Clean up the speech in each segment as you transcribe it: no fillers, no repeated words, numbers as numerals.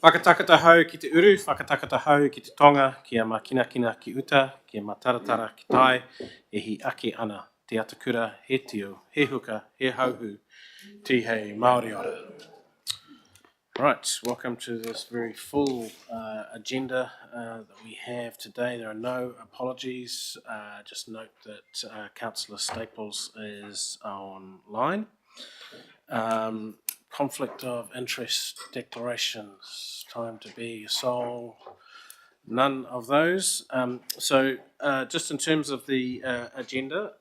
Whakatakata hau ki te uru, whakatakata hau ki te tonga, kia makinakina ki uta, kia mataratara ki tai, e hi ake ana, te atakura, he tio, he huka, he hauhu, ti hei Māori ora. Right, welcome to this very full agenda that we have today. There are no apologies. Just note that Councillor Staples is online. Conflict of interest declarations, time to be a song, none of those. So just in terms of the agenda,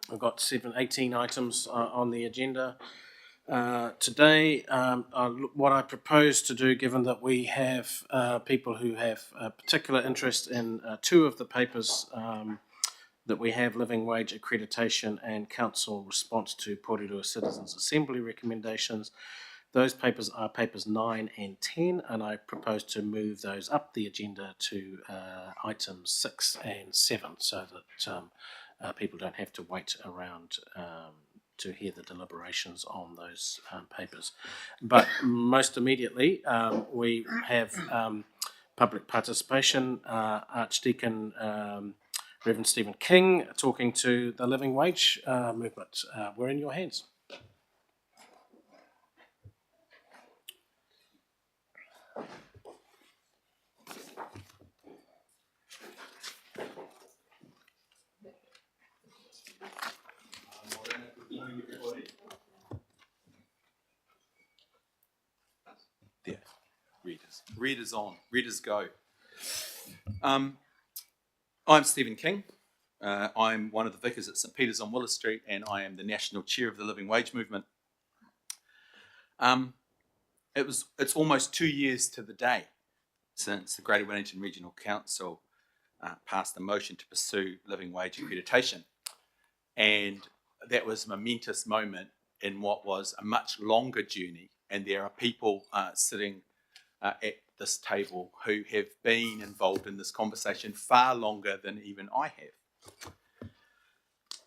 we've got 18 items on the agenda. Today, what I propose to do, given that we have people who have a particular interest in two of the papers that we have, living wage accreditation and council response to Porirua Citizens Assembly recommendations, those papers are papers 9 and 10, and I propose to move those up the agenda to items 6 and 7 so that people don't have to wait around to hear the deliberations on those papers. But most immediately, we have public participation. Archdeacon Reverend Stephen King talking to the living wage movement. We're in your hands. There, readers on, readers go. I'm Stephen King. I'm one of the vicars at St Peter's on Willis Street, and I am the national chair of the Living Wage Movement. It's almost 2 years to the day since the Greater Wellington Regional Council passed a motion to pursue living wage accreditation, and that was a momentous moment in what was a much longer journey. And there are people sitting at this table who have been involved in this conversation far longer than even I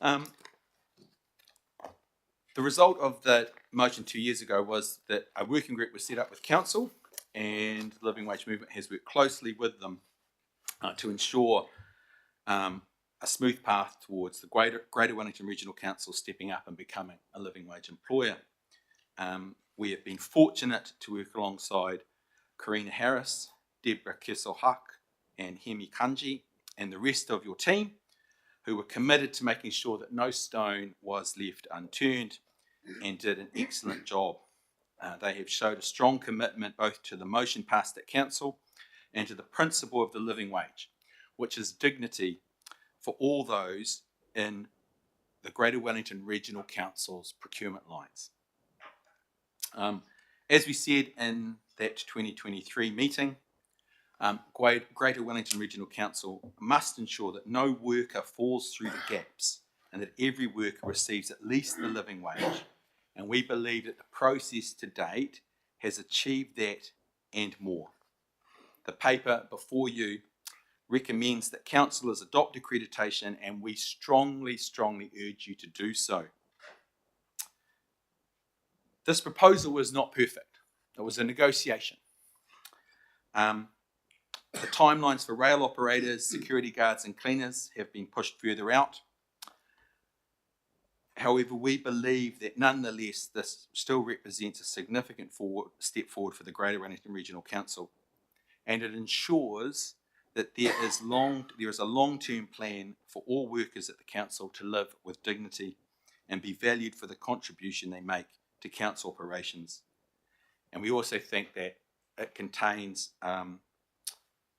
have. The result of the motion 2 years ago was that a working group was set up with council, and the Living Wage Movement has worked closely with them to ensure a smooth path towards the Greater Wellington Regional Council stepping up and becoming a living wage employer. We have been fortunate to work alongside Karina Harris, Deborah Kessel-Huck, and Hemi Kanji, and the rest of your team, who were committed to making sure that no stone was left unturned and did an excellent job. They have showed a strong commitment both to the motion passed at council and to the principle of the living wage, which is dignity for all those in the Greater Wellington Regional Council's procurement lines. As we said in that 2023 meeting, Greater Wellington Regional Council must ensure that no worker falls through the gaps and that every worker receives at least the living wage. And we believe that the process to date has achieved that and more. The paper before you recommends that councillors adopt accreditation, and we strongly urge you to do so. This proposal was not perfect. It was a negotiation. The timelines for rail operators, security guards and cleaners have been pushed further out. However, we believe that nonetheless this still represents a significant step forward for the Greater Wellington Regional Council, and it ensures that there is a long-term plan for all workers at the council to live with dignity and be valued for the contribution they make to council operations. And we also think that it contains,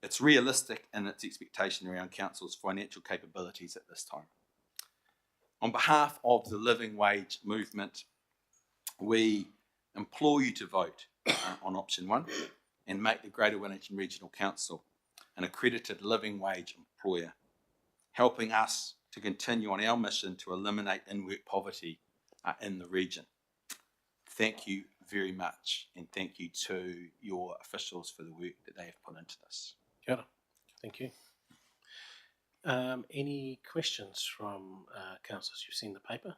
it's realistic in its expectation around council's financial capabilities at this time. On behalf of the Living Wage Movement, we implore you to vote on option 1 and make the Greater Wellington Regional Council an accredited living wage employer, helping us to continue on our mission to eliminate in-work poverty in the region. Thank you very much, and thank you to your officials for the work that they have put into this. Yeah, thank you. Any questions from councillors? You've seen the paper.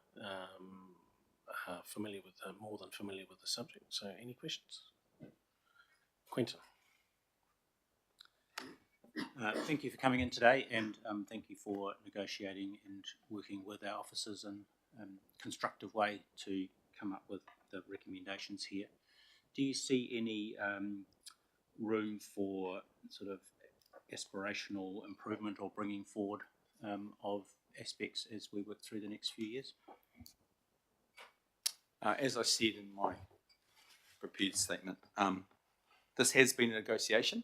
familiar with, more than familiar with the subject. So, any questions? Quentin. Thank you for coming in today, and thank you for negotiating and working with our officers in a constructive way to come up with the recommendations here. Do you see any room for sort of aspirational improvement or bringing forward of aspects as we work through the next few years? As I said in my prepared statement, this has been a negotiation,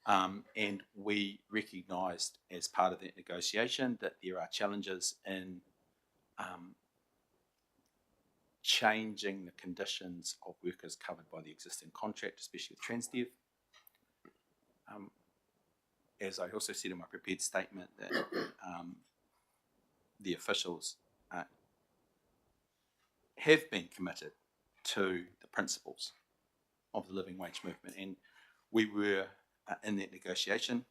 and we recognised as part of that negotiation that there are challenges in changing the conditions of workers covered by the existing contract, especially with Transdev. As I also said in my prepared statement, that the officials have been committed to the principles of the living wage movement, and we were in that negotiation.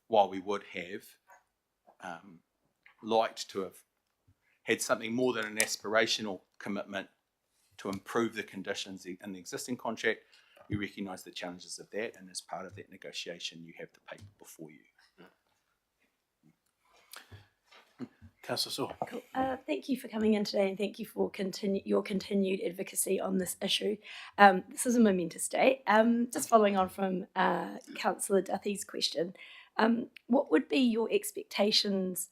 While we would have liked to have had something more than an aspirational commitment to improve the conditions in the existing contract, we recognise the challenges of that, and as part of that negotiation, you have the paper before you. Councillor Saw. Cool. Thank you for coming in today, and thank you for your continued advocacy on this issue. This is a momentous day. Just following on from Councillor Duthie's question, what would be your expectations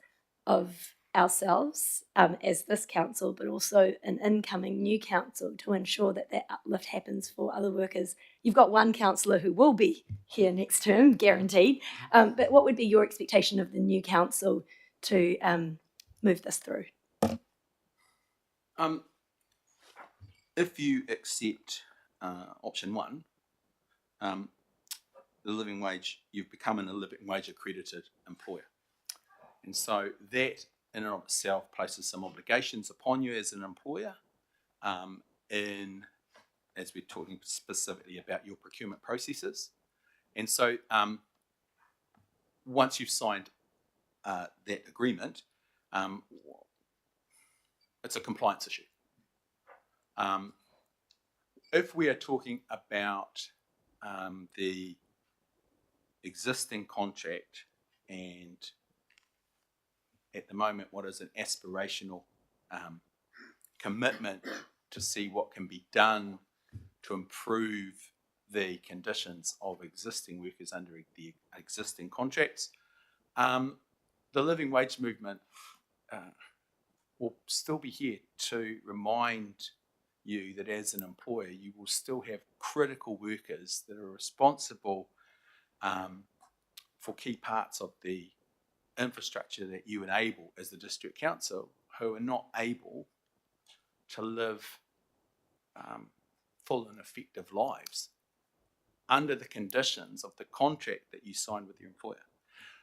of ourselves as this council, but also an incoming new council, to ensure that that uplift happens for other workers? You've got one councillor who will be here next term, guaranteed, but what would be your expectation of the new council to move this through? If you accept option one, the living wage, you've become a living wage accredited employer. And so that in and of itself places some obligations upon you as an employer, as we're talking specifically about your procurement processes. And so once you've signed that agreement, it's a compliance issue. If we are talking about the existing contract and at the moment what is an aspirational commitment to see what can be done to improve the conditions of existing workers under the existing contracts, the living wage movement will still be here to remind you that as an employer you will still have critical workers that are responsible for key parts of the infrastructure that you enable as the district council, who are not able to live full and effective lives under the conditions of the contract that you signed with your employer.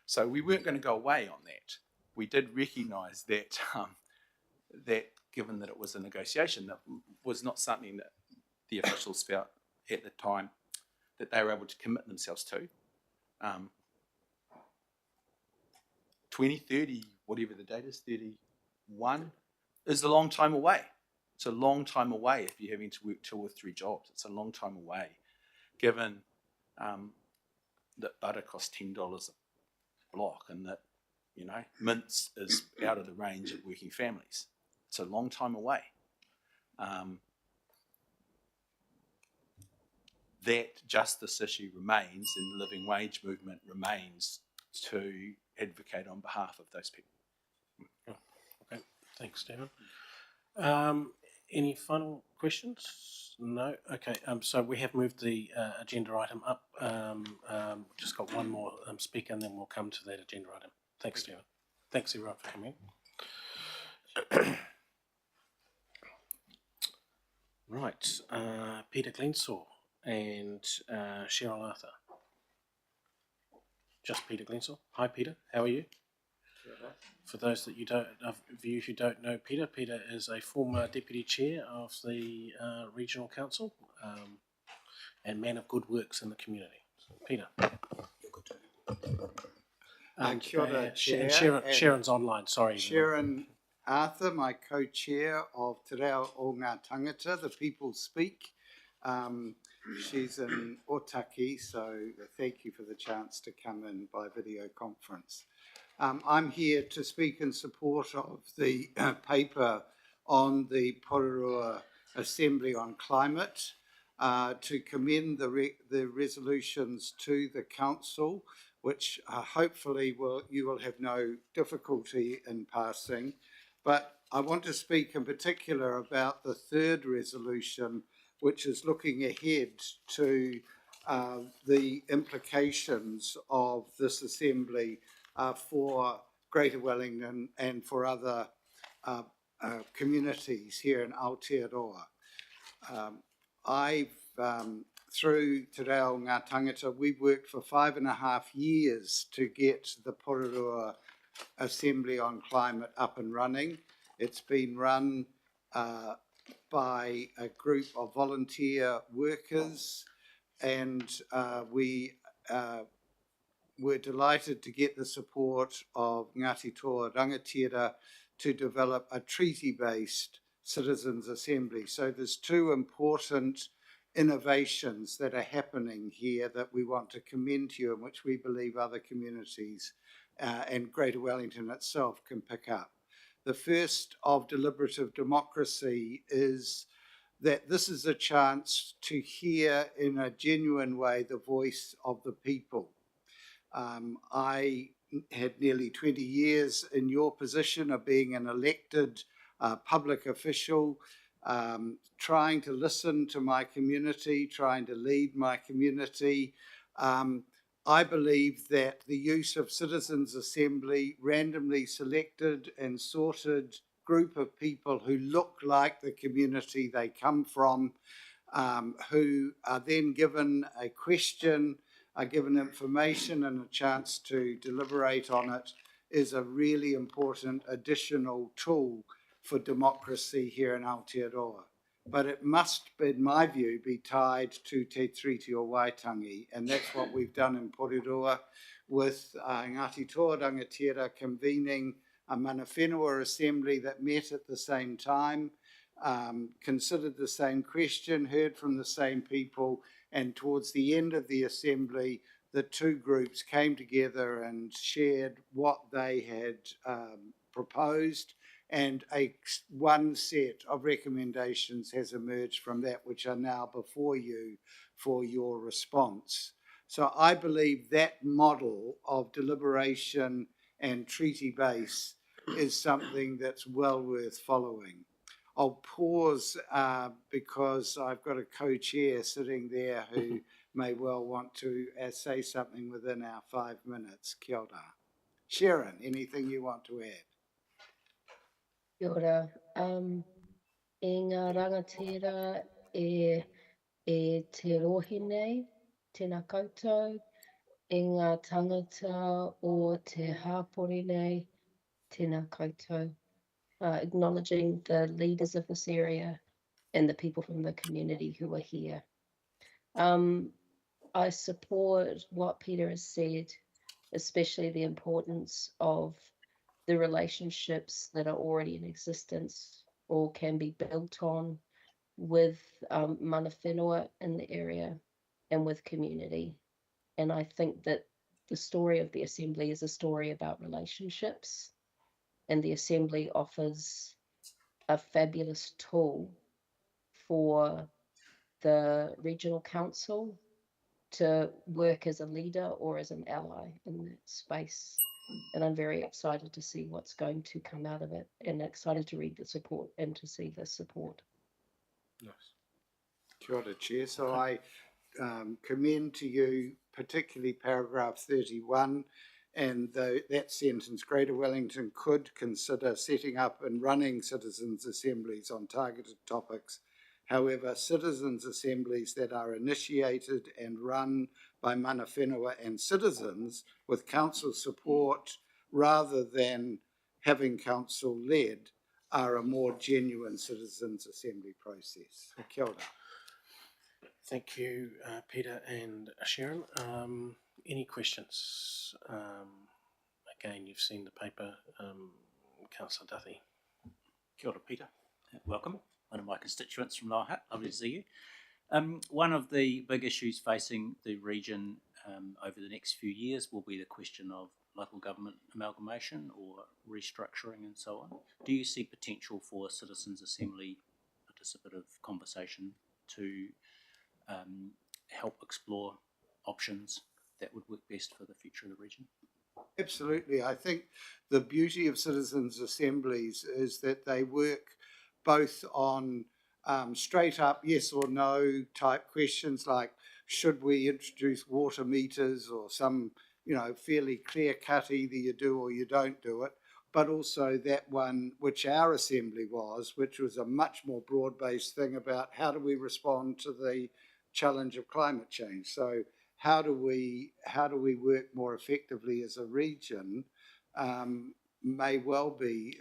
So we weren't going to go away on that. We did recognise that that given that it was a negotiation, that was not something that the officials felt at the time that they were able to commit themselves to. 2030, whatever the date is, 31, is a long time away. It's a long time away if you're having to work 2 or 3 jobs. It's a long time away, given that butter costs $10 a block, and that, you know, mince is out of the range of working families. It's a long time away. That justice issue remains, and the living wage movement remains to advocate on behalf of those people. Okay, thanks, Stephen. Any final questions? No? Okay, so we have moved the agenda item up. Just got one more speaker, and then we'll come to that agenda item. Thanks, Stephen. Thanks, everyone, for coming. Right, Peter Glensaw and Cheryl Arthur. Just Peter Glensaw. Hi, Peter. How are you? For those that of you who don't know Peter, Peter is a former deputy chair of the regional council and man of good works in the community. So, Peter. Kia ora, Chair, Sharon's online. Sorry, Sharon Arthur, my co-chair of Te Reo o Ngā Tangata, the People Speak. She's in Otaki, so thank you for the chance to come in by video conference. I'm here to speak in support of the paper on the Porirua Assembly on Climate, to commend the resolutions to the Council, which hopefully you will have no difficulty in passing. But I want to speak in particular about the third resolution, which is looking ahead to the implications of this Assembly for Greater Wellington and for other communities here in Aotearoa. Through Te Reo Ngā Tangata, we've worked for 5.5 years to get the Porirua Assembly on Climate up and running. It's been run by a group of volunteer workers, and we're delighted to get the support of Ngāti Toa Rangatira to develop a treaty-based citizens' assembly. So there's two important innovations that are happening here that we want to commend to you, and which we believe other communities and Greater Wellington itself can pick up. The first of deliberative democracy is that this is a chance to hear in a genuine way the voice of the people. I had nearly 20 years in your position of being an elected public official, trying to listen to my community, trying to lead my community. I believe that the use of citizens' assembly, randomly selected and sorted group of people who look like the community they come from, who are then given a question, are given information and a chance to deliberate on it, is a really important additional tool for democracy here in Aotearoa. But it must, in my view, be tied to Te Tiriti o Waitangi, and that's what we've done in Porirua with Ngāti Toa Rangatira convening a mana whenua assembly that met at the same time, considered the same question, heard from the same people, and towards the end of the assembly, the two groups came together and shared what they had proposed, and one set of recommendations has emerged from that, which are now before you for your response. So I believe that model of deliberation and treaty base is something that's well worth following. I'll pause because I've got a co-chair sitting there who may well want to say something within our 5 minutes. Kia ora. Sharon, anything you want to add? Kia ora. E ngā rangatira te rohi nei, tēnā koutou, e ngā tangata o te hāpori nei, tēnā koutou. Acknowledging the leaders of this area and the people from the community who are here. I support what Peter has said, especially the importance of the relationships that are already in existence or can be built on with mana whenua in the area and with community. And I think that the story of the Assembly is a story about relationships, and the Assembly offers a fabulous tool for the regional council to work as a leader or as an ally in that space. And I'm very excited to see what's going to come out of it, and excited to read the support and to see the support. Nice. Kia ora, Chair. So I commend to you particularly paragraph 31 and that sentence, Greater Wellington could consider setting up and running citizens' assemblies on targeted topics. However, citizens' assemblies that are initiated and run by mana whenua and citizens with council support rather than having council led are a more genuine citizens' assembly process. Kia ora. Thank you, Peter and Sharon. Any questions? Again, you've seen the paper, Councillor Duthie. Kia ora, Peter. Welcome. One of my constituents from Lower Hutt. Lovely to see you. One of the big issues facing the region over the next few years will be the question of local government amalgamation or restructuring and so on. Do you see potential for citizens' assembly participative conversation to help explore options that would work best for the future of the region? Absolutely. I think the beauty of citizens' assemblies is that they work both on straight up yes or no type questions like should we introduce water meters or some, fairly clear cut either you do or you don't do it, but also that one which our assembly was, which was a much more broad-based thing about how do we respond to the challenge of climate change. So how do we work more effectively as a region may well be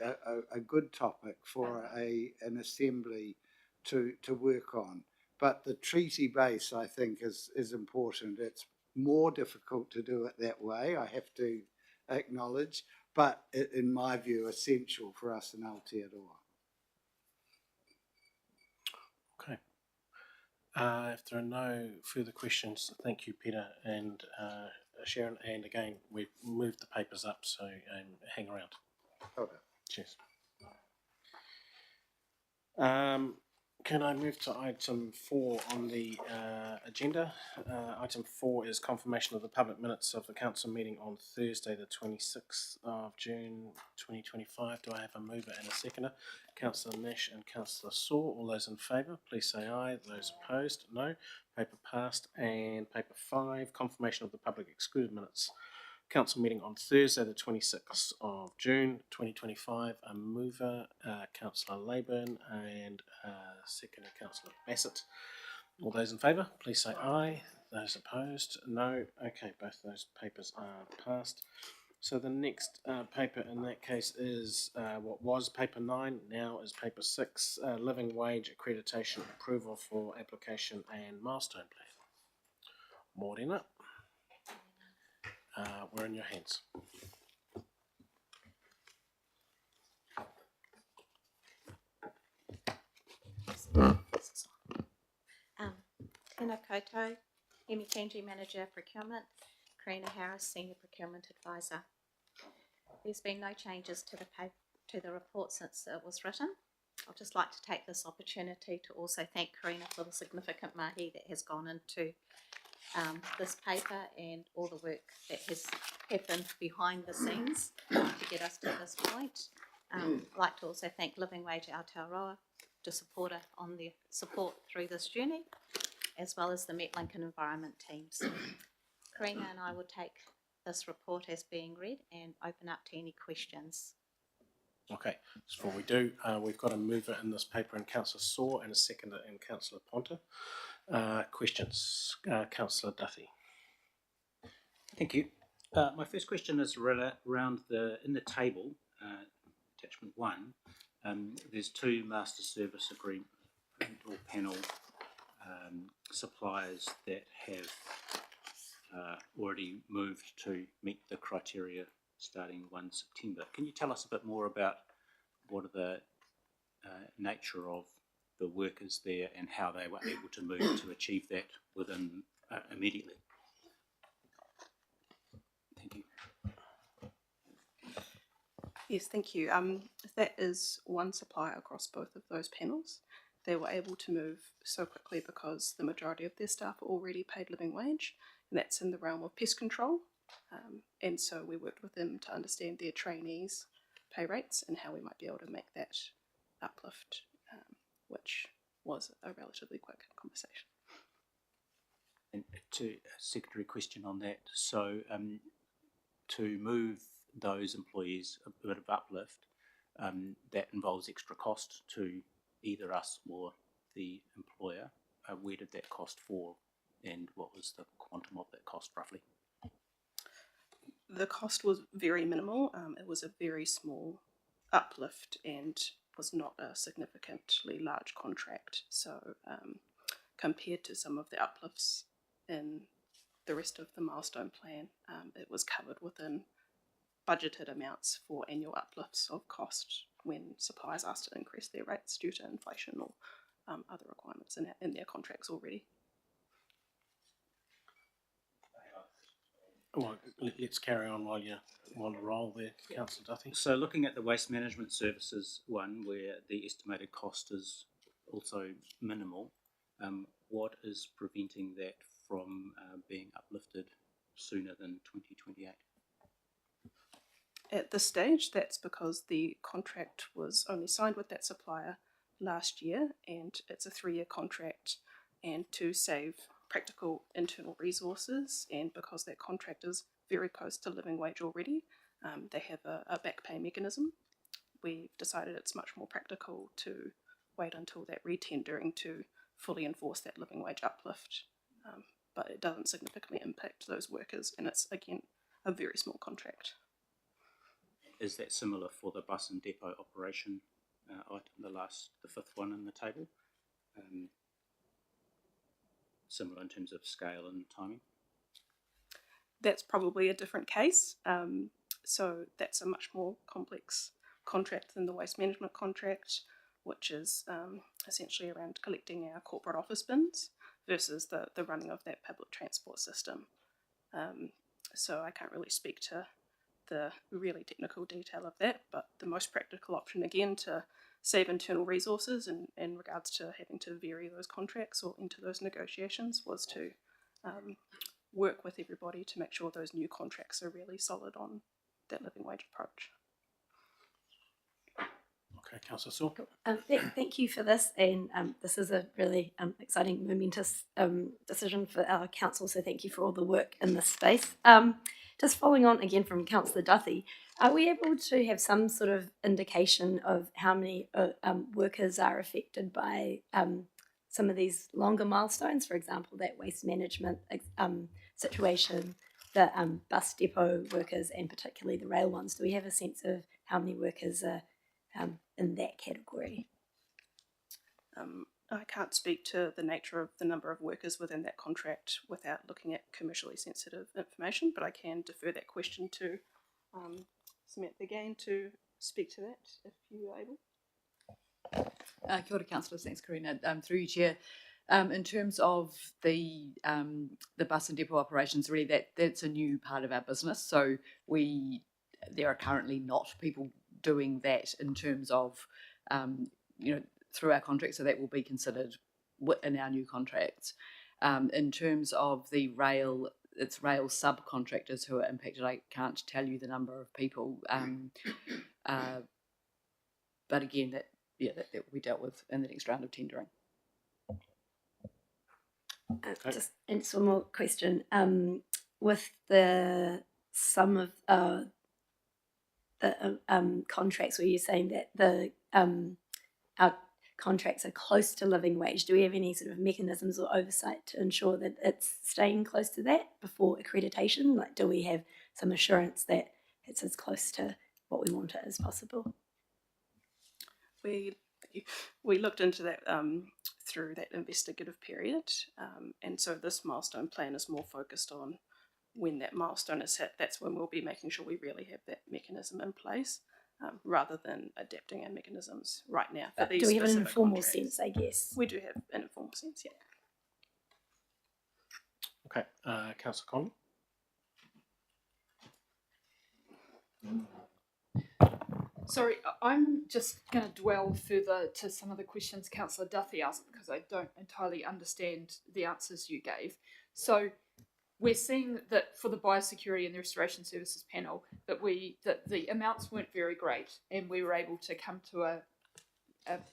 a good topic for an assembly to work on. But the treaty base, I think, is important. It's more difficult to do it that way, I have to acknowledge, but in my view, essential for us in Aotearoa. Okay. If there are no further questions, thank you, Peter and Sharon. And again, we've moved the papers up, so hang around. Okay. Cheers. Can I move to item 4 on the agenda? Item 4 is confirmation of the public minutes of the council meeting on Thursday, the 26th of June 2025. Do I have a mover and a seconder? Councillor Nash and Councillor Saw. All those in favour, please say aye. Those opposed, no. Paper passed. And paper 5, confirmation of the public excluded minutes. Council meeting on Thursday, the 26th of June 2025. A mover, Councillor Leyburn, and seconder, Councillor Bassett. All those in favour, please say aye. Those opposed, no. Okay, both those papers are passed. So the next paper in that case is what was paper 9, now is paper 6, living wage accreditation approval for application and milestone plan. Morena. We're in your hands. Tēnā koutou, Emi Kenji, Manager Procurement, Karina Harris, Senior Procurement Advisor. There's been no changes to the report since it was written. I'd just like to take this opportunity to also thank Karina for the significant mahi that has gone into this paper and all the work that has happened behind the scenes to get us to this point. I'd like to also thank Living Wage Aotearoa to support on their support through this journey, as well as the Met Lincoln Environment teams. Karina and I will take this report as being read and open up to any questions. Okay, so before we do, we've got a mover in this paper in Councillor Saw and a seconder in Councillor Ponta. Questions? Councillor Duffy. Thank you. My first question is around in the table, attachment 1, there's 2 master service agreement or panel suppliers that have already moved to meet the criteria starting 1 September. Can you tell us a bit more about what are the nature of the workers there and how they were able to move to achieve that within immediately? Thank you. Yes, thank you. That is one supplier across both of those panels. They were able to move so quickly because the majority of their staff are already paid living wage, and that's in the realm of pest control. And so we worked with them to understand their trainees' pay rates and how we might be able to make that uplift, which was a relatively quick conversation. And to a secondary question on that, so to move those employees a bit of uplift, that involves extra cost to either us or the employer. Where did that cost fall, and what was the quantum of that cost roughly? The cost was very minimal. It was a very small uplift and was not a significantly large contract. So compared to some of the uplifts in the rest of the milestone plan, it was covered within budgeted amounts for annual uplifts of cost when suppliers asked to increase their rates due to inflation or other requirements in their contracts already. Well, let's carry on while you want to roll there, Councillor Duthie. So looking at the waste management services one, where the estimated cost is also minimal, what is preventing that from being uplifted sooner than 2028? At this stage, that's because the contract was only signed with that supplier last year, and it's a 3-year contract, and to save practical internal resources, and because that contract is very close to living wage already, they have a back pay mechanism. We've decided it's much more practical to wait until that retendering to fully enforce that living wage uplift, but it doesn't significantly impact those workers, and it's again a very small contract. Is that similar for the bus and depot operation item, the fifth one in the table? Similar in terms of scale and timing? That's probably a different case. So that's a much more complex contract than the waste management contract, which is essentially around collecting our corporate office bins versus the running of that public transport system. So I can't really speak to the really technical detail of that, but the most practical option, again, to save internal resources in regards to having to vary those contracts or enter those negotiations, was to work with everybody to make sure those new contracts are really solid on that living wage approach. Okay, Councillor Saul. Cool. Thank you for this, and this is a really exciting, momentous decision for our council, so thank you for all the work in this space. Just following on again from Councillor Duthie, are we able to have some sort of indication of how many workers are affected by some of these longer milestones, for example, that waste management situation, the bus depot workers and particularly the rail ones? Do we have a sense of how many workers are in that category? I can't speak to the nature of the number of workers within that contract without looking at commercially sensitive information, but I can defer that question to Samantha again to speak to that if you are able. Kia ora, councillors. Thanks, Karina. Through you, Chair. In terms of the bus and depot operations, really that's a new part of our business. So there are currently not people doing that in terms of through our contract. So that will be considered in our new contracts. In terms of the rail, it's rail subcontractors who are impacted. I can't tell you the number of people, but again, that will be dealt with in the next round of tendering. Just one more question. With some of the contracts where you're saying that our contracts are close to living wage, do we have any sort of mechanisms or oversight to ensure that it's staying close to that before accreditation? Like, do we have some assurance that it's as close to what we want it as possible? We looked into that through that investigative period, and so this milestone plan is more focused on when that milestone is hit. That's when we'll be making sure we really have that mechanism in place, rather than adapting our mechanisms right now for these. Do we have an specific informal contracts. sense, I guess? We do have an informal sense, yeah. Okay, Councillor Conlon. Sorry, I'm just going to dwell further to some of the questions Councillor Duthie asked because I don't entirely understand the answers you gave. So we're seeing that for the biosecurity and the restoration services panel that the amounts weren't very great, and we were able to come to a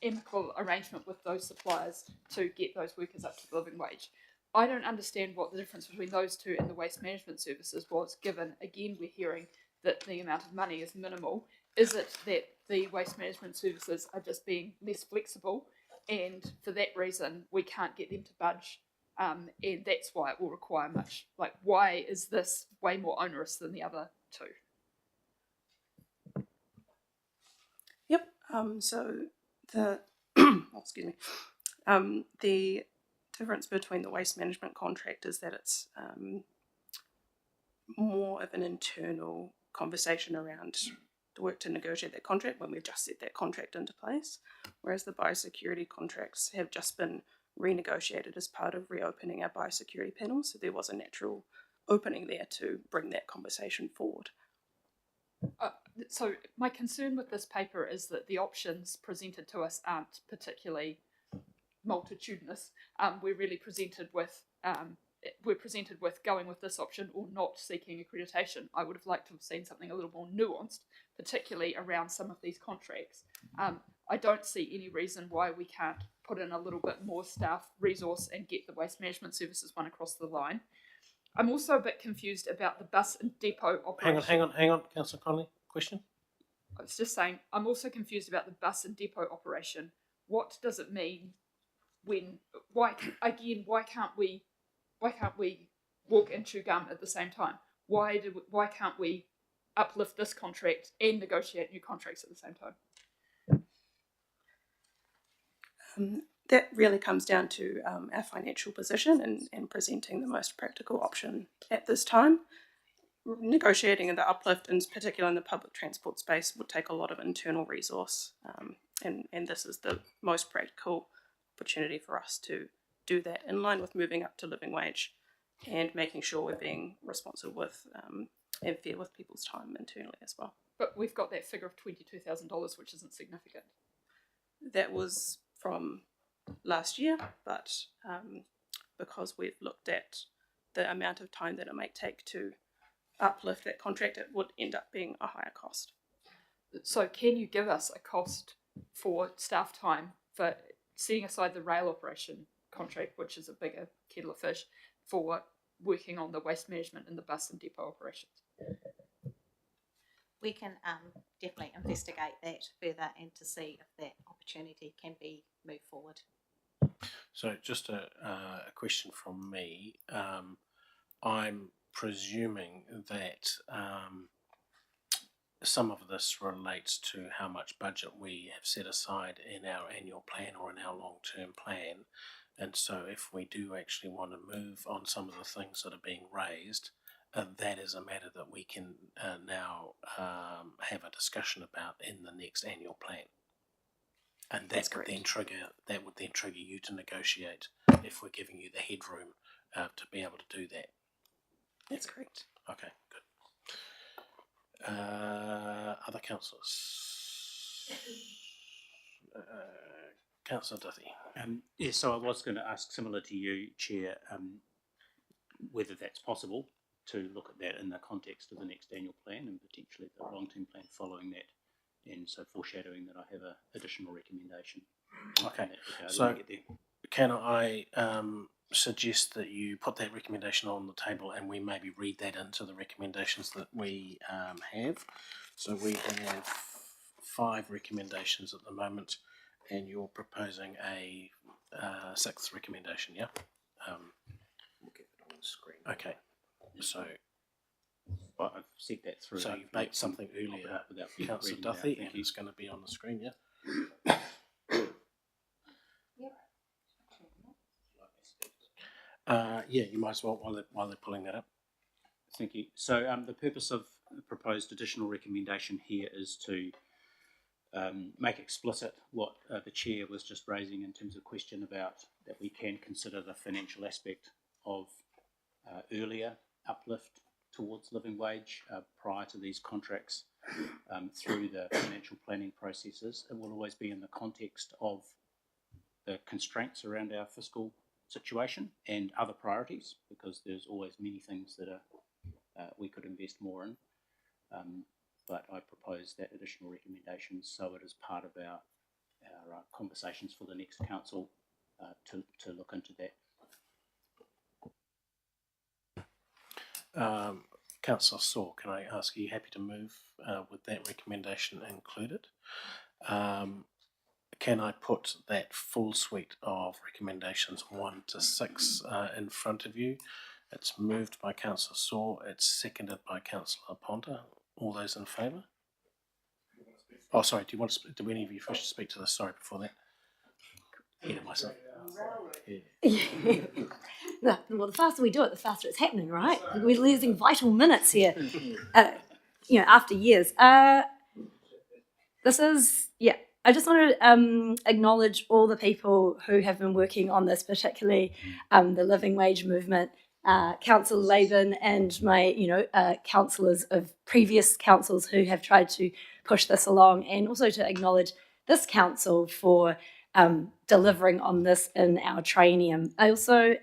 amicable arrangement with those suppliers to get those workers up to the living wage. I don't understand what the difference between those two and the waste management services was, given again we're hearing that the amount of money is minimal. Is it that the waste management services are just being less flexible, and for that reason we can't get them to budge, and that's why it will require much? Like, why is this way more onerous than the other two? Yep. So the excuse me. The difference between the waste management contract is that it's more of an internal conversation around the work to negotiate that contract when we've just set that contract into place, whereas the biosecurity contracts have just been renegotiated as part of reopening our biosecurity panel. So there was a natural opening there to bring that conversation forward. So my concern with this paper is that the options presented to us aren't particularly multitudinous. We're really presented with going with this option or not seeking accreditation. I would have liked to have seen something a little more nuanced, particularly around some of these contracts. I don't see any reason why we can't put in a little bit more staff resource and get the waste management services one across the line. I'm also a bit confused about the bus and depot operation. Hang on, Councillor Connolly. Question? I was just saying, I'm also confused about the bus and depot operation. What does it mean when? Why can't we walk and chew gum at the same time? Why can't we uplift this contract and negotiate new contracts at the same time? That really comes down to our financial position and presenting the most practical option at this time. Negotiating the uplift, in particular in the public transport space, would take a lot of internal resource, and this is the most practical opportunity for us to do that in line with moving up to living wage and making sure we're being responsive with and fair with people's time internally as well. But we've got that figure of $22,000, which isn't significant. That was from last year, but because we've looked at the amount of time that it might take to uplift that contract, it would end up being a higher cost. So can you give us a cost for staff time for setting aside the rail operation contract, which is a bigger kettle of fish, for working on the waste management and the bus and depot operations? We can definitely investigate that further and to see if that opportunity can be moved forward. So just a question from me. I'm presuming that some of this relates to how much budget we have set aside in our annual plan or in our long-term plan. And so if we do actually want to move on some of the things that are being raised, that is a matter that we can now have a discussion about in the next annual plan. And that would then trigger you to negotiate if we're giving you the headroom to be able to do that. That's correct. Okay, good. Other councillors? Councillor Duthie. Yeah, so I was going to ask, similar to you, Chair, whether that's possible to look at that in the context of the next annual plan and potentially the long-term plan following that, and so foreshadowing that I have an additional recommendation. Okay, so can I suggest that you put that recommendation on the table and we maybe read that into the recommendations that we have. So we have 5 recommendations at the moment and you're proposing a 6th recommendation, yeah? We'll get it on the screen. Okay, so... But I've said that through. So you baked something earlier, Councillor Duthie, and it's going to be on the screen, yeah? Yeah, you might as well while they're pulling that up. Thank you. So the purpose of the proposed additional recommendation here is to make explicit what the Chair was just raising in terms of question about that we can consider the financial aspect of earlier uplift towards living wage prior to these contracts through the financial planning processes. It will always be in the context of the constraints around our fiscal situation and other priorities, because there's always many things that are we could invest more in. But I propose that additional recommendation so it is part of our conversations for the next council to look into that. Councillor Saw, can I ask, are you happy to move with that recommendation included? Can I put that full suite of recommendations 1 to 6 in front of you? It's moved by Councillor Saw, it's seconded by Councillor Ponta. All those in favour? Oh, sorry, do any of you wish to speak to this? Sorry, before that. Ahead of myself. Yeah. Well, the faster we do it, the faster it's happening, right? We're losing vital minutes here. after years. This is, I just want to acknowledge all the people who have been working on this, particularly the living wage movement, Councillor Laban and my, councillors of previous councils who have tried to push this along, and also to acknowledge this council for delivering on this in our traineum. I also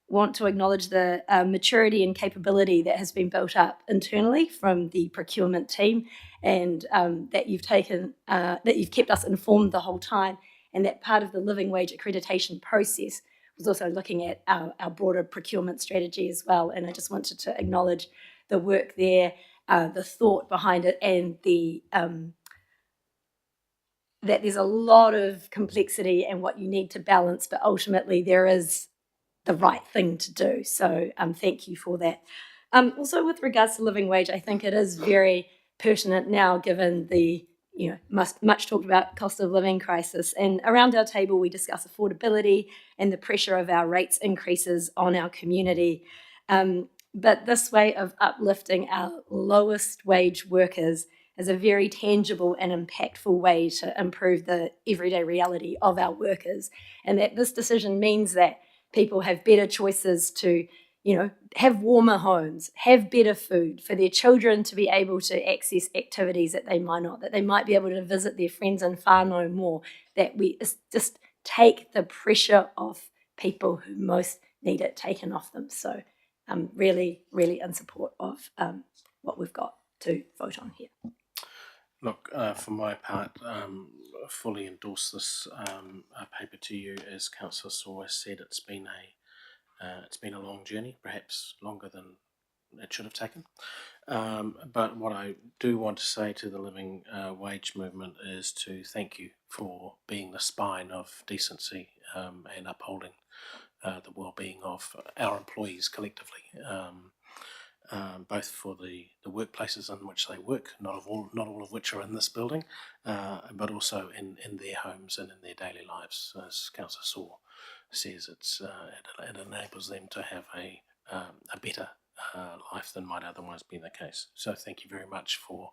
want to acknowledge the maturity and capability that has been built up internally from the procurement team, and that you've kept us informed the whole time, and that part of the living wage accreditation process was also looking at our broader procurement strategy as well. And I just wanted to acknowledge the work there, the thought behind it, and that there's a lot of complexity and what you need to balance, but ultimately there is the right thing to do. So thank you for that. Also, with regards to living wage, I think it is very pertinent now, given the much talked about cost of living crisis. And around our table, we discuss affordability and the pressure of our rates increases on our community. But this way of uplifting our lowest wage workers is a very tangible and impactful way to improve the everyday reality of our workers. And that this decision means that people have better choices to, have warmer homes, have better food, for their children to be able to access activities that they might not, that they might be able to visit their friends in whānau more, that we just take the pressure off people who most need it taken off them. So I'm really, really in support of what we've got to vote on here. Look, for my part, fully endorse this paper to you. As Councillor Saw has said, it's been a long journey, perhaps longer than it should have taken. But what I do want to say to the living wage movement is to thank you for being the spine of decency and upholding the well-being of our employees collectively. Both for the workplaces in which they work, not all of which are in this building, but also in their homes and in their daily lives. As Councillor Saw says, it enables them to have a better life than might otherwise be the case. So thank you very much for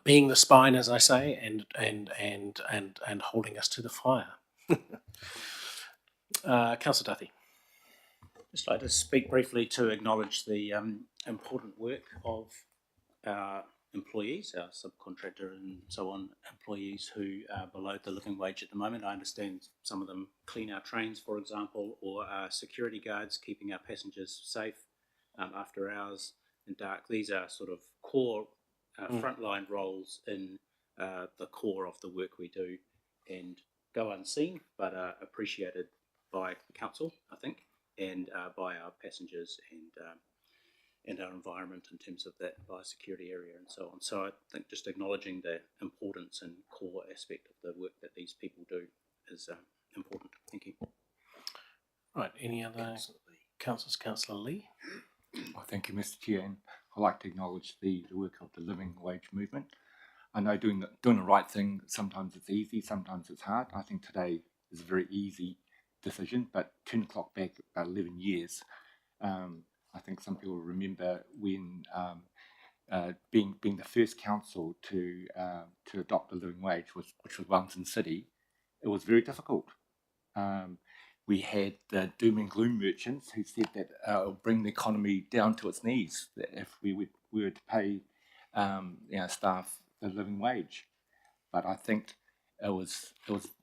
being the spine, as I say, and holding us to the fire. Councillor Duthie. Just like to speak briefly to acknowledge the important work of our employees, our subcontractor and so on employees who are below the living wage at the moment. I understand some of them clean our trains, for example, or are security guards keeping our passengers safe after hours and dark. These are sort of core frontline roles in the core of the work we do, and go unseen but are appreciated by council, I think, and by our passengers and our environment in terms of that biosecurity area and so on. So I think just acknowledging the importance and core aspect of the work that these people do is important. Thank you. Right, any other councillors? Councillor Lee? Well, thank you, Mr. Chair, and I'd like to acknowledge the work of the living wage movement. I know doing the right thing, sometimes it's easy, sometimes it's hard. I think today is a very easy decision, but turn the clock back about 11 years. I think some people remember when being the first council to adopt the living wage, which was Wellington City. It was very difficult. We had the doom and gloom merchants who said that it would bring the economy down to its knees if we were to pay staff the living wage. But I think it was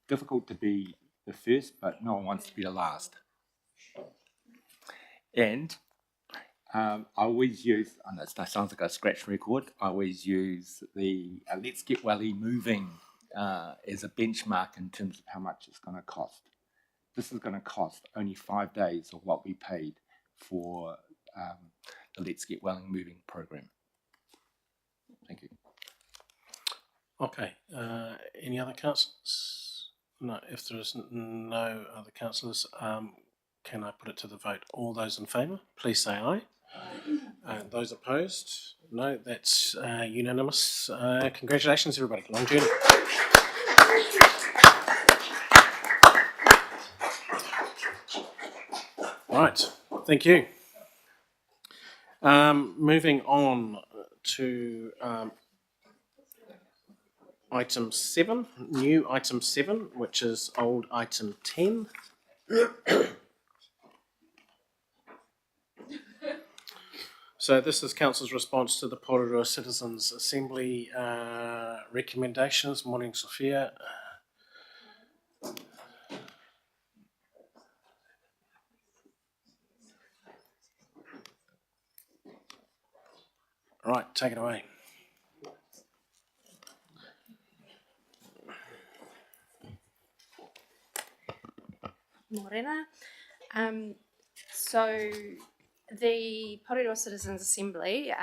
difficult to be the first, but no one wants to be the last. And I always use, I know it sounds like a scratch record, I always use the Let's Get Welly moving as a benchmark in terms of how much it's going to cost. This is going to cost only 5 days of what we paid for the Let's Get Welling moving program. Thank you. Okay, any other councillors? No, if there is no other councillors, can I put it to the vote? All those in favour, please say aye. Those opposed? No, that's unanimous. Congratulations, everybody. Long journey. Right, thank you. Moving on to item 7, new item 7, which is old item 10. So this is Council's response to the Porirua Citizens Assembly recommendations. Morning, Sophia. Right, take it away. Morena. So the Porirua Citizens Assembly,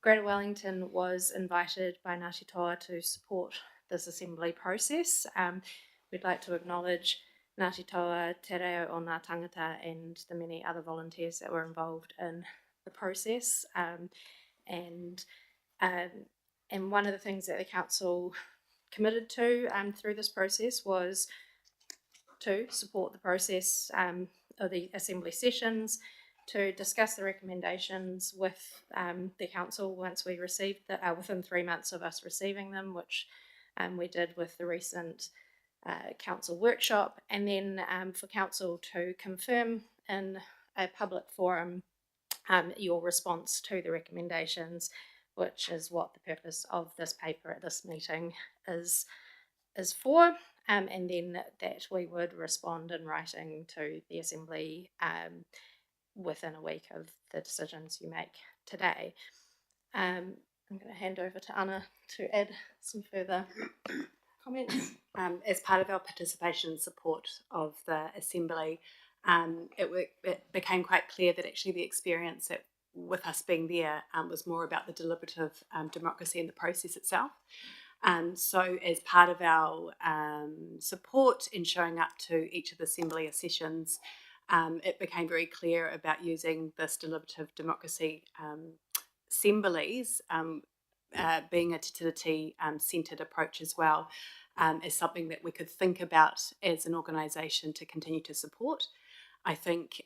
Greater Wellington was invited by Ngāti Toa to support this assembly process. We'd like to acknowledge Ngāti Toa, Te Reo o Ngā Tangata and the many other volunteers that were involved in the process. And one of the things that the council committed to through this process was to support the process of the assembly sessions, to discuss the recommendations with the council once we received within 3 months of us receiving them, which we did with the recent council workshop, and then for council to confirm in a public forum your response to the recommendations, which is what the purpose of this paper at this meeting is for. And then that we would respond in writing to the Assembly within a week of the decisions you make today. I'm going to hand over to Anna to add some further comments. As part of our participation and support of the Assembly, it became quite clear that actually the experience that, with us being there, was more about the deliberative democracy and the process itself. So as part of our support in showing up to each of the Assembly sessions, it became very clear about using this deliberative democracy assemblies, being a Te Tiriti centred approach as well, as something that we could think about as an organisation to continue to support. I think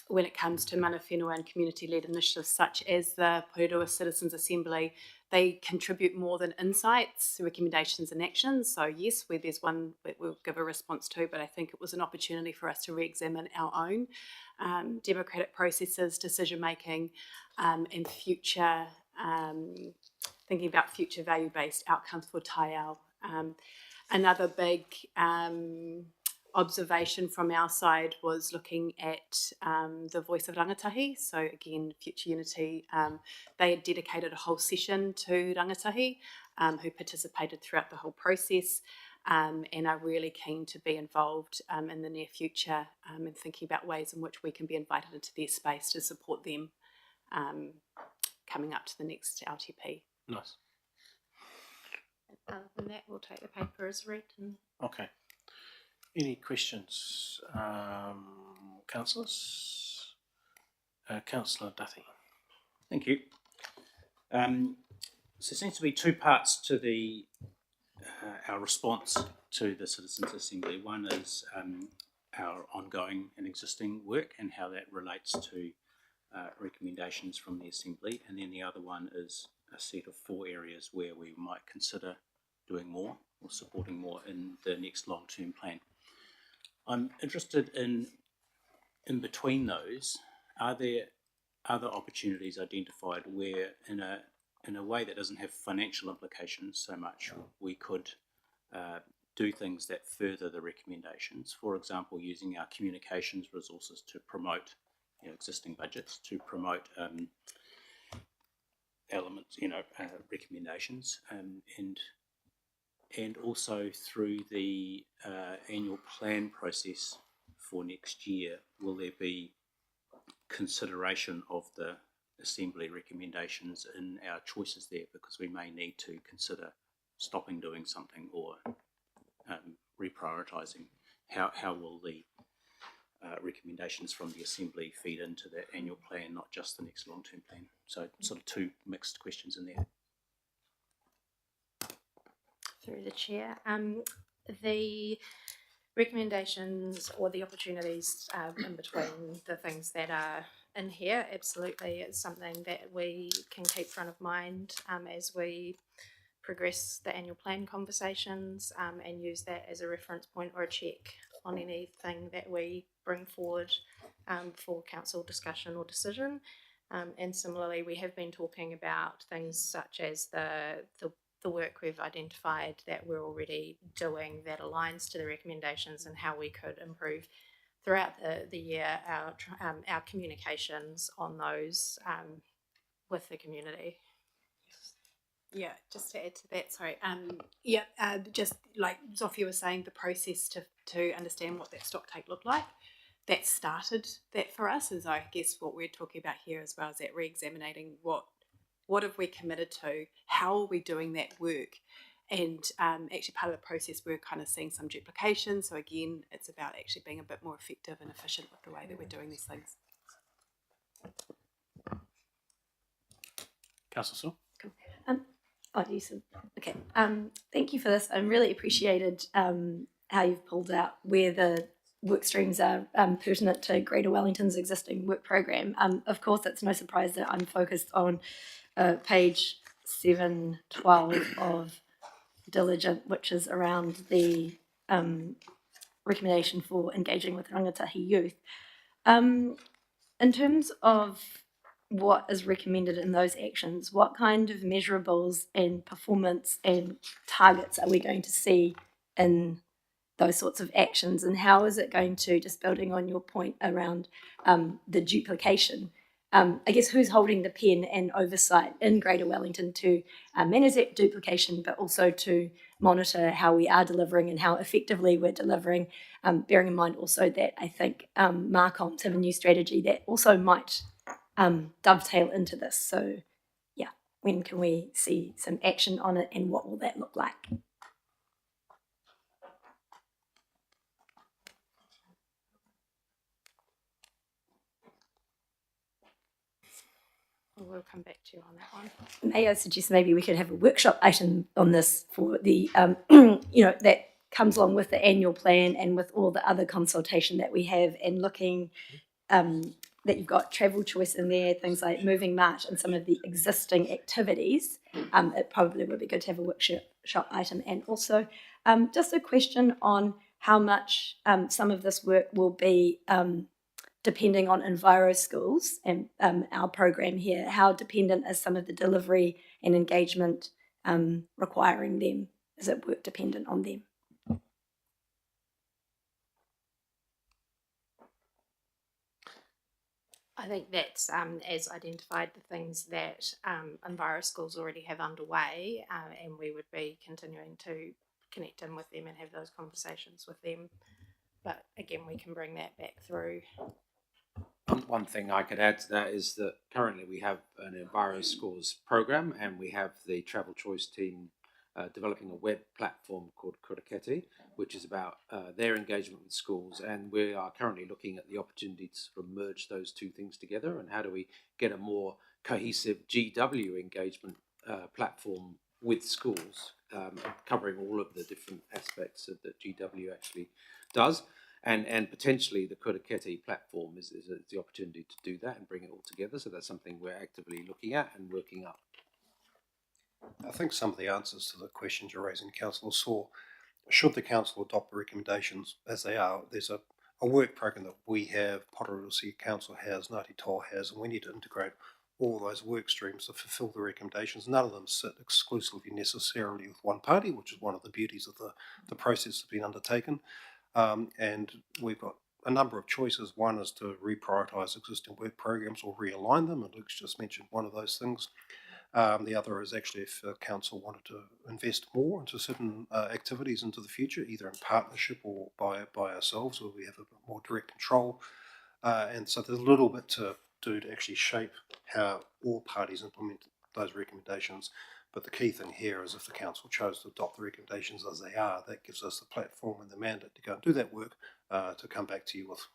when it comes to mana whenua and community-led initiatives such as the Porirua Citizens Assembly, they contribute more than insights, recommendations and actions. So yes, where there's one that we'll give a response to, but I think it was an opportunity for us to re-examine our own democratic processes, decision-making, and future, thinking about future value-based outcomes for Taiao. Another big observation from our side was looking at the voice of rangatahi. So again, Future Unity, they had dedicated a whole session to rangatahi who participated throughout the whole process and are really keen to be involved in the near future and thinking about ways in which we can be invited into their space to support them coming up to the next LTP. Nice. Other than that, we'll take the paper as read. Okay. Any questions, councillors? Councillor Duthie. Thank you. So there seems to be two parts to the our response to the Citizens Assembly. One is our ongoing and existing work and how that relates to recommendations from the Assembly, and then the other one is a set of 4 areas where we might consider doing more or supporting more in the next long-term plan. I'm interested in between those, are there other opportunities identified where in a way that doesn't have financial implications so much, we could do things that further the recommendations, for example, using our communications resources to promote existing budgets, to promote elements, recommendations, and also through the annual plan process for next year, will there be consideration of the Assembly recommendations in our choices there, because we may need to consider stopping doing something or reprioritising. How will the recommendations from the Assembly feed into that annual plan, not just the next long-term plan? So sort of 2 mixed questions in there. Through the chair, the recommendations or the opportunities in between the things that are in here, absolutely. It's something that we can keep front of mind as we progress the annual plan conversations, and use that as a reference point or a check on anything that we bring forward for council discussion or decision. And similarly, we have been talking about things such as the work we've identified that we're already doing that aligns to the recommendations, and how we could improve throughout the year our communications on those with the community. Yeah, just to add to that, sorry. Just like Zofia was saying, the process to understand what that stock take looked like, that started that for us, is I guess what we're talking about here as well, is that re-examining what have we committed to, how are we doing that work, and actually part of the process we're kind of seeing some duplication. So again, it's about actually being a bit more effective and efficient with the way that we're doing these things. Councillor Saul? Okay. Thank you for this. I really appreciated how you've pulled out where the work streams are pertinent to Greater Wellington's existing work program. Of course, it's no surprise that I'm focused on page 712 of Diligent, which is around the recommendation for engaging with rangatahi youth. In terms of what is recommended in those actions, what kind of measurables and performance and targets are we going to see in those sorts of actions, and how is it going to, just building on your point around the duplication, I guess who's holding the pen and oversight in Greater Wellington to manage that duplication, but also to monitor how we are delivering and how effectively we're delivering, bearing in mind also that I think Marcoms have a new strategy that also might dovetail into this. So yeah, when can we see some action on it, and what will that look like? We'll come back to you on that one. May I suggest maybe we could have a workshop item on this for the, that comes along with the annual plan and with all the other consultation that we have, and looking that you've got travel choice in there, things like moving march and some of the existing activities. It probably would be good to have a workshop item, and also just a question on how much some of this work will be depending on Enviro Schools and our program here. How dependent is some of the delivery and engagement requiring them? Is it work dependent on them? I think that's as identified the things that Enviro Schools already have underway, and we would be continuing to connect in with them and have those conversations with them. But again, we can bring that back through. One thing I could add to that is that currently we have an Enviro Schools program, and we have the Travel Choice team developing a web platform called Kuraketi, which is about their engagement with schools. And we are currently looking at the opportunity to sort of merge those two things together, and how do we get a more cohesive GW engagement platform with schools, covering all of the different aspects that GW actually does. And potentially the Kuraketi platform is the opportunity to do that and bring it all together. So that's something we're actively looking at and working up. I think some of the answers to the questions you're raising, Councillor Saw, should the council adopt the recommendations as they are, there's a work program that we have, Poterosi Council has, Ngāti Toa has, and we need to integrate all those work streams to fulfil the recommendations. None of them sit exclusively necessarily with one party, which is one of the beauties of the process that's been undertaken. And we've got a number of choices. One is to reprioritise existing work programs or realign them, and Luke's just mentioned one of those things. The other is actually if the council wanted to invest more into certain activities into the future, either in partnership or by ourselves, where we have a bit more direct control. And so there's a little bit to do to actually shape how all parties implement those recommendations. But the key thing here is if the council chose to adopt the recommendations as they are, that gives us the platform and the mandate to go and do that work, to come back to you with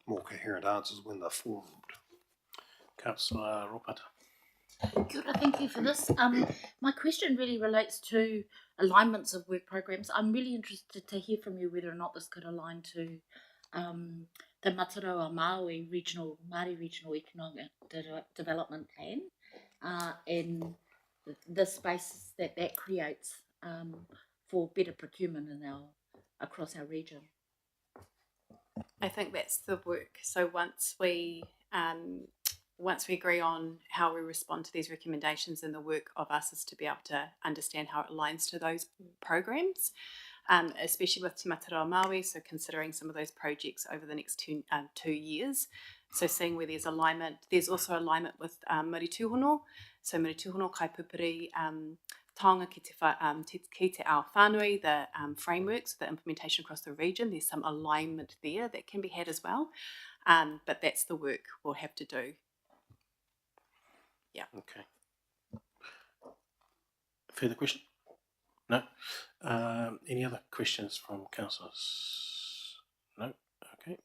more coherent answers when they're formed. Councillor Ropata. Kia ora, thank you for this. My question really relates to alignments of work programs. I'm really interested to hear from you whether or not this could align to the Mataroa Maui Māori Regional Economic Development Plan, and the spaces that creates for better procurement across our region. I think that's the work. So once we agree on how we respond to these recommendations, and the work of us is to be able to understand how it aligns to those programs, especially with Te Mataroa Maui, so considering some of those projects over the next 2 years. So seeing where there's alignment. There's also alignment with Muri Tūhono, so Muri Tūhono Kaipupuri, taonga ki te ao whānui, the frameworks, the implementation across the region. There's some alignment there that can be had as well, but that's the work we'll have to do. Yeah. Okay. Further question? No. Any other questions from councillors? No. Okay.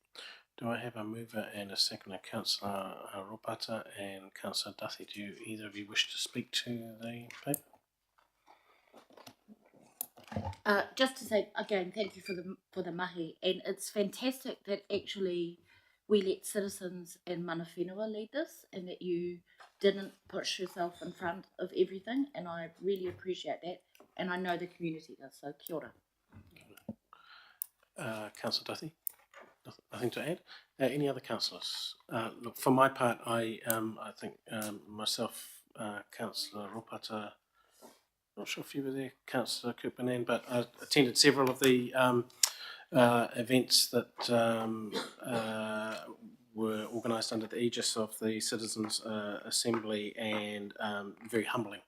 Do I have a mover and a seconder? Councillor Ropata and Councillor Duthie. Do either of you wish to speak to the paper? Just to say again, thank you for the mahi, and it's fantastic that actually we let citizens and mana whenua lead this, and that you didn't push yourself in front of everything, and I really appreciate that, and I know the community does, so kia ora. Councillor Duthie, nothing to add. Any other councillors? Look, for my part, I think myself, Councillor Ropata, not sure if you were there, Councillor Kupanen, but I attended several of the events that were organised under the aegis of the Citizens Assembly, and very humbling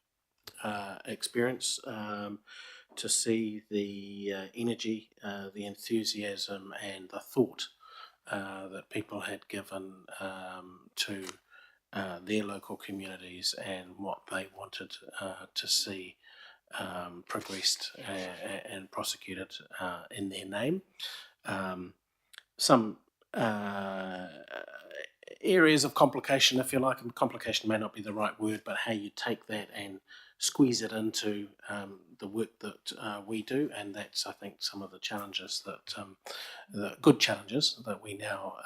experience to see the energy, the enthusiasm and the thought that people had given to their local communities and what they wanted to see progressed and prosecuted in their name. Some areas of complication, if you like, and complication may not be the right word, but how you take that and squeeze it into the work that we do, and that's, I think, some of the challenges that the good challenges that we now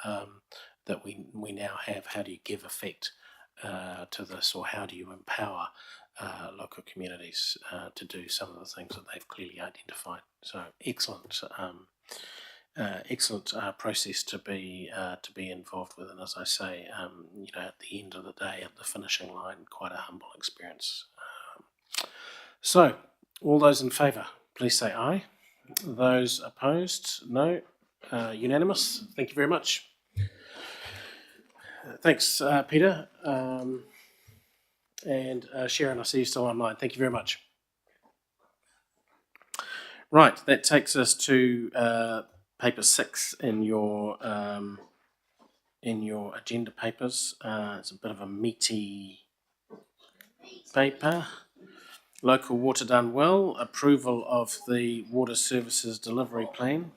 have. How do you give effect to this, or how do you empower local communities to do some of the things that they've clearly identified? So excellent process to be involved with, and as I say, at the end of the day, at the finishing line, quite a humble experience. So, all those in favour, please say aye. Those opposed, no. Unanimous. Thank you very much. Thanks, Peter. And Sharon, I see you still online. Thank you very much. Right, that takes us to paper 6 in your agenda papers. It's a bit of a meaty paper. Local water done well. Approval of the water services delivery plan.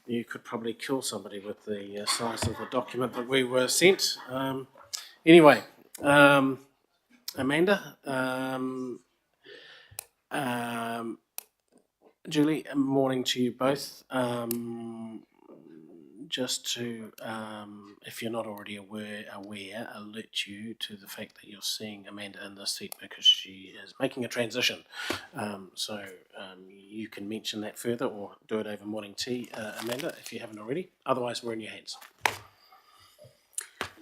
You could probably kill somebody with the size of the document that we were sent. Anyway, Amanda, Julie, morning to you both. Just to, if you're not already aware, alert you to the fact that you're seeing Amanda in this seat because she is making a transition. So you can mention that further or do it over morning tea, Amanda, if you haven't already. Otherwise, we're in your hands.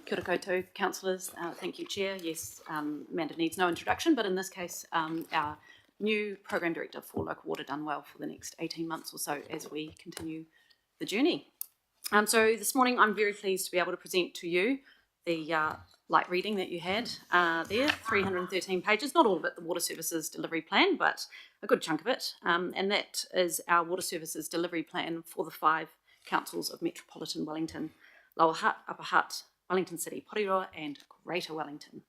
Kia ora koutou, councillors. Thank you, Chair. Yes, Amanda needs no introduction, but in this case, our new Program Director for Local Water done well for the next 18 months or so as we continue the journey. So this morning I'm very pleased to be able to present to you the light reading that you had there, 313 pages, not all of it the Water Services Delivery Plan, but a good chunk of it. And that is our Water Services Delivery Plan for the 5 councils of Metropolitan Wellington, Lower Hutt, Upper Hutt, Wellington City, Porirua and Greater Wellington.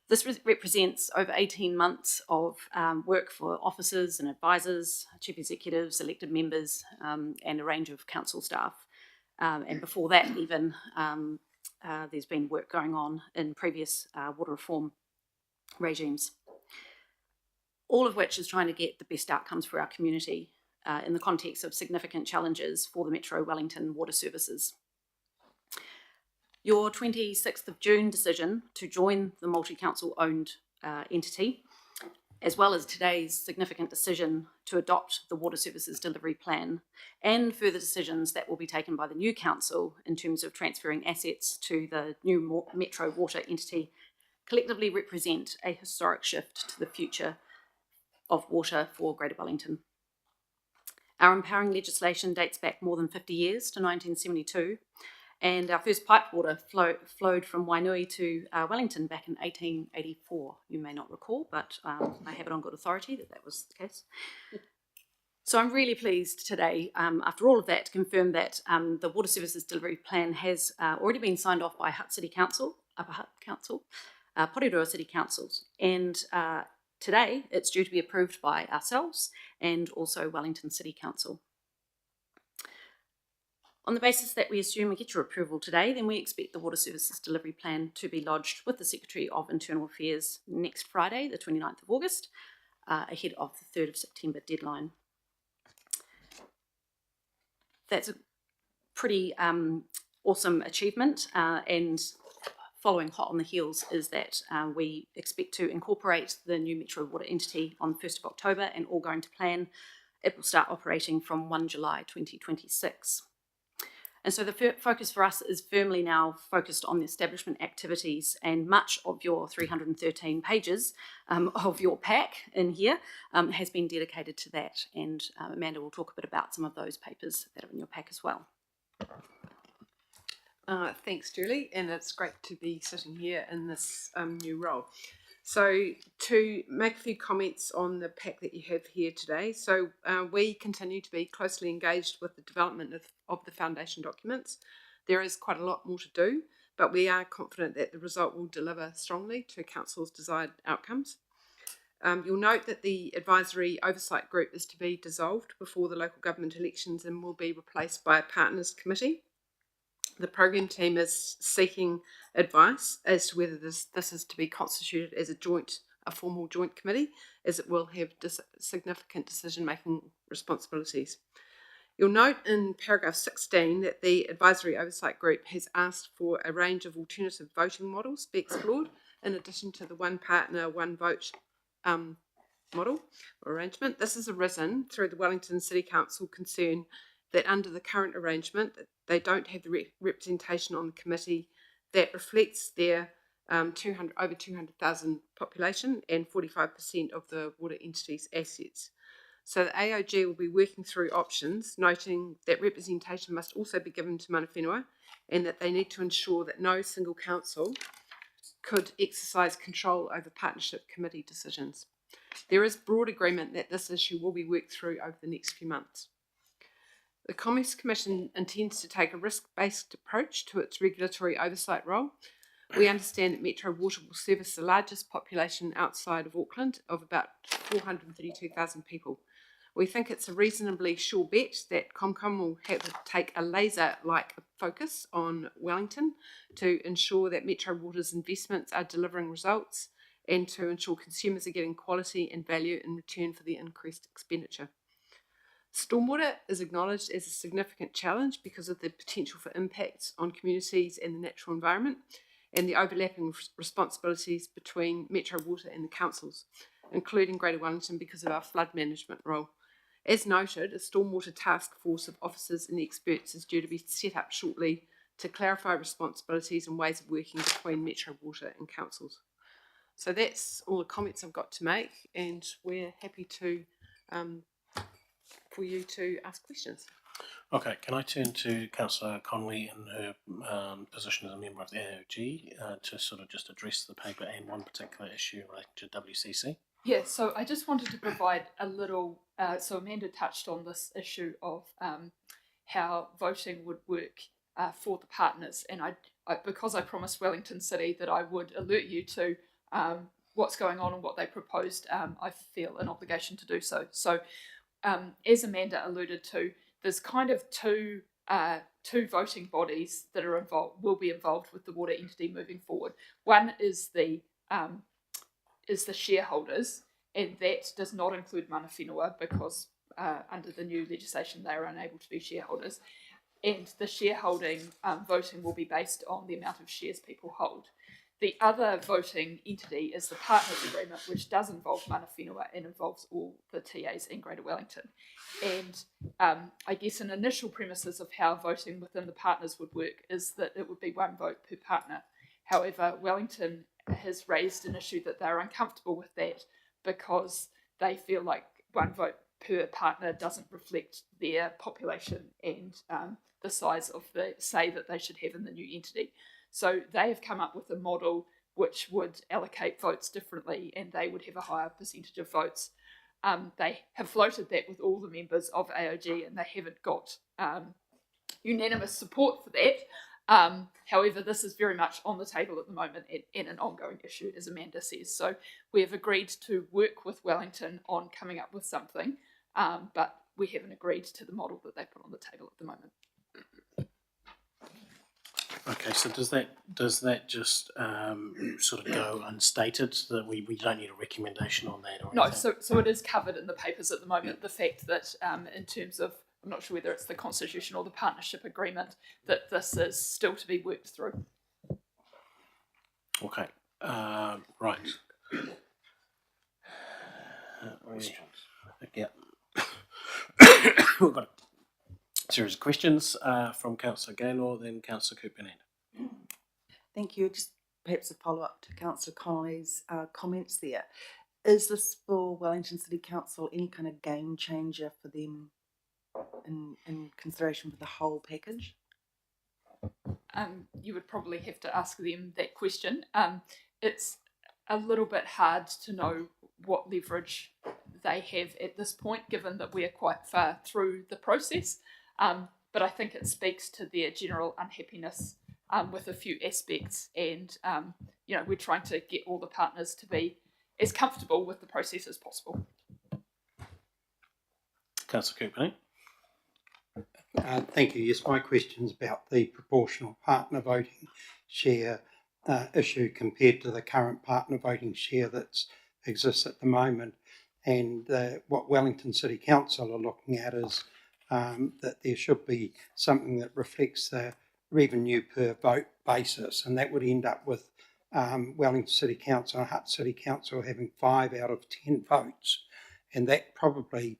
This represents over 18 months of work for officers and advisors, chief executives, elected members, and a range of council staff. And before that, even, there's been work going on in previous water reform regimes, all of which is trying to get the best outcomes for our community. in the context of significant challenges for the Metro Wellington water services. Your 26th of June decision to join the multi-council owned entity, as well as today's significant decision to adopt the Water Services Delivery Plan, and further decisions that will be taken by the new council in terms of transferring assets to the new Metro Water entity, collectively represent a historic shift to the future of water for Greater Wellington. Our empowering legislation dates back more than 50 years to 1972, and our first pipe water flowed from Wainui to Wellington back in 1884. You may not recall, but I have it on good authority that was the case. So I'm really pleased today, after all of that, to confirm that the Water Services Delivery Plan has already been signed off by Hutt City Council, Upper Hutt Council, Porirua City Councils, and today it's due to be approved by ourselves and also Wellington City Council. On the basis that we assume we get your approval today, then we expect the Water Services Delivery Plan to be lodged with the Secretary of Internal Affairs next Friday, the 29th of August, ahead of the 3rd of September deadline. That's a pretty awesome achievement, and following hot on the heels is that we expect to incorporate the new Metro Water entity on the 1st of October, and all going to plan, it will start operating from 1 July 2026. And so the focus for us is firmly now focused on the establishment activities, and much of your 313 pages of your pack in here has been dedicated to that. And Amanda will talk a bit about some of those papers that are in your pack as well. Thanks, Julie, and it's great to be sitting here in this new role. So to make a few comments on the pack that you have here today. So we continue to be closely engaged with the development of the foundation documents. There is quite a lot more to do, but we are confident that the result will deliver strongly to Council's desired outcomes. You'll note that the advisory oversight group is to be dissolved before the local government elections and will be replaced by a partners committee. The program team is seeking advice as to whether this is to be constituted as a formal joint committee, as it will have significant decision-making responsibilities. You'll note in paragraph 16 that the advisory oversight group has asked for a range of alternative voting models be explored, in addition to the one partner, one vote model or arrangement. This has arisen through the Wellington City Council concern that under the current arrangement, they don't have the representation on the committee that reflects their over 200,000 population and 45% of the water entity's assets. So the AOG will be working through options, noting that representation must also be given to mana whenua, and that they need to ensure that no single council could exercise control over partnership committee decisions. There is broad agreement that this issue will be worked through over the next few months. The Commerce Commission intends to take a risk-based approach to its regulatory oversight role. We understand that Metro Water will service the largest population outside of Auckland of about 432,000 people. We think it's a reasonably sure bet that ComCom will have to take a laser-like focus on Wellington to ensure that Metro Water's investments are delivering results and to ensure consumers are getting quality and value in return for the increased expenditure. Stormwater is acknowledged as a significant challenge because of the potential for impacts on communities and the natural environment, and the overlapping responsibilities between Metro Water and the councils, including Greater Wellington, because of our flood management role. As noted, a stormwater task force of officers and experts is due to be set up shortly to clarify responsibilities and ways of working between Metro Water and councils. So that's all the comments I've got to make, and we're happy to for you to ask questions. Okay, can I turn to Councillor Conway in her position as a member of the AOG to sort of just address the paper and one particular issue relating to WCC? Yeah, so I just wanted to provide a little, so Amanda touched on this issue of how voting would work for the partners, and I because I promised Wellington City that I would alert you to what's going on and what they proposed, I feel an obligation to do so. So as Amanda alluded to, there's kind of two voting bodies that are will be involved with the water entity moving forward. One is the shareholders, and that does not include mana whenua because under the new legislation, they are unable to be shareholders. And the shareholding voting will be based on the amount of shares people hold. The other voting entity is the partners agreement, which does involve mana whenua and involves all the TAs in Greater Wellington. And I guess an initial premises of how voting within the partners would work is that it would be one vote per partner. However, Wellington has raised an issue that they're uncomfortable with that because they feel like one vote per partner doesn't reflect their population and the size of the say that they should have in the new entity. So they have come up with a model which would allocate votes differently and they would have a higher percentage of votes. They have floated that with all the members of AOG and they haven't got unanimous support for that. However, this is very much on the table at the moment and an ongoing issue, as Amanda says. So we have agreed to work with Wellington on coming up with something, but we haven't agreed to the model that they put on the table at the moment. Okay, so does that just sort of go unstated, that we don't need a recommendation on that? Or No, anything? so it is covered in the papers at the moment, the fact that in terms of, I'm not sure whether it's the constitution or the partnership agreement, that this is still to be worked through. Okay, right. Yeah. We've got a series of questions from Councillor Gaynor, then Councillor Kupanenda. Thank you. Just perhaps a follow-up to Councillor Connolly's comments there. Is this for Wellington City Council any kind of game changer for them in consideration for the whole package? You would probably have to ask them that question. It's a little bit hard to know what leverage they have at this point, given that we are quite far through the process. But I think it speaks to their general unhappiness with a few aspects, and we're trying to get all the partners to be as comfortable with the process as possible. Councillor Kupanenda. Thank you. Yes, my question is about the proportional partner voting share issue compared to the current partner voting share that exists at the moment. And what Wellington City Council are looking at is that there should be something that reflects the revenue per vote basis, and that would end up with Wellington City Council and Hutt City Council having 5 out of 10 votes, and that probably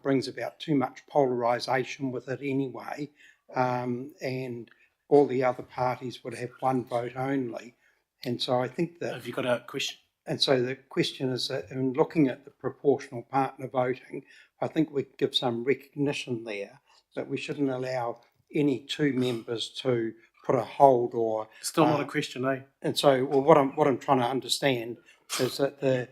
brings about too much polarisation with it anyway, and all the other parties would have one vote only. And so I think that... Have you got a question? And so the question is that in looking at the proportional partner voting, I think we could give some recognition there that we shouldn't allow any two members to put a hold or... Still not a question, eh? And so, well, what I'm trying to understand is that the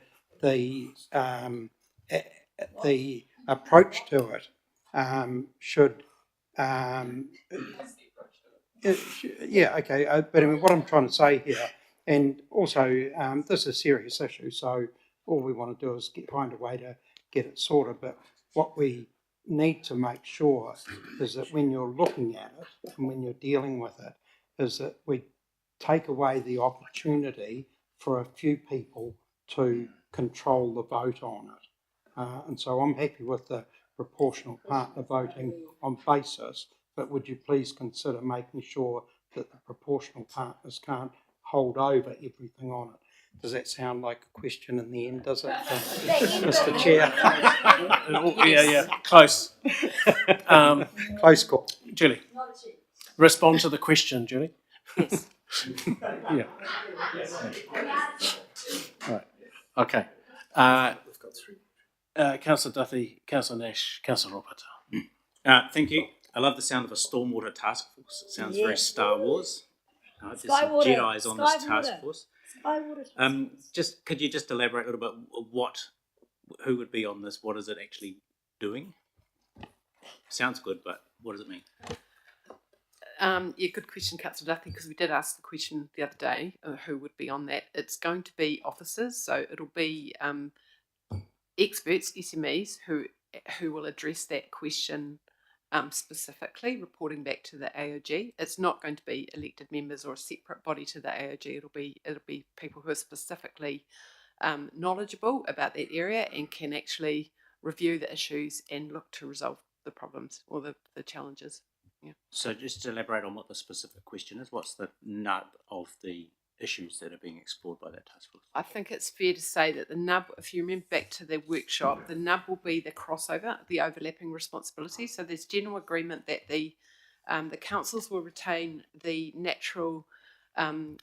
approach to it should... yeah, okay, but I mean, what I'm trying to say here, and also this is a serious issue, so all we want to do is find a way to get it sorted, but what we need to make sure is that when you're looking at it and when you're dealing with it, is that we take away the opportunity for a few people to control the vote on it. And so I'm happy with the proportional partner voting on basis, but would you please consider making sure that the proportional partners can't hold over everything on it? Does that sound like a question in the end, does it, Mr. Chair? Yeah, close. Close call. Julie, respond to the question, Julie. Yes. Yeah. Right. Okay. Councillor Duthie, Councillor Nash, Councillor Ropata. Thank you. I love the sound of a stormwater task force. It sounds very Star Wars. There's some Skywater. Jedis on this task Skywater. force. Skywater. Could you just elaborate a little bit who would be on this? What is it actually doing? Sounds good, but what does it mean? Yeah, good question, Councillor Duthie, because we did ask the question the other day, who would be on that. It's going to be officers, so it'll be experts, SMEs, who will address that question specifically, reporting back to the AOG. It's not going to be elected members or a separate body to the AOG. It'll be people who are specifically knowledgeable about that area and can actually review the issues and look to resolve the problems or the challenges. Yeah. So just to elaborate on what the specific question is, what's the nub of the issues that are being explored by that task force? I think it's fair to say that the nub, if you remember back to the workshop, the nub will be the crossover, the overlapping responsibilities. So there's general agreement that the councils will retain the natural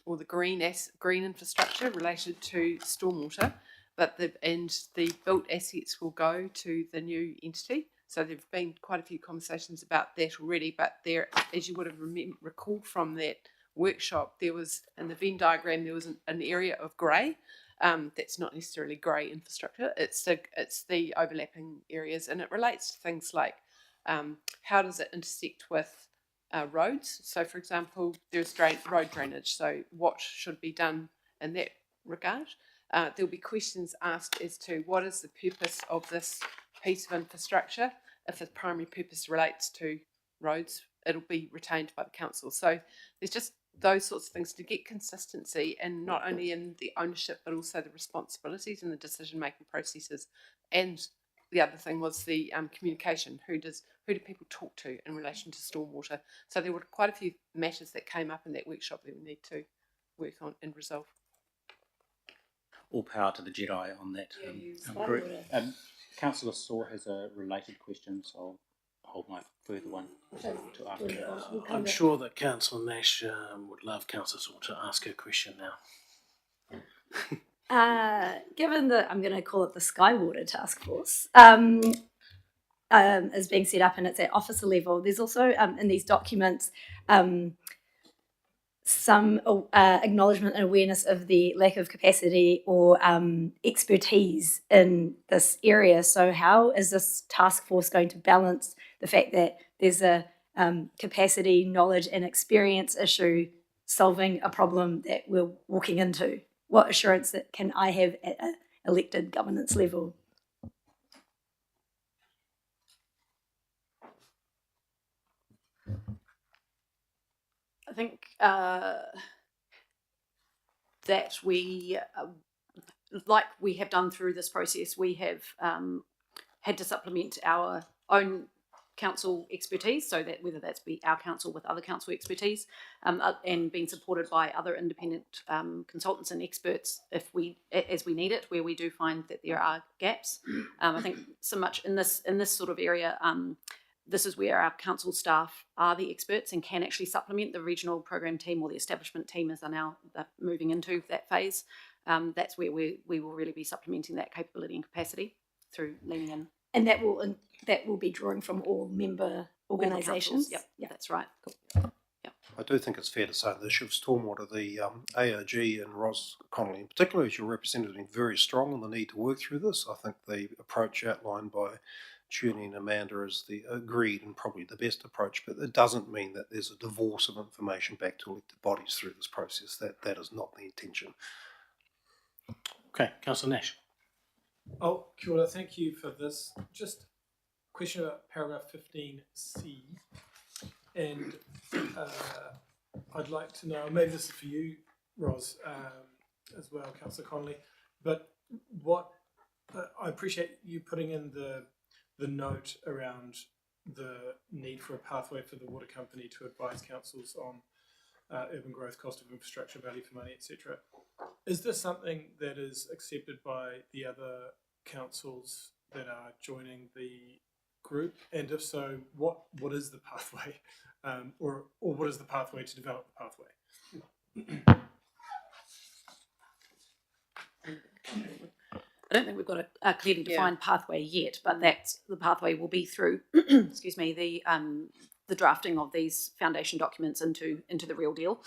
or the green infrastructure related to stormwater, but the built assets will go to the new entity. So there have been quite a few conversations about that already, but there, as you would have recalled from that workshop, there was, in the Venn diagram, there was an area of grey. That's not necessarily grey infrastructure. It's the overlapping areas, and it relates to things like how does it intersect with roads. So, for example, there's road drainage. So, what should be done in that regard? There'll be questions asked as to what is the purpose of this piece of infrastructure. If the primary purpose relates to roads, it'll be retained by the council. So there's just those sorts of things to get consistency, and not only in the ownership but also the responsibilities and the decision-making processes. And the other thing was the communication. Who do people talk to in relation to stormwater? So there were quite a few matters that came up in that workshop that we need to work on and resolve. All power to the Jedi on that group. Councillor Saw has a related question, so I'll hold my further one to after that. I'm sure that Councillor Nash would love Councillor Saw to ask her question now. Given that I'm going to call it the Skywater Task Force, is being set up and it's at officer level, there's also in these documents some acknowledgement and awareness of the lack of capacity or expertise in this area. So how is this task force going to balance the fact that there's a capacity, knowledge and experience issue solving a problem that we're walking into? What assurance that can I have at an elected governance level? I think that we, like we have done through this process, we have had to supplement our own council expertise, so that whether that's be our council with other council expertise, and being supported by other independent consultants and experts as we need it, where we do find that there are gaps. I think so much in this sort of area. This is where our council staff are the experts and can actually supplement the regional program team, or the establishment team as are now moving into that phase. That's where we will really be supplementing that capability and capacity through leaning in. And that will be drawing from all member organisations. Yep, that's right. I do think it's fair to say the issue of stormwater, the AOG and Ros Connolly in particular, as your representative, very strong on the need to work through this. I think the approach outlined by Julie and Amanda is the agreed and probably the best approach, but it doesn't mean that there's a divorce of information back to elected bodies through this process. That is not the intention. Okay, Councillor Nash. Oh, kia ora, thank you for this. Just a question about paragraph 15C, and I'd like to know, maybe this is for you, Ros, as well, Councillor Connolly, but what I appreciate you putting in the note around the need for a pathway for the water company to advise councils on urban growth, cost of infrastructure, value for money, etc. Is this something that is accepted by the other councils that are joining the group? And if so, what is the pathway, or what is the pathway to develop the pathway? I don't think we've got a clearly defined pathway yet, but that's the pathway will be through, excuse me, the drafting of these foundation documents into the real deal.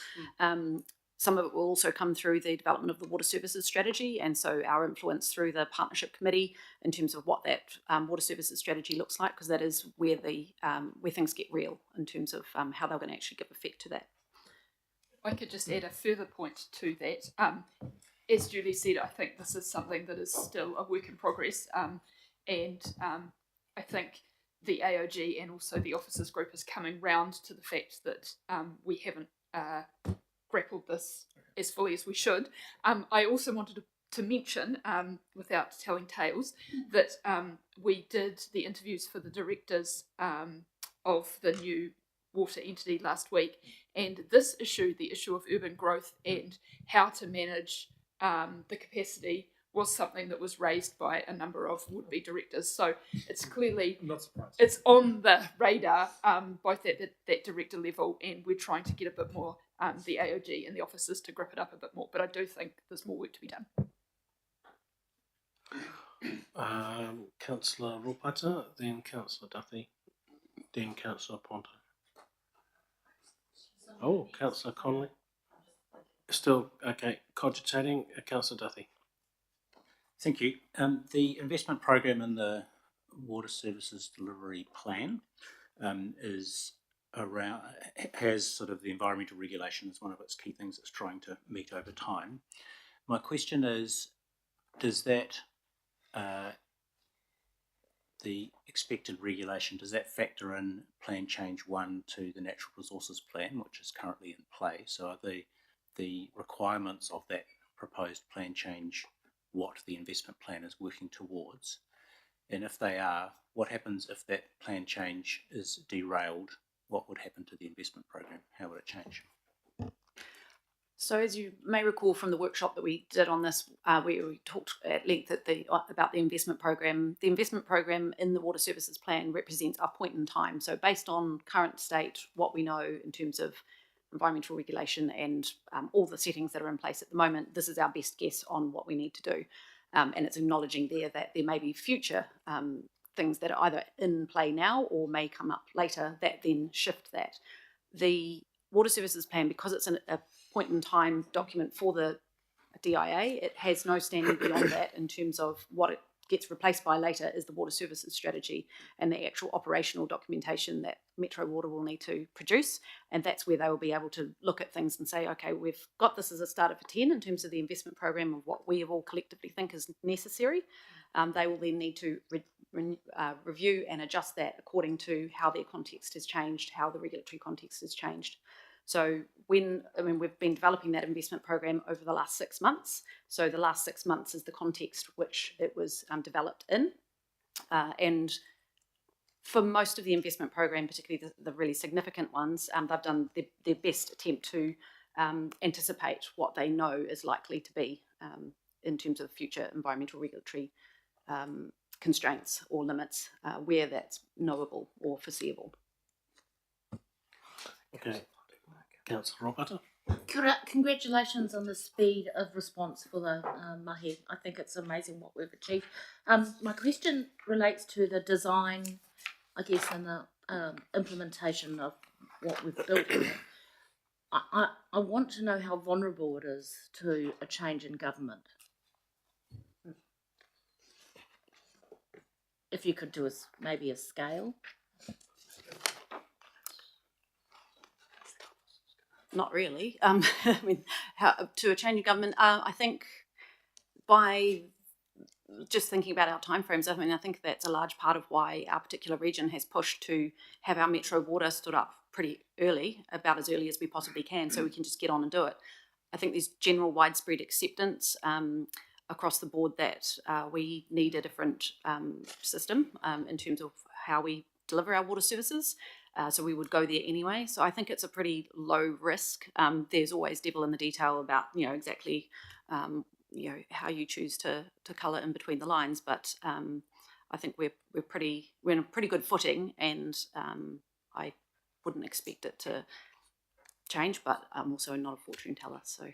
Some of it will also come through the development of the water services strategy, and so our influence through the partnership committee in terms of what that water services strategy looks like, because that is where where things get real in terms of how they're going to actually give effect to that. I could just add a further point to that. As Julie said, I think this is something that is still a work in progress, and I think the AOG and also the officers group is coming round to the fact that we haven't grappled this as fully as we should. I also wanted to to mention, without telling tales, that we did the interviews for the directors of the new water entity last week, and this issue, the issue of urban growth and how to manage the capacity, was something that was raised by a number of would-be directors. So it's clearly Not surprised. it's on the radar, both at that director level, and we're trying to get a bit more the AOG and the officers to grip it up a bit more. But I do think there's more work to be done. Councillor Ropata, then Councillor Duffy, then Councillor Ponta. Oh, Councillor Connolly. Still, okay, cogitating. Councillor Duffy. Thank you. The investment program in the Water Services Delivery Plan has sort of the environmental regulation as one of its key things it's trying to meet over time. My question is, does that the expected regulation, does that factor in Plan Change 1 to the Natural Resources Plan, which is currently in play? So are the requirements of that proposed plan change what the investment plan is working towards? And if they are, what happens if that plan change is derailed? What would happen to the investment program? How would it change? So, as you may recall from the workshop that we did on this, we talked at length about the investment program. The investment program in the Water Services Plan represents a point in time. So, based on current state, what we know in terms of environmental regulation and all the settings that are in place at the moment, this is our best guess on what we need to do. And it's acknowledging there that there may be future things that are either in play now or may come up later that then shift that. The Water Services Plan, because it's a point in time document for the DIA, it has no standing beyond that in terms of what it gets replaced by later is the water services strategy and the actual operational documentation that Metro Water will need to produce. And that's where they will be able to look at things and say, okay, we've got this as a starter for 10 in terms of the investment program of what we have all collectively think is necessary. They will then need to review and adjust that according to how their context has changed, how the regulatory context has changed. So we've been developing that investment program over the last 6 months. So the last 6 months is the context which it was developed in. And for most of the investment program, particularly the really significant ones, they've done their best attempt to anticipate what they know is likely to be in terms of future environmental regulatory constraints or limits where that's knowable or foreseeable. Okay. Councillor Ropata. Congratulations on the speed of response for the mahi. I think it's amazing what we've achieved. My question relates to the design, I guess, and the implementation of what we've built here. I want to know how vulnerable it is to a change in government. If you could do maybe a scale. Not really. To a change in government, I think by just thinking about our timeframes, I think that's a large part of why our particular region has pushed to have our Metro Water stood up pretty early, about as early as we possibly can, so we can just get on and do it. I think there's general widespread acceptance across the board that we need a different system in terms of how we deliver our water services. So we would go there anyway. So I think it's a pretty low risk. There's always devil in the detail about exactly how you choose to colour in between the lines. But I think we're in a pretty good footing, and I wouldn't expect it to change. But I'm also not a fortune teller, so.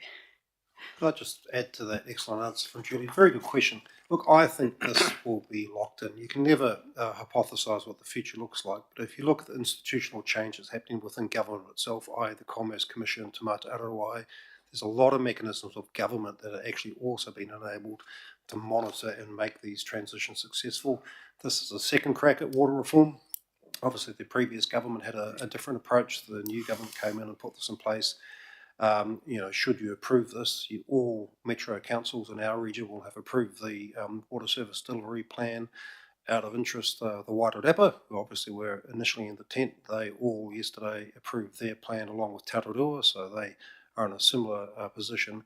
Could I just add to that excellent answer from Julie? Very good question. Look, I think this will be locked in. You can never hypothesise what the future looks like, but if you look at the institutional changes happening within government itself, i.e. the Commerce Commission, Te Mata Arawai, there's a lot of mechanisms of government that are actually also been enabled to monitor and make these transitions successful. This is a second crack at water reform. Obviously, the previous government had a different approach. The new government came in and put this in place. Should you approve this, all Metro councils in our region will have approved the Water Service Delivery Plan. Out of interest, the Wairarapa, who obviously were initially in the tent, they all yesterday approved their plan along with Tararua, so they are in a similar position,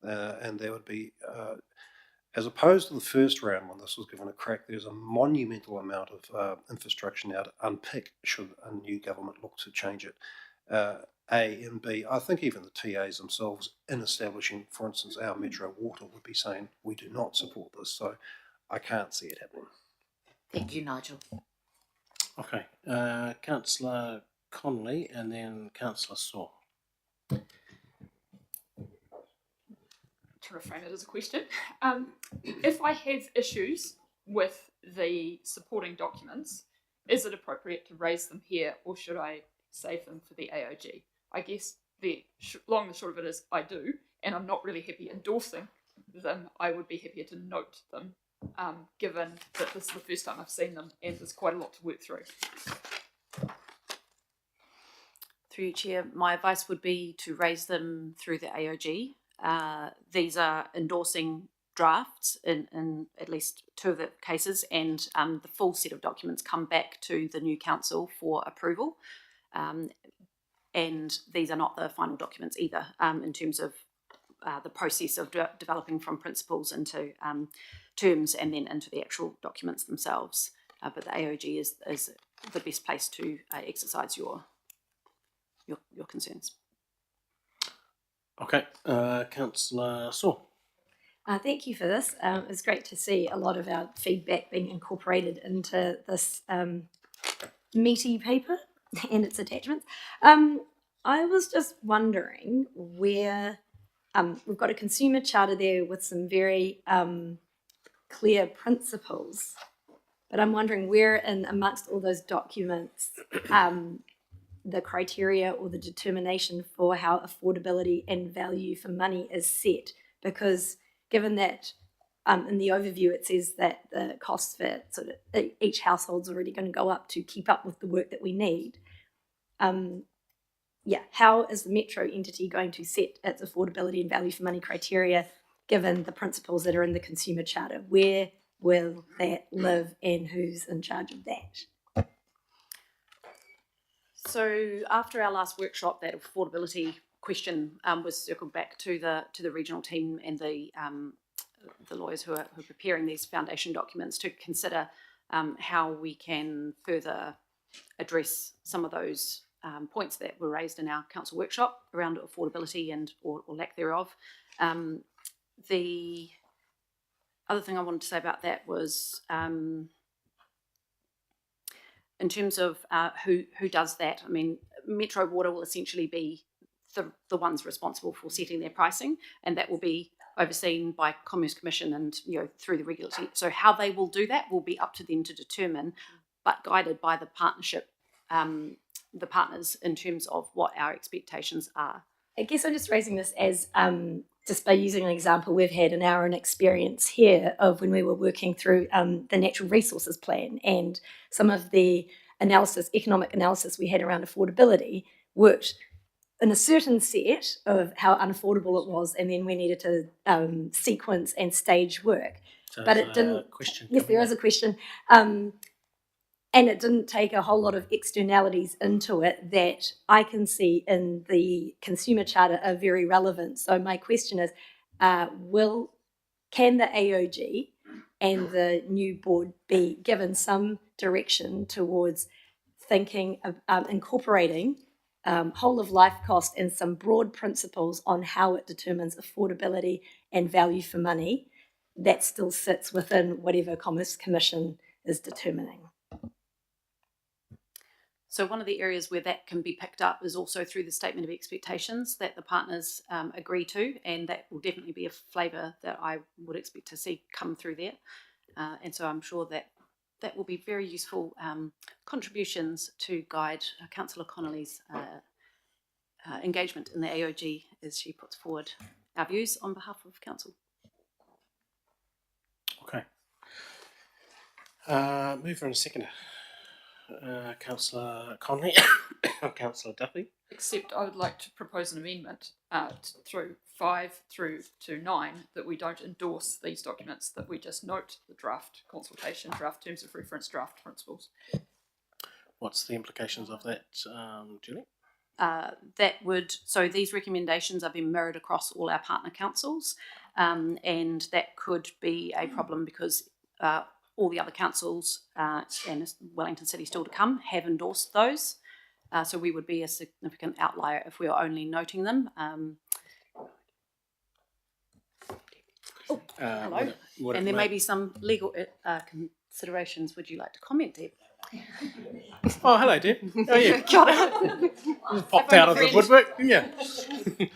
and there would be As opposed to the first round when this was given a crack, there's a monumental amount of infrastructure now to unpick should a new government look to change it. A and B, I think even the TAs themselves in establishing, for instance, our Metro Water would be saying, we do not support this, so I can't see it happening. Thank you, Nigel. Okay, Councillor Connolly and then Councillor Saw. To reframe it as a question. If I have issues with the supporting documents, is it appropriate to raise them here or should I save them for the AOG? I guess the long and short of it is I do, and I'm not really happy endorsing them. I would be happier to note them, given that this is the first time I've seen them and there's quite a lot to work through. Through you, Chair, my advice would be to raise them through the AOG. These are endorsing drafts in at least two of the cases, and the full set of documents come back to the new council for approval. And these are not the final documents either, in terms of the process of developing from principles into terms and then into the actual documents themselves. But the AOG is the best place to exercise your concerns. Okay, Councillor Saw. Thank you for this. It's great to see a lot of our feedback being incorporated into this meaty paper and its attachments. I was just wondering where we've got a consumer charter there with some very clear principles, but I'm wondering where in amongst all those documents the criteria or the determination for how affordability and value for money is set, because given that in the overview it says that the costs for sort of each household's already going to go up to keep up with the work that we need. How is the Metro entity going to set its affordability and value for money criteria given the principles that are in the consumer charter? Where will that live and who's in charge of that? So after our last workshop, that affordability question was circled back to the regional team and the lawyers who are preparing these foundation documents to consider how we can further address some of those points that were raised in our council workshop around affordability and or lack thereof. The other thing I wanted to say about that was in terms of who does that. I mean, Metro Water will essentially be the ones responsible for setting their pricing, and that will be overseen by Commerce Commission and through the regulatory. So how they will do that will be up to them to determine, but guided by the partnership, the partners in terms of what our expectations are. I guess I'm just raising this as just by using an example we've had in our own experience here of when we were working through the natural resources plan, and some of the economic analysis we had around affordability worked in a certain set of how unaffordable it was, and then we needed to sequence and stage work. So but it didn't. Question Yes, there is a question. And it didn't take a whole lot of externalities into it that I can see in the consumer charter are very relevant. So my question is, can the AOG and the new board be given some direction towards thinking of incorporating whole of life cost and some broad principles on how it determines affordability and value for money that still sits within whatever Commerce Commission is determining? So one of the areas where that can be picked up is also through the statement of expectations that the partners agree to, and that will definitely be a flavour that I would expect to see come through there. And so I'm sure that will be very useful contributions to guide Councillor Connolly's engagement in the AOG as she puts forward our views on behalf of Council. Okay. Mover and seconder. Councillor Connolly, Councillor Duffy. Except I would like to propose an amendment through 5 through to 9 that we don't endorse these documents, that we just note the draft consultation, draft terms of reference, draft principles. What's the implications of that, Julie? So these recommendations are being mirrored across all our partner councils. and that could be a problem because all the other councils and Wellington City still to come have endorsed those. So we would be a significant outlier if we were only noting them. Hello. And there may be some legal considerations. Would you like to comment, Deb? Oh, hello, Deb. How are you? Kia ora. Just popped out of the woodwork, didn't you?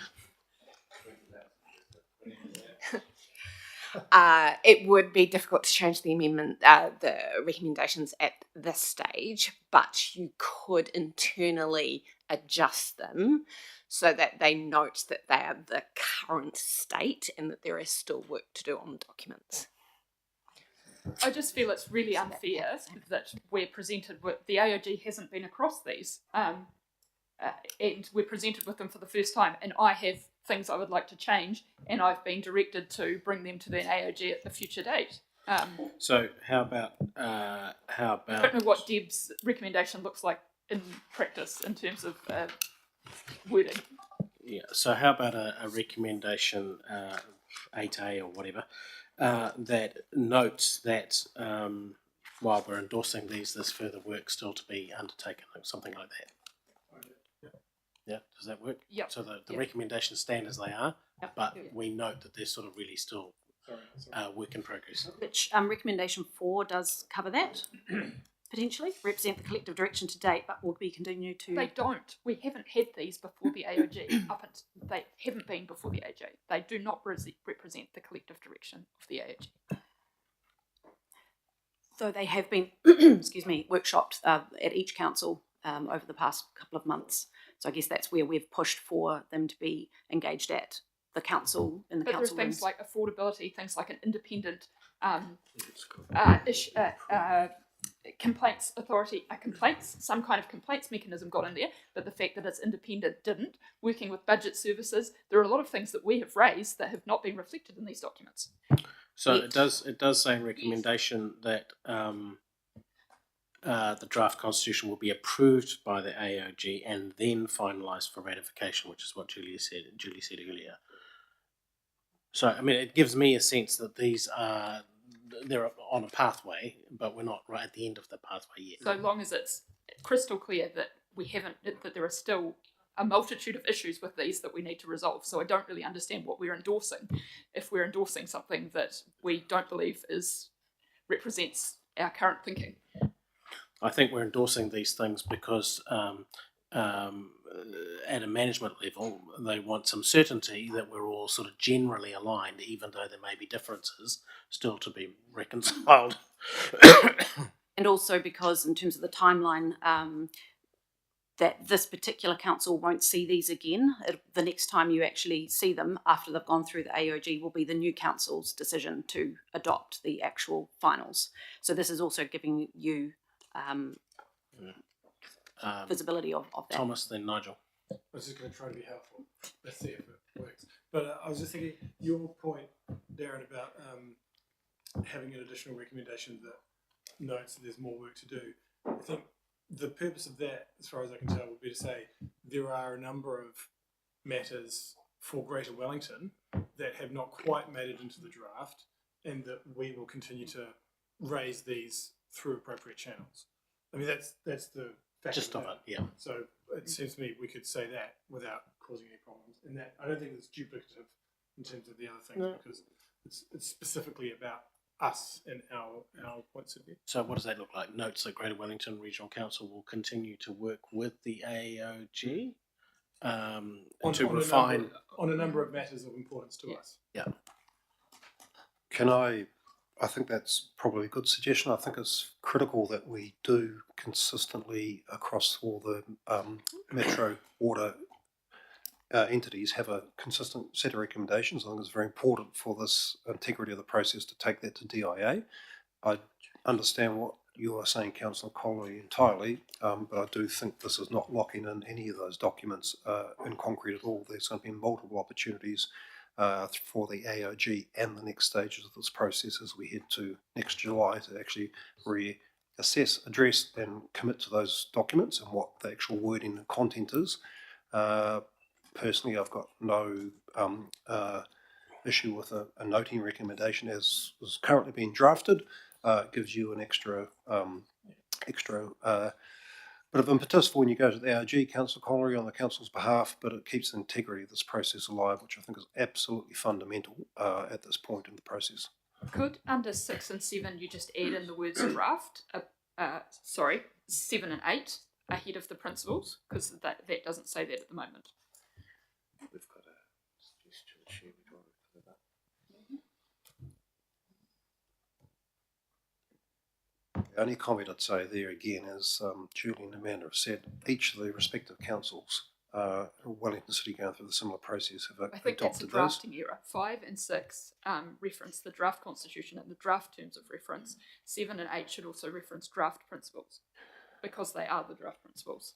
It would be difficult to change the amendment, the recommendations at this stage, but you could internally adjust them so that they note that they are the current state and that there is still work to do on the documents. I just feel it's really unfair that we're presented with, the AOG hasn't been across these, and we're presented with them for the first time, and I have things I would like to change, and I've been directed to bring them to the AOG at a future date. So how about I don't know what Deb's recommendation looks like in practice in terms of wording. Yeah. So how about a recommendation 8A or whatever that notes that while we're endorsing these, there's further work still to be undertaken, something like that. Yeah, does that work? Yeah. So the recommendations stand as they are, but we note that there's sort of really still work in progress. Which recommendation 4 does cover that, potentially, represent the collective direction to date, but will be continued to... They don't. We haven't had these before the AOG. They haven't been before the AOG. They do not represent the collective direction of the AOG. Though they have been, excuse me, workshopped at each council over the past couple of months. So I guess that's where we've pushed for them to be engaged at the council, in the but council there's things rooms. like affordability, things like an independent complaints authority, some kind of complaints mechanism got in there, but the fact that it's independent didn't. Working with budget services, there are a lot of things that we have raised that have not been reflected in these documents. So it does say in recommendation that the draft constitution will be approved by the AOG and then finalised for ratification, which is what Julie said earlier. So I mean, it gives me a sense that they're on a pathway, but we're not right at the end of the pathway yet. So long as it's crystal clear that that there are still a multitude of issues with these that we need to resolve. So I don't really understand what we're endorsing if we're endorsing something that we don't believe represents our current thinking. I think we're endorsing these things because at a management level, they want some certainty that we're all sort of generally aligned, even though there may be differences still to be reconciled. And also because in terms of the timeline, that this particular council won't see these again. The next time you actually see them after they've gone through the AOG will be the new council's decision to adopt the actual finals. So this is also giving you visibility of that. Thomas, then Nigel. I was just going to try to be helpful. Let's see if it works. But I was just thinking, your point, Darren, about having an additional recommendation that notes that there's more work to do. I think the purpose of that, as far as I can tell, would be to say there are a number of matters for Greater Wellington that have not quite made it into the draft, and that we will continue to raise these through appropriate channels. I mean, that's the fact. Just of it, yeah. So it seems to me we could say that without causing any problems. And that I don't think it's duplicative in terms of the other things, because it's specifically about us and our points of view. So what does that look like? Notes that Greater Wellington Regional Council will continue to work with the AOG to refine on a number of matters of importance to us. Yeah. I think that's probably a good suggestion. I think it's critical that we do consistently across all the metro water entities have a consistent set of recommendations. I think it's very important for this integrity of the process to take that to DIA. I understand what you are saying, Councillor Connolly, entirely, but I do think this is not locking in any of those documents in concrete at all. There's going to be multiple opportunities for the AOG and the next stages of this process as we head to next July to actually reassess, address and commit to those documents and what the actual wording and content is. Personally, I've got no issue with a noting recommendation as is currently being drafted. It gives you an extra bit of impetus for when you go to the ARG, Councillor Connery, on the Council's behalf, but it keeps the integrity of this process alive, which I think is absolutely fundamental at this point in the process. Could under 6 and 7 you just add in the words draft, 7 and 8 ahead of the principles? Because that doesn't say that at the moment. We've got a suggestion. Share we got it up. The only comment I'd say there again is Julie and Amanda have said each of the respective councils, Wellington City going through the similar process, have I think that's a adopted those. drafting error. 5 and 6 reference the draft constitution and the draft terms of reference. 7 and 8 should also reference draft principles because they are the draft principles.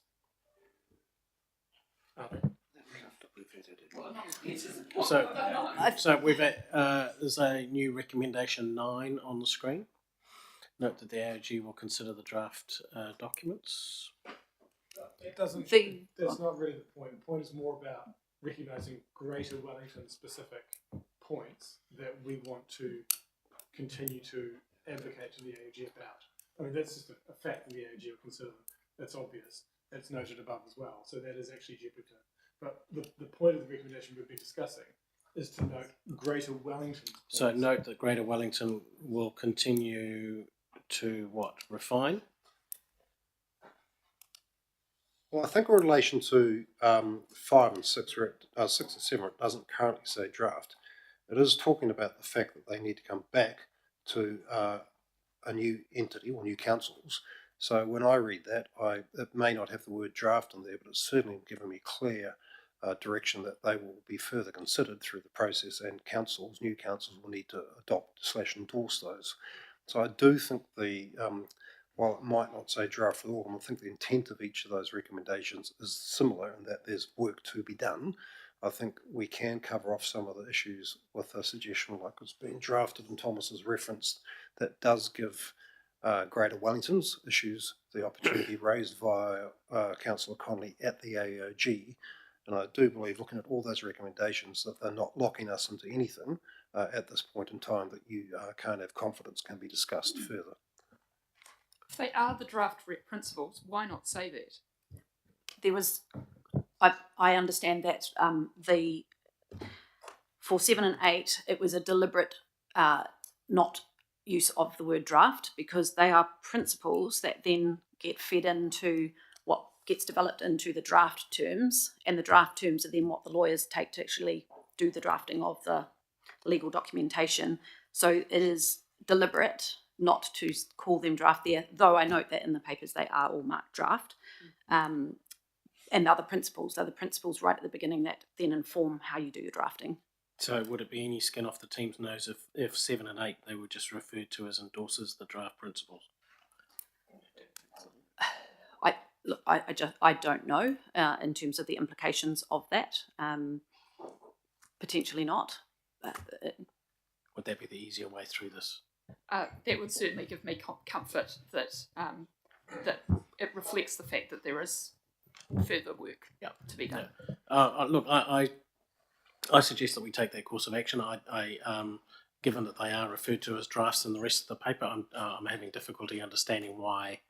So we've there's a new recommendation 9 on the screen. Note that the AOG will consider the draft documents. It doesn't. That's not really the point. The point is more about recognising Greater Wellington specific points that we want to continue to advocate to the AOG about. I mean, that's just a fact that the AOG will consider them. That's obvious. That's noted above as well. So that is actually Jupiter. But the point of the recommendation we've been discussing is to note Greater Wellington. So note that Greater Wellington will continue to what? Refine? Well, I think in relation to 5 and 6, 6 and 7, it doesn't currently say draft. It is talking about the fact that they need to come back to a new entity or new councils. So when I read that, it may not have the word draft in there, but it's certainly given me clear direction that they will be further considered through the process, and new councils will need to adopt/endorse those. So I do think while it might not say draft for all of them, I think the intent of each of those recommendations is similar in that there's work to be done. I think we can cover off some of the issues with a suggestion like it's being drafted and Thomas has referenced that does give Greater Wellington's issues the opportunity raised via Councillor Connolly at the AOG. And I do believe, looking at all those recommendations, that they're not locking us into anything at this point in time that you can't have confidence can be discussed further. If they are the draft principles, why not say that? There was, I understand that for 7 and 8, it was a deliberate not use of the word draft because they are principles that then get fed into what gets developed into the draft terms, and the draft terms are then what the lawyers take to actually do the drafting of the legal documentation. So it is deliberate not to call them draft there, though I note that in the papers they are all marked draft. And the other principles right at the beginning that then inform how you do your drafting. So would it be any skin off the team's nose if 7 and 8 they were just referred to as endorses the draft principles? I don't know in terms of the implications of that. Potentially not. Would that be the easier way through this? That would certainly give me comfort that that it reflects the fact that there is further work to be done. Look, I suggest that we take that course of action. Given that they are referred to as drafts in the rest of the paper, I'm having difficulty understanding why,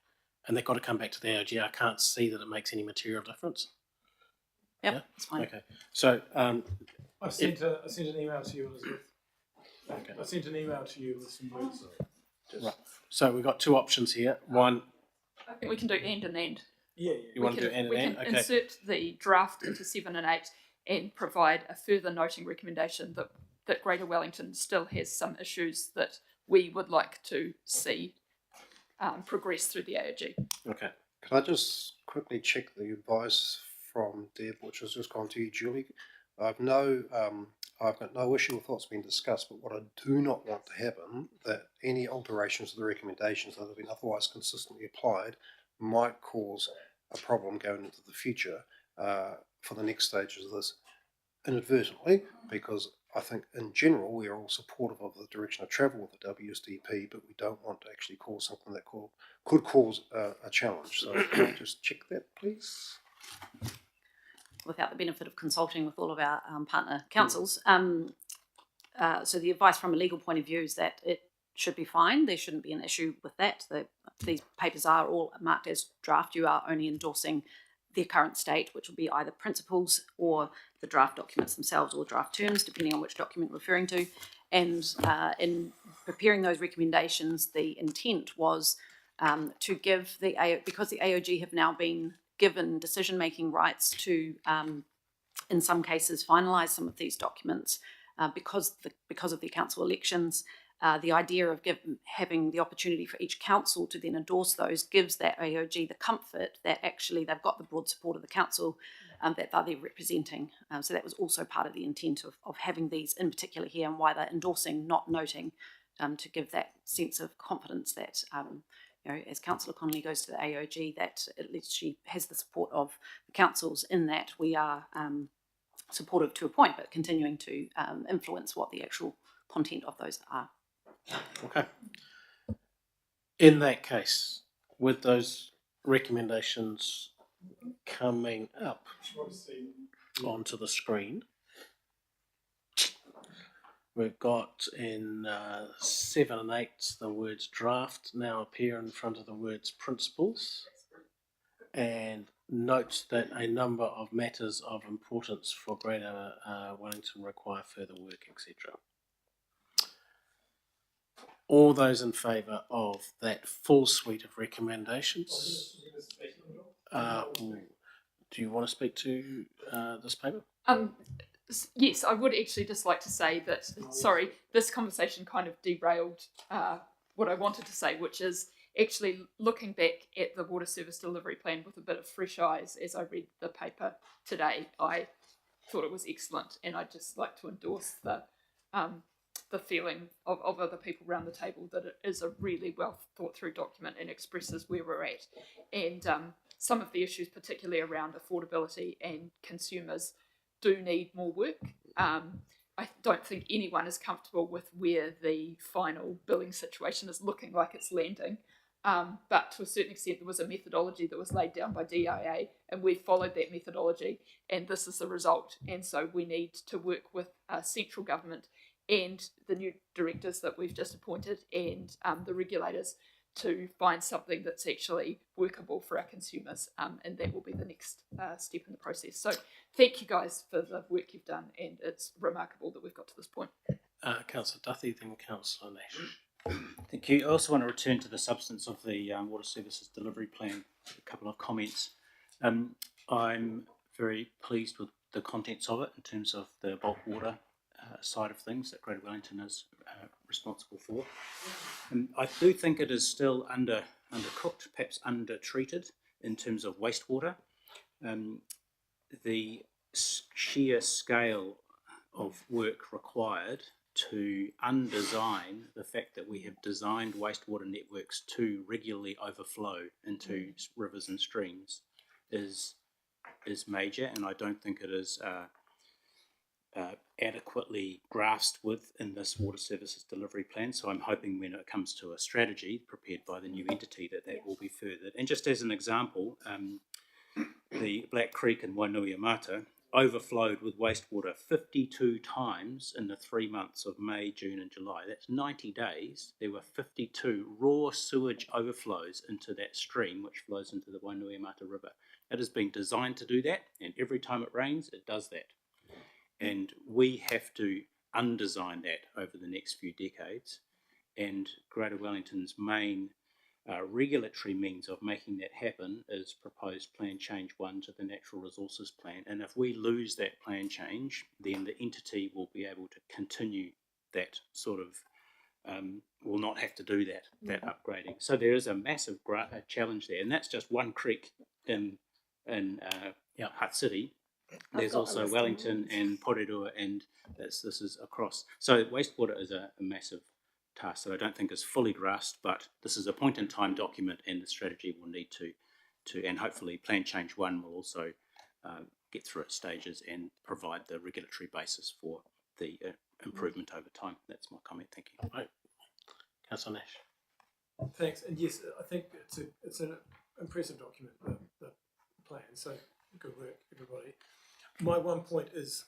and they've got to come back to the AOG. I can't see that it makes any material difference. Yeah, that's fine. Okay, so I sent an email to you, Elizabeth. Okay. I sent an email to you with some words. Right. So we've got two options here. One, I think we can do and. Yeah. You want to do and? We can Okay. insert the draft into 7 and 8 and provide a further noting recommendation that Greater Wellington still has some issues that we would like to see progress through the AOG. Okay. Can I just quickly check the advice from Deb, which has just gone to you, Julie? I've got no issue with what's been discussed, but what I do not want to happen, that any alterations to the recommendations that have been otherwise consistently applied might cause a problem going into the future for the next stages of this inadvertently, because I think in general we are all supportive of the direction of travel with the WSDP, but we don't want to actually cause something that could cause a challenge. So can I just check that, please? Without the benefit of consulting with all of our partner councils, so the advice from a legal point of view is that it should be fine. There shouldn't be an issue with that. These papers are all marked as draft. You are only endorsing their current state, which will be either principles or the draft documents themselves or draft terms, depending on which document you're referring to. And in preparing those recommendations, the intent was to give because the AOG have now been given decision-making rights to, in some cases, finalise some of these documents because of the council elections. The idea of having the opportunity for each council to then endorse those gives that AOG the comfort that actually they've got the broad support of the council that they're representing. So that was also part of the intent of having these in particular here, and why they're endorsing, not noting, to give that sense of confidence that, as Councillor Connolly goes to the AOG, that at least she has the support of the councils in that we are supportive to a point, but continuing to influence what the actual content of those are. Okay. In that case, with those recommendations coming up onto the screen, we've got in 7 and 8 the words draft now appear in front of the words principles, and note that a number of matters of importance for Greater Wellington require further work, etc. All those in favour of that full suite of recommendations? Do you want to speak to this paper? Yes, I would actually just like to say that, sorry, this conversation kind of derailed what I wanted to say, which is actually looking back at the water service delivery plan with a bit of fresh eyes as I read the paper today. I thought it was excellent, and I'd just like to endorse the feeling of other people around the table that it is a really well thought through document and expresses where we're at. And some of the issues, particularly around affordability and consumers, do need more work. I don't think anyone is comfortable with where the final billing situation is looking like it's landing. But to a certain extent, there was a methodology that was laid down by DIA, and we followed that methodology, and this is the result. And so we need to work with central government and the new directors that we've just appointed and the regulators to find something that's actually workable for our consumers, and that will be the next step in the process. So thank you guys for the work you've done, and it's remarkable that we've got to this point. Councillor Duthie, then Councillor Nash. Thank you. I also want to return to the substance of the water services delivery plan, a couple of comments. I'm very pleased with the contents of it in terms of the bulk water side of things that Greater Wellington is responsible for. I do think it is still undercooked, perhaps undertreated in terms of wastewater. The sheer scale of work required to undesign the fact that we have designed wastewater networks to regularly overflow into rivers and streams is major, and I don't think it is adequately grasped with in this water services delivery plan. So I'm hoping when it comes to a strategy prepared by the new entity that will be furthered. And just as an example, the Black Creek in Wainuiomata overflowed with wastewater 52 times in the 3 months of May, June and July. That's 90 days. There were 52 raw sewage overflows into that stream which flows into the Wainuiomata River. It has been designed to do that, and every time it rains it does that. And we have to undesign that over the next few decades, and Greater Wellington's main regulatory means of making that happen is proposed Plan Change 1 to the Natural Resources Plan. And if we lose that plan change, then the entity will be able to continue that sort of, will not have to do that upgrading. So there is a massive challenge there, and that's just one creek in Hutt City. There's also Wellington and Porirua, and this is across. So wastewater is a massive task that I don't think is fully grasped, but this is a point in time document, and the strategy will need to and hopefully Plan Change 1 will also get through its stages and provide the regulatory basis for the improvement over time. That's my comment. Thank you. Right. Councillor Nash. Thanks. And yes, I think it's an impressive document, the plan. So good work, everybody. my one point is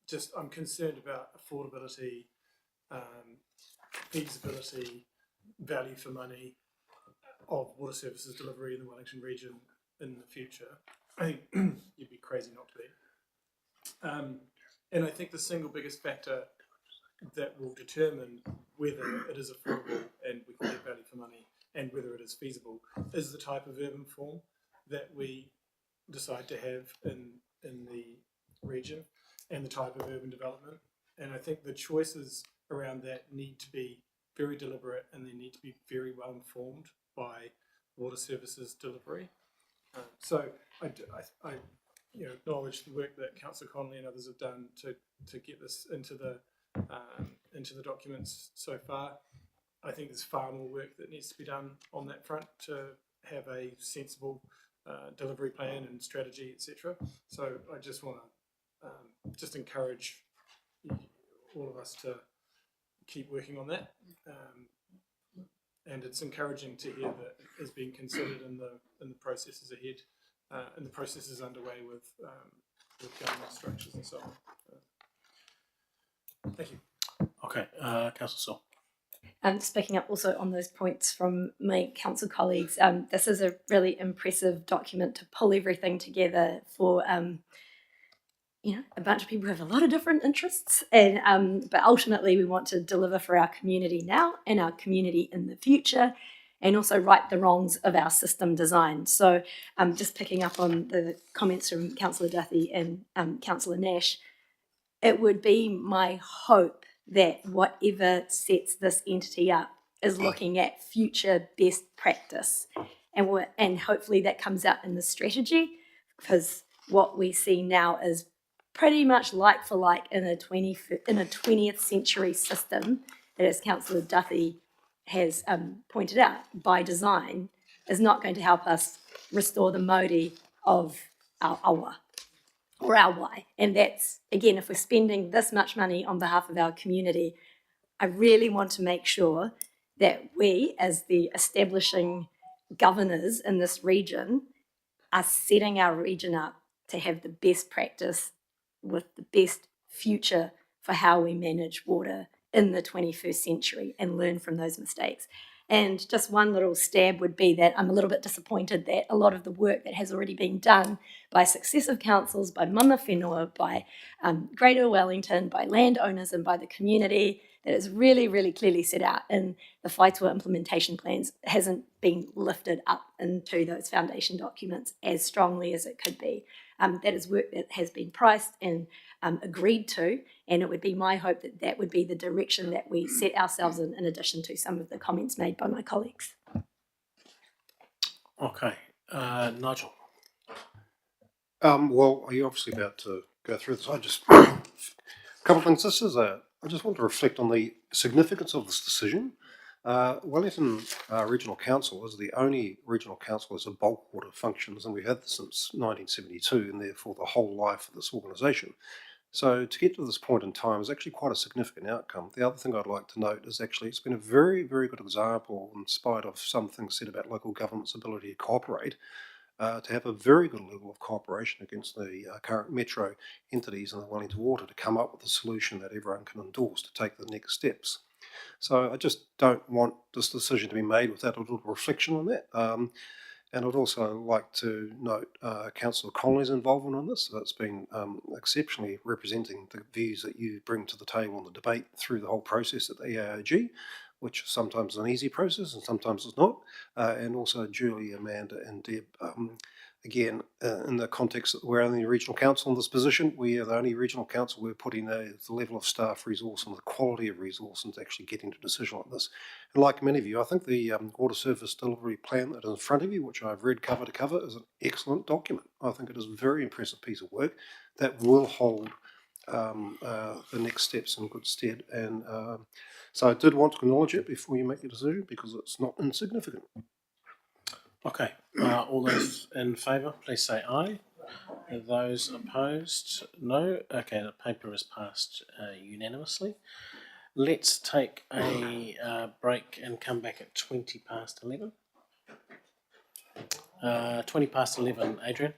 just I'm concerned about affordability, feasibility, value for money of water services delivery in the Wellington region in the future. I think you'd be crazy not to be. And I think the single biggest factor that will determine whether it is affordable and we can get value for money and whether it is feasible is the type of urban form that we decide to have in the region and the type of urban development. And I think the choices around that need to be very deliberate and they need to be very well informed by water services delivery. So I acknowledge the work that Councillor Connolly and others have done to get this into the documents so far. I think there's far more work that needs to be done on that front to have a sensible delivery plan and strategy, etc. So I just want to just encourage all of us to keep working on that. And it's encouraging to hear that it is being considered in the processes ahead, and the processes underway with government structures and so on. Thank you. Okay, Councillor Saul. Just picking up also on those points from my council colleagues, this is a really impressive document to pull everything together for a bunch of people who have a lot of different interests, and but ultimately we want to deliver for our community now and our community in the future, and also right the wrongs of our system design. So just picking up on the comments from Councillor Duthie and Councillor Nash, it would be my hope that whatever sets this entity up is looking at future best practice, and hopefully that comes out in the strategy, because what we see now is pretty much like for like in a 20th century system that, as Councillor Duthie has pointed out, by design, is not going to help us restore the Māori of our awa or our wai. And that's, again, if we're spending this much money on behalf of our community, I really want to make sure that we, as the establishing governors in this region, are setting our region up to have the best practice with the best future for how we manage water in the 21st century and learn from those mistakes. And just one little stab would be that I'm a little bit disappointed that a lot of the work that has already been done by successive councils, by mana whenua, by Greater Wellington, by landowners and by the community, that is really, really clearly set out in the Whaitua implementation plans, hasn't been lifted up into those foundation documents as strongly as it could be. That is work that has been priced and agreed to, and it would be my hope that that would be the direction that we set ourselves in addition to some of the comments made by my colleagues. Okay, Nigel. Well, are you obviously about to go through this? A couple of things. I just want to reflect on the significance of this decision. Wellington Regional Council is the only regional council as a bulk water functions, and we've had this since 1972, and therefore the whole life of this organisation. So to get to this point in time is actually quite a significant outcome. The other thing I'd like to note is actually it's been a very, very good example, in spite of some things said about local government's ability to cooperate, to have a very good level of cooperation against the current metro entities in the Wellington Water to come up with a solution that everyone can endorse to take the next steps. So I just don't want this decision to be made without a little reflection on that. And I'd also like to note Councillor Connolly's involvement in this. That's been exceptionally representing the views that you bring to the table in the debate through the whole process at the EAOG, which sometimes is an easy process and sometimes it's not. And also Julie, Amanda and Deb. Again, in the context that we're only a regional council in this position, we are the only regional council we're putting the level of staff resource and the quality of resource into actually getting to a decision like this. And like many of you, I think the water service delivery plan that is in front of you, which I've read cover to cover, is an excellent document. I think it is a very impressive piece of work that will hold the next steps in good stead. And so I did want to acknowledge it before you make your decision because it's not insignificant. Okay, all those in favour, please say aye. Those opposed, no. Okay, the paper is passed unanimously. Let's take a break and come back at 20 past 11. 20 past 11, Adrian.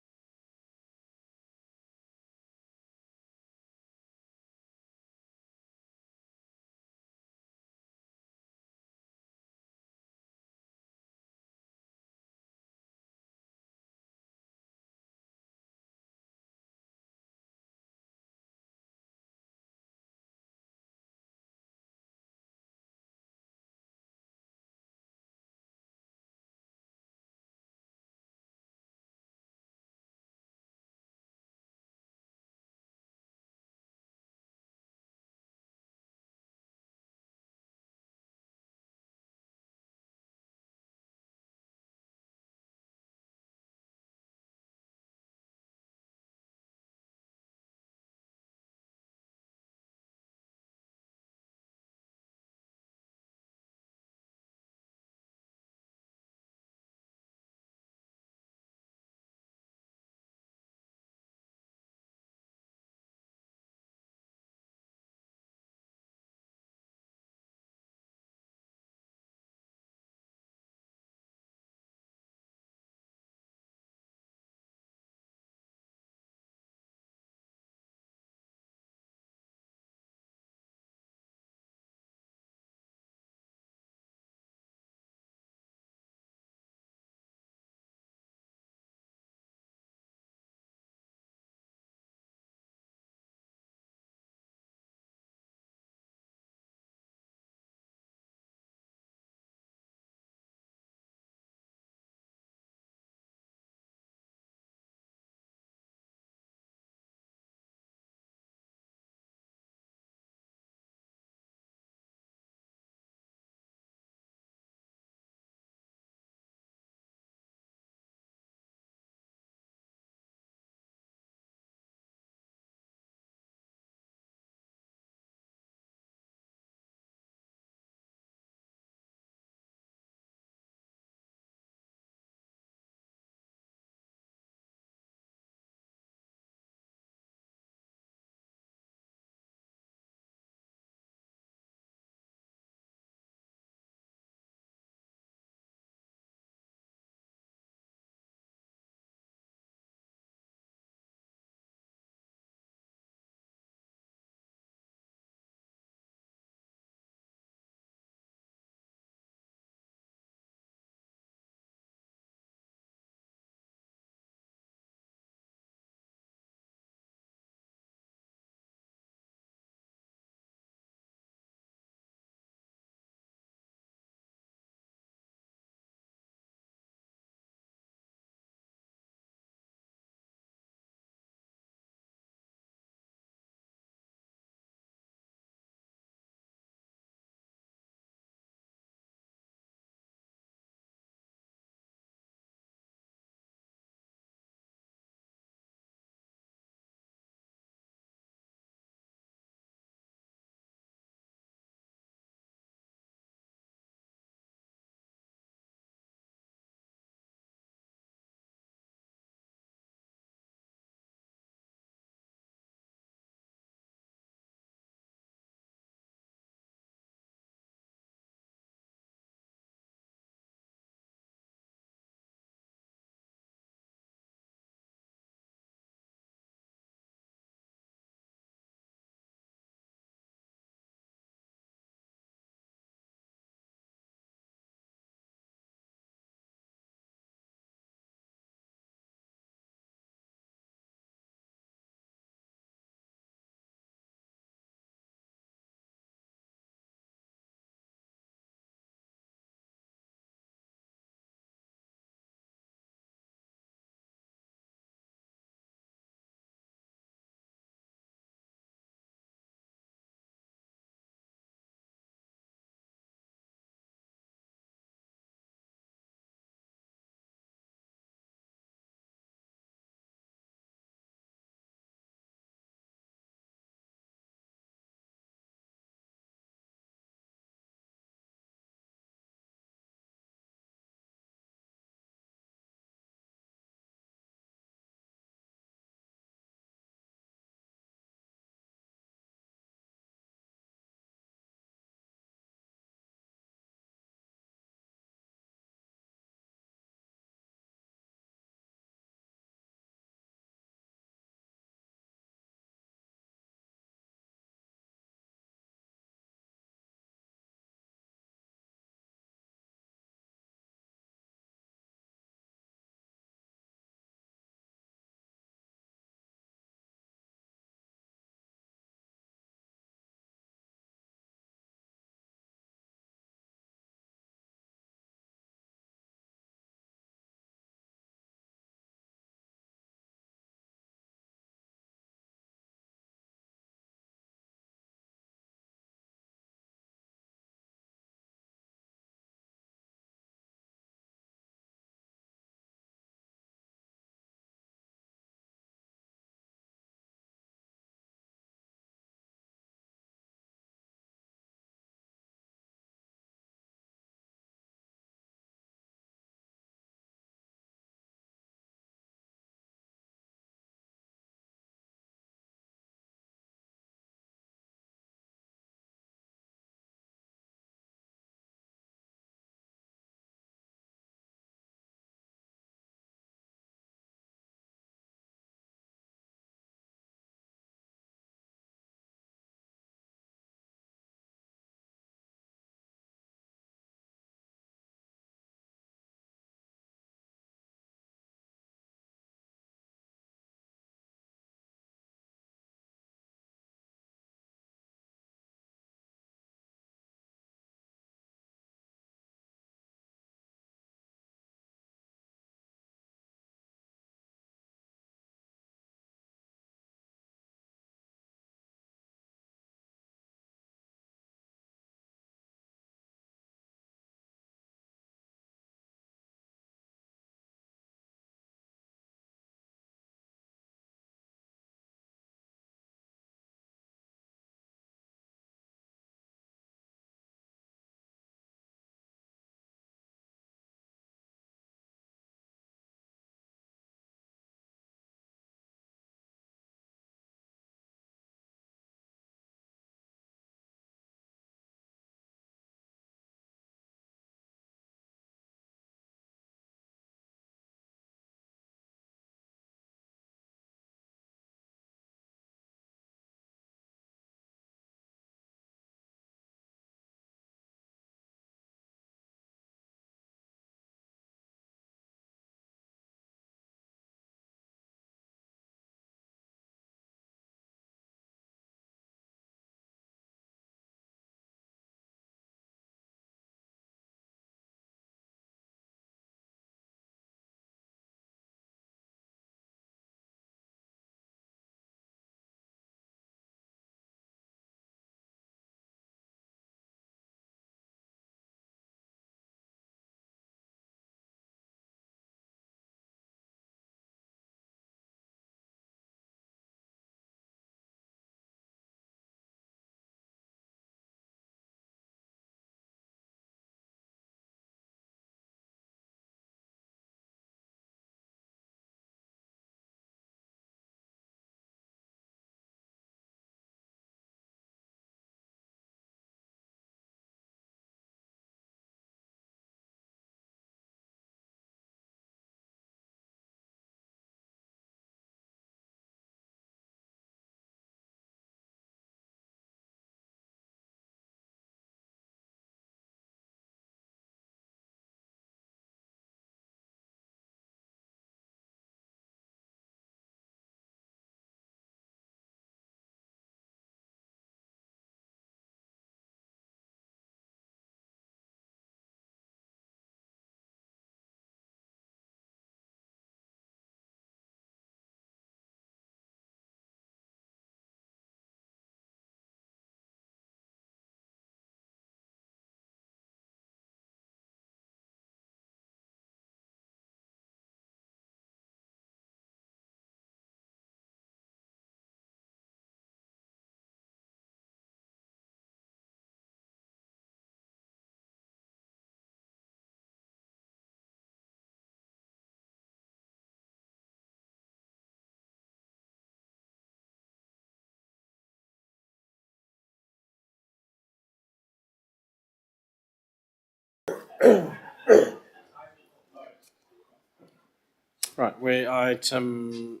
Right, we're item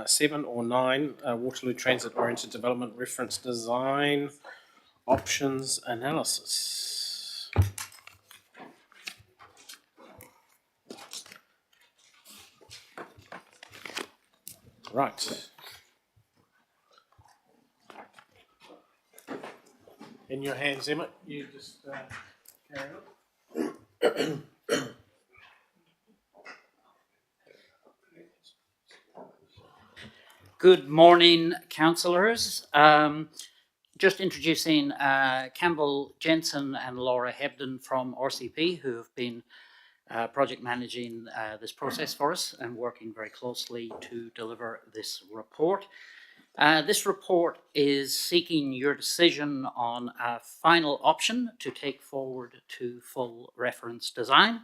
7 or 9, Waterloo Transit Oriented Development Reference Design Options Analysis. Right. In your hands, Emmett. You just carry on. Good morning, councillors. Just introducing Campbell Jensen and Laura Hebden from RCP, who have been project managing this process for us and working very closely to deliver this report. This report is seeking your decision on a final option to take forward to full reference design.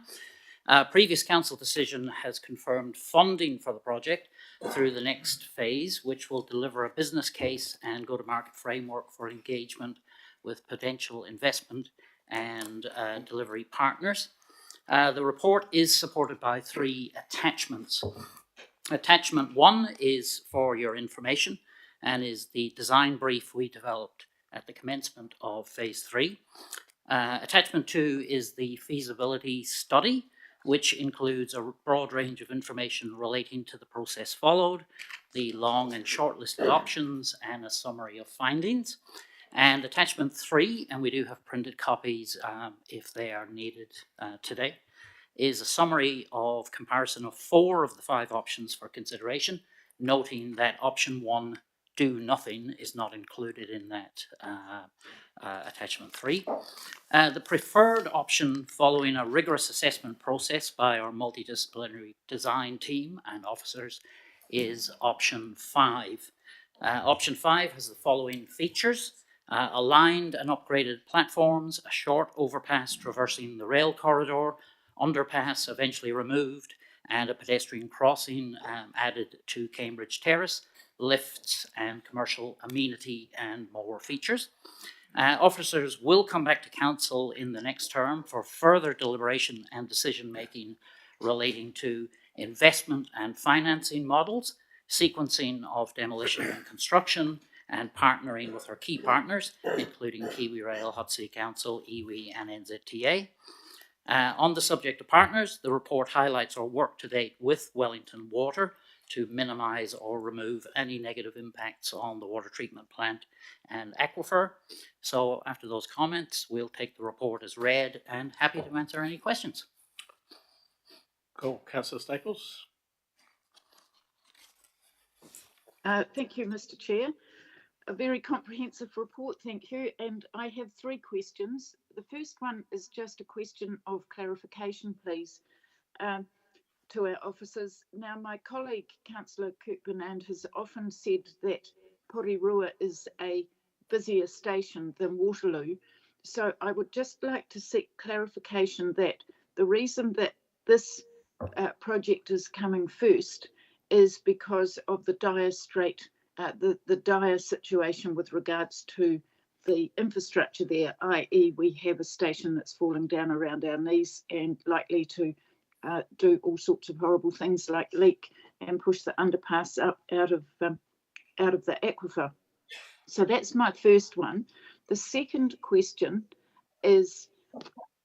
Previous council decision has confirmed funding for the project through the next phase, which will deliver a business case and go-to-market framework for engagement with potential investment and delivery partners. The report is supported by 3 attachments. Attachment 1 is for your information and is the design brief we developed at the commencement of phase 3. Attachment 2 is the feasibility study, which includes a broad range of information relating to the process followed, the long and short listed options, and a summary of findings. And attachment 3, and we do have printed copies if they are needed today, is a summary of comparison of 4 of the 5 options for consideration, noting that option 1, do nothing, is not included in that attachment 3. The preferred option following a rigorous assessment process by our multidisciplinary design team and officers is option 5. Option 5 has the following features: aligned and upgraded platforms, a short overpass traversing the rail corridor, underpass eventually removed, and a pedestrian crossing added to Cambridge Terrace, lifts and commercial amenity and more features. Officers will come back to council in the next term for further deliberation and decision making relating to investment and financing models, sequencing of demolition and construction, and partnering with our key partners, including KiwiRail, Hutt City Council, iwi and NZTA. On the subject of partners, the report highlights our work to date with Wellington Water to minimise or remove any negative impacts on the water treatment plant and aquifer. So after those comments, we'll take the report as read and happy to answer any questions. Cool. Councillor Staples. Thank you, Mr. Chair. A very comprehensive report, thank you. And I have 3 questions. The first one is just a question of clarification, please, to our officers. Now, my colleague, Councillor Kirkland, has often said that Porirua is a busier station than Waterloo. So I would just like to seek clarification that the reason that this project is coming first is because of the dire strait, the dire situation with regards to the infrastructure there, i.e. we have a station that's falling down around our knees and likely to do all sorts of horrible things like leak and push the underpass up out of the aquifer. So that's my first one. The second question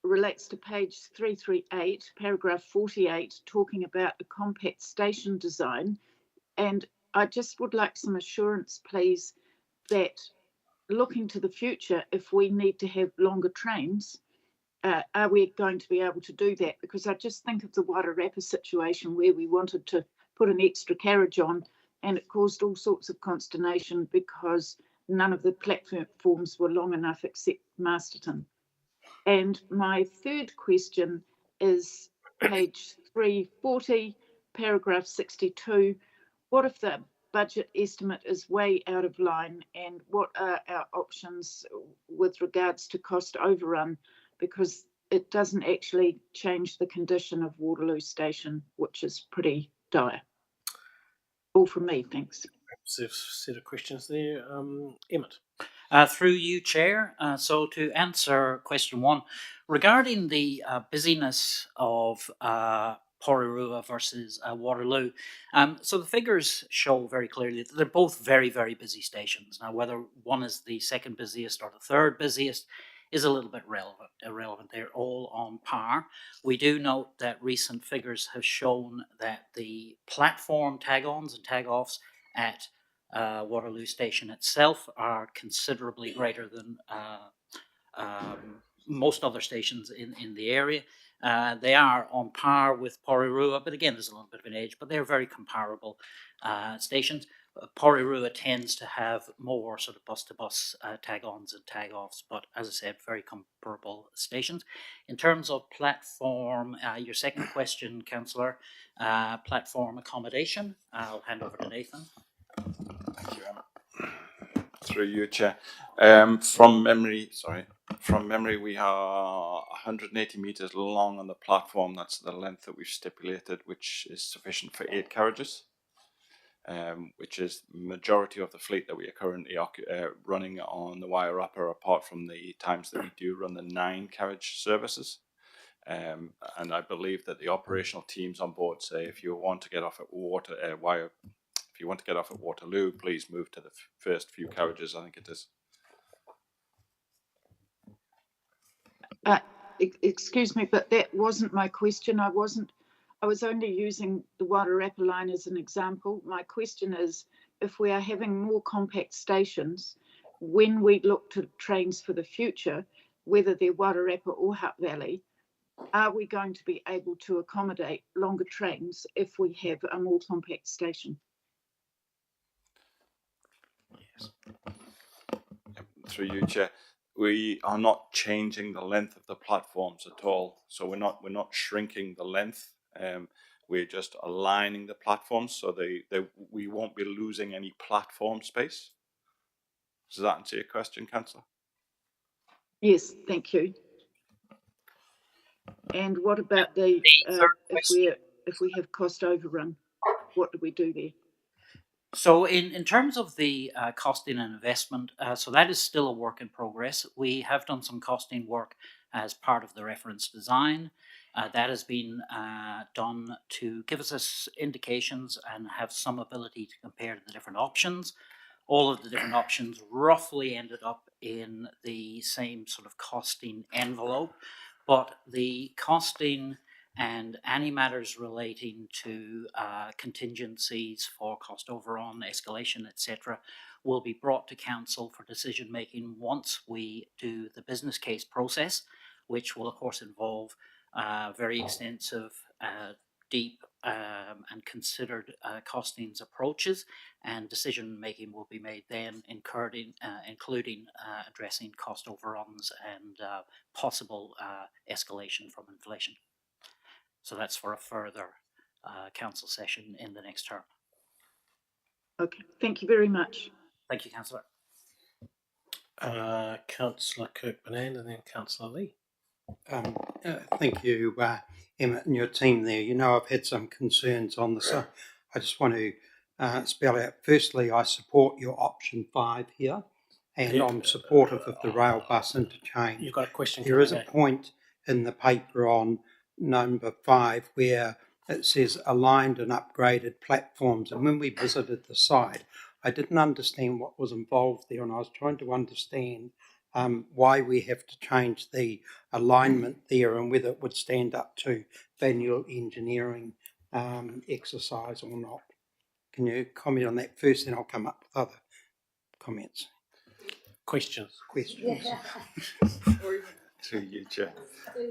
relates to page 338, paragraph 48, talking about a compact station design. And I just would like some assurance, please, that looking to the future, if we need to have longer trains, are we going to be able to do that? Because I just think of the Wairarapa situation where we wanted to put an extra carriage on and it caused all sorts of consternation because none of the platforms were long enough except Masterton. And my third question is page 340, paragraph 62. What if the budget estimate is way out of line, and what are our options with regards to cost overrun? Because it doesn't actually change the condition of Waterloo Station, which is pretty dire. All from me, thanks. Perhaps a set of questions there. Emmett. Through you, Chair. So to answer question one, regarding the busyness of Porirua versus Waterloo, so the figures show very clearly that they're both very, very busy stations. Now, whether one is the second busiest or the third busiest is a little bit irrelevant. They're all on par. We do note that recent figures have shown that the platform tag-ons and tag-offs at Waterloo Station itself are considerably greater than most other stations in the area. They are on par with Porirua, but again, there's a little bit of an age, but they're very comparable stations. Porirua tends to have more sort of bus-to-bus tag-ons and tag-offs, but as I said, very comparable stations. In terms of platform, your second question, Councillor, platform accommodation, I'll hand over to Nathan. Thank you, Emma. Through you, Chair. From memory, we are 180 metres long on the platform. That's the length that we've stipulated, which is sufficient for 8 carriages, which is majority of the fleet that we are currently running on the Wairarapa, apart from the times that we do run the 9 carriage services. And I believe that the operational teams on board say if you want to get off at if you want to get off at Waterloo, please move to the first few carriages, I think it is. Excuse me, but that wasn't my question. I was only using the Wairarapa line as an example. My question is, if we are having more compact stations, when we look to trains for the future, whether they're Wairarapa or Hutt Valley, are we going to be able to accommodate longer trains if we have a more compact station? Through you, Chair. We are not changing the length of the platforms at all, so we're not shrinking the length. We're just aligning the platforms so we won't be losing any platform space. Does that answer your question, Councillor? Yes, thank you. And what about the if we have cost overrun, what do we do there? So in terms of the costing and investment, so that is still a work in progress. We have done some costing work as part of the reference design. That has been done to give us indications and have some ability to compare the different options. All of the different options roughly ended up in the same sort of costing envelope, but the costing and any matters relating to contingencies for cost overrun, escalation, etc., will be brought to Council for decision making once we do the business case process, which will of course involve very extensive, deep and considered costings approaches, and decision making will be made then including addressing cost overruns and possible escalation from inflation. So that's for a further council session in the next term. Okay, thank you very much. Thank you, Councillor. Councillor Kirkpanan and then Councillor Lee. Thank you, Emma and your team there. You know, I've had some concerns on this. I just want to spell out. Firstly, I support your option 5 here, and I'm supportive of the rail bus interchange. You've got a question. There is a point in the paper on number 5 where it says aligned and upgraded platforms, and when we visited the site, I didn't understand what was involved there, and I was trying to understand why we have to change the alignment there and whether it would stand up to manual engineering exercise or not. Can you comment on that first, then I'll come up with other comments. Questions. To you, Chair.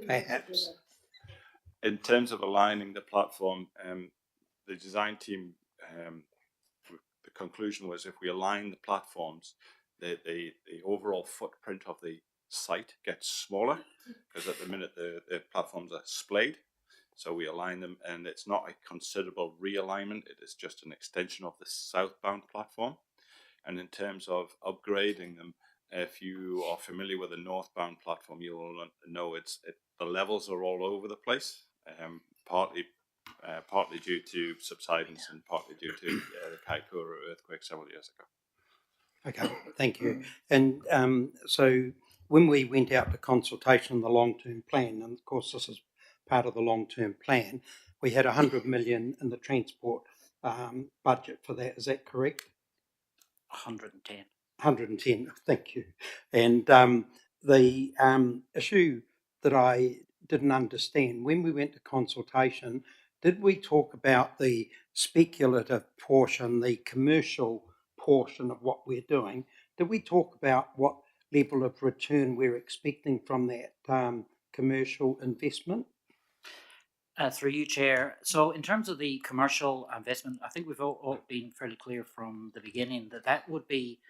Perhaps. In terms of aligning the platform, the design team, the conclusion was if we align the platforms, the overall footprint of the site gets smaller, because at the minute the platforms are splayed. So we align them, and it's not a considerable realignment, it is just an extension of the southbound platform. And in terms of upgrading them, if you are familiar with the northbound platform, you'll know the levels are all over the place, partly due to subsidence and partly due to the Kaikoura earthquake several years ago. Okay, thank you. And so when we went out to consultation on the long-term plan, and of course this is part of the long-term plan, we had 100 million in the transport budget for that. Is that correct? 110. 110, thank you. And the issue that I didn't understand, when we went to consultation, did we talk about the speculative portion, the commercial portion of what we're doing? Did we talk about what level of return we're expecting from that commercial investment? Through you, Chair. So in terms of the commercial investment, I think we've all been fairly clear from the beginning that that would be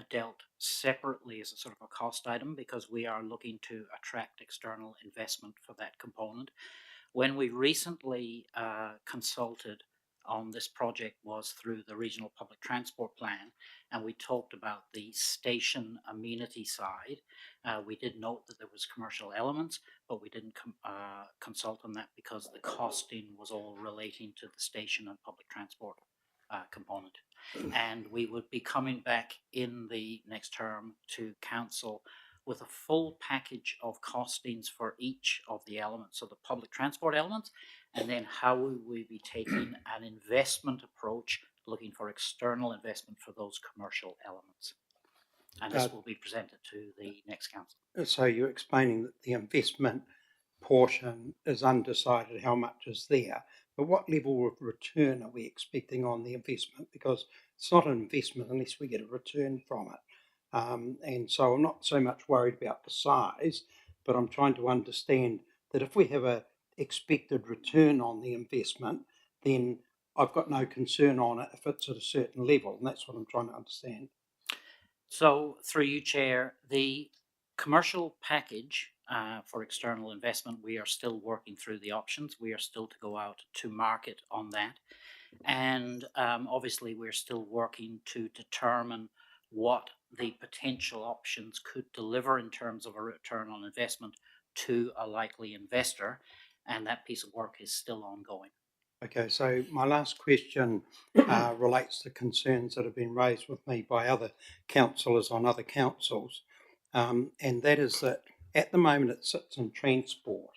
dealt separately as a sort of a cost item, because we are looking to attract external investment for that component. When we recently consulted on this project was through the Regional Public Transport Plan, and we talked about the station amenity side. We did note that there was commercial elements, but we didn't consult on that because the costing was all relating to the station and public transport component. And we would be coming back in the next term to council with a full package of costings for each of the elements, so the public transport elements, and then how will we be taking an investment approach, looking for external investment for those commercial elements. And this will be presented to the next council. So you're explaining that the investment portion is undecided, how much is there, but what level of return are we expecting on the investment? Because it's not an investment unless we get a return from it. And so I'm not so much worried about the size, but I'm trying to understand that if we have a expected return on the investment, then I've got no concern on it if it's at a certain level, and that's what I'm trying to understand. So through you, Chair, the commercial package for external investment, we are still working through the options. We are still to go out to market on that. And obviously we're still working to determine what the potential options could deliver in terms of a return on investment to a likely investor. And that piece of work is still ongoing. Okay, so my last question relates to concerns that have been raised with me by other councillors on other councils, and that is that at the moment it sits in transport,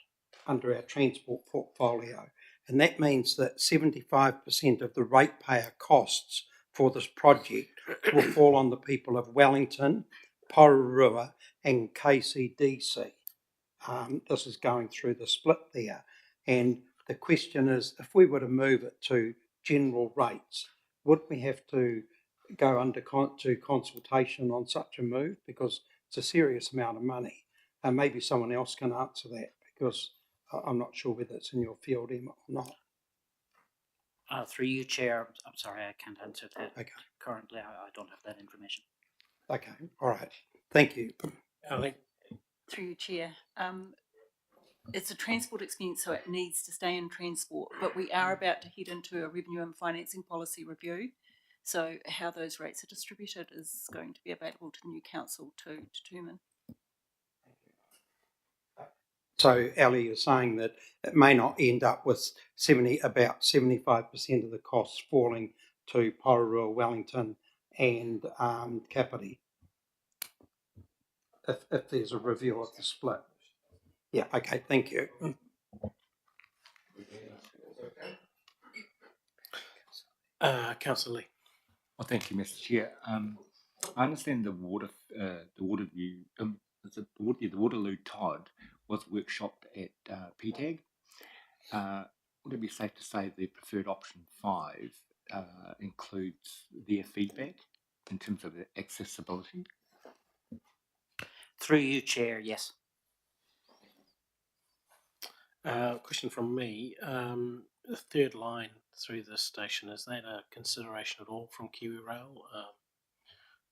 under our transport portfolio, and that means that 75% of the ratepayer costs for this project will fall on the people of Wellington, Pororua and KCDC. This is going through the split there, and the question is, if we were to move it to general rates, would we have to go under to consultation on such a move? Because it's a serious amount of money. And maybe someone else can answer that, because I'm not sure whether it's in your field, Emma, or not. Through you, Chair, I'm sorry, I can't answer that. Okay. Currently, I don't have that information. Okay, all right. Thank you. Through you, Chair. It's a transport expense, so it needs to stay in transport, but we are about to head into a revenue and financing policy review. So how those rates are distributed is going to be available to the new council to determine. So, Ali, you're saying that it may not end up with about 75% of the costs falling to Pororua, Wellington and Kapiti, if there's a review of the split. Yeah, okay, thank you. Councillor Lee. Well, thank you, Mr. Chair. I understand the Waterloo Todd was workshopped at PTAG. Would it be safe to say the preferred option 5 includes their feedback in terms of accessibility? Through you, Chair, yes. Question from me. The third line through this station, is that a consideration at all from Kiwi Rail?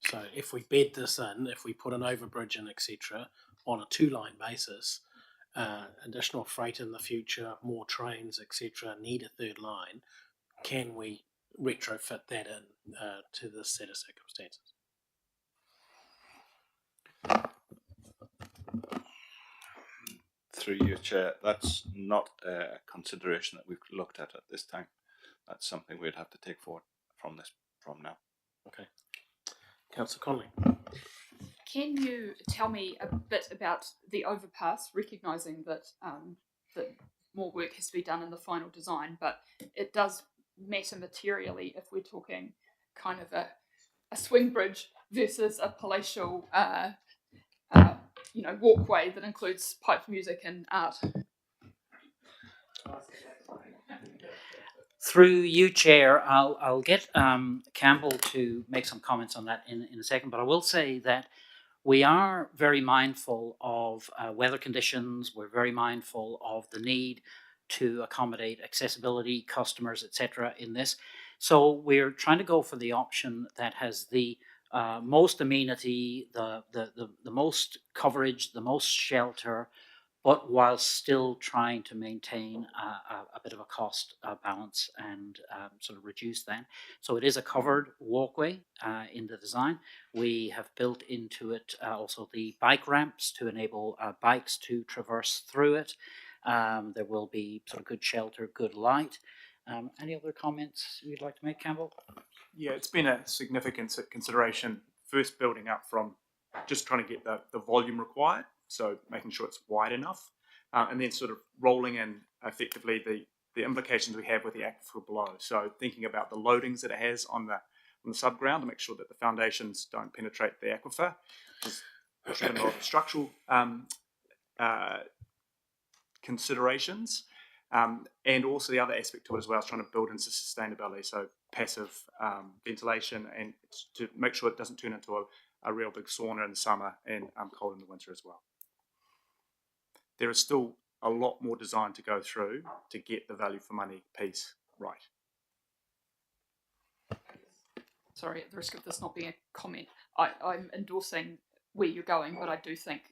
So if we bed this in, if we put an overbridge in, etc., on a 2-line basis, additional freight in the future, more trains, etc., need a third line, can we retrofit that in to this set of circumstances? Through you, Chair, that's not a consideration that we've looked at this time. That's something we'd have to take forward from now. Okay. Councillor Conley. Can you tell me a bit about the overpass, recognising that that more work has to be done in the final design, but it does matter materially if we're talking kind of a swing bridge versus a palatial walkway that includes piped music and art. Through you, Chair, I'll get Campbell to make some comments on that in a second, but I will say that we are very mindful of weather conditions. We're very mindful of the need to accommodate accessibility, customers, etc. in this. So we're trying to go for the option that has the most amenity, the most coverage, the most shelter, but while still trying to maintain a bit of a cost balance and sort of reduce that. So it is a covered walkway in the design. We have built into it also the bike ramps to enable bikes to traverse through it. There will be sort of good shelter, good light. Any other comments you'd like to make, Campbell? Yeah, it's been a significant consideration, first building up from just trying to get the volume required, so making sure it's wide enough, and then sort of rolling in effectively the implications we have with the aquifer below. So thinking about the loadings that it has on the subground to make sure that the foundations don't penetrate the aquifer. There's driven a lot of structural considerations. And also the other aspect to it as well is trying to build into sustainability, so passive ventilation, and to make sure it doesn't turn into a real big sauna in the summer and cold in the winter as well. There is still a lot more design to go through to get the value for money piece right. Sorry, at the risk of this not being a comment, I'm endorsing where you're going, but I do think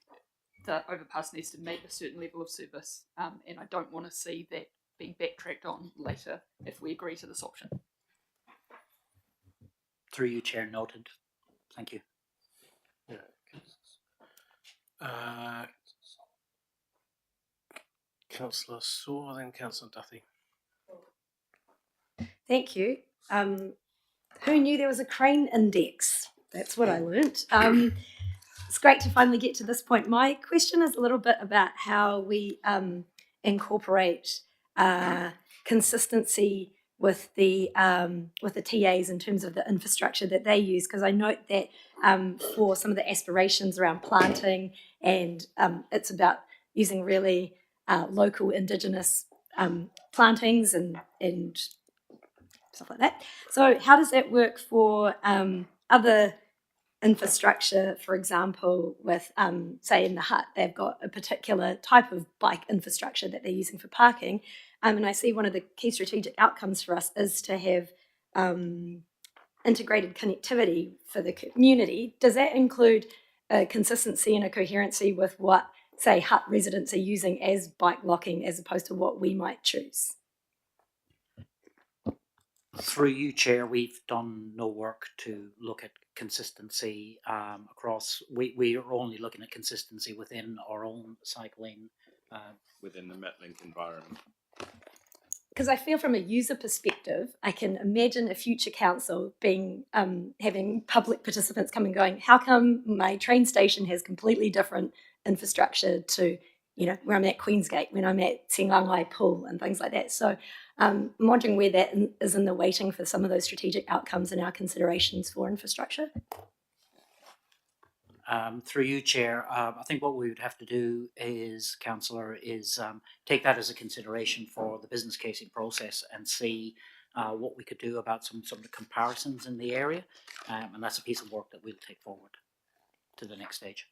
the overpass needs to meet a certain level of service, and I don't want to see that being backtracked on later if we agree to this option. Through you, Chair, noted. Thank you. Yeah. Councillor Saw, then Councillor Duthie. Thank you. Who knew there was a crane index? That's what I learnt. It's great to finally get to this point. My question is a little bit about how we incorporate consistency with the TAs in terms of the infrastructure that they use, because I note that for some of the aspirations around planting, and it's about using really local Indigenous plantings and stuff like that. So how does that work for other infrastructure? For example, with say in the hut, they've got a particular type of bike infrastructure that they're using for parking. And I see one of the key strategic outcomes for us is to have integrated connectivity for the community. Does that include a consistency and a coherency with what, say, hut residents are using as bike locking as opposed to what we might choose? Through you, Chair, we've done no work to look at consistency across. We are only looking at consistency within our own cycling. Within the Metlink environment. Because I feel from a user perspective, I can imagine a future council being having public participants come and going, how come my train station has completely different infrastructure to, where I'm at Queensgate, when I'm at Singangai Pool and things like that. So I'm wondering where that is in the weighting for some of those strategic outcomes and our considerations for infrastructure. Through you, Chair, I think what we would have to do is, Councillor, is take that as a consideration for the business casing process and see what we could do about some of the comparisons in the area. And that's a piece of work that we'll take forward to the next stage.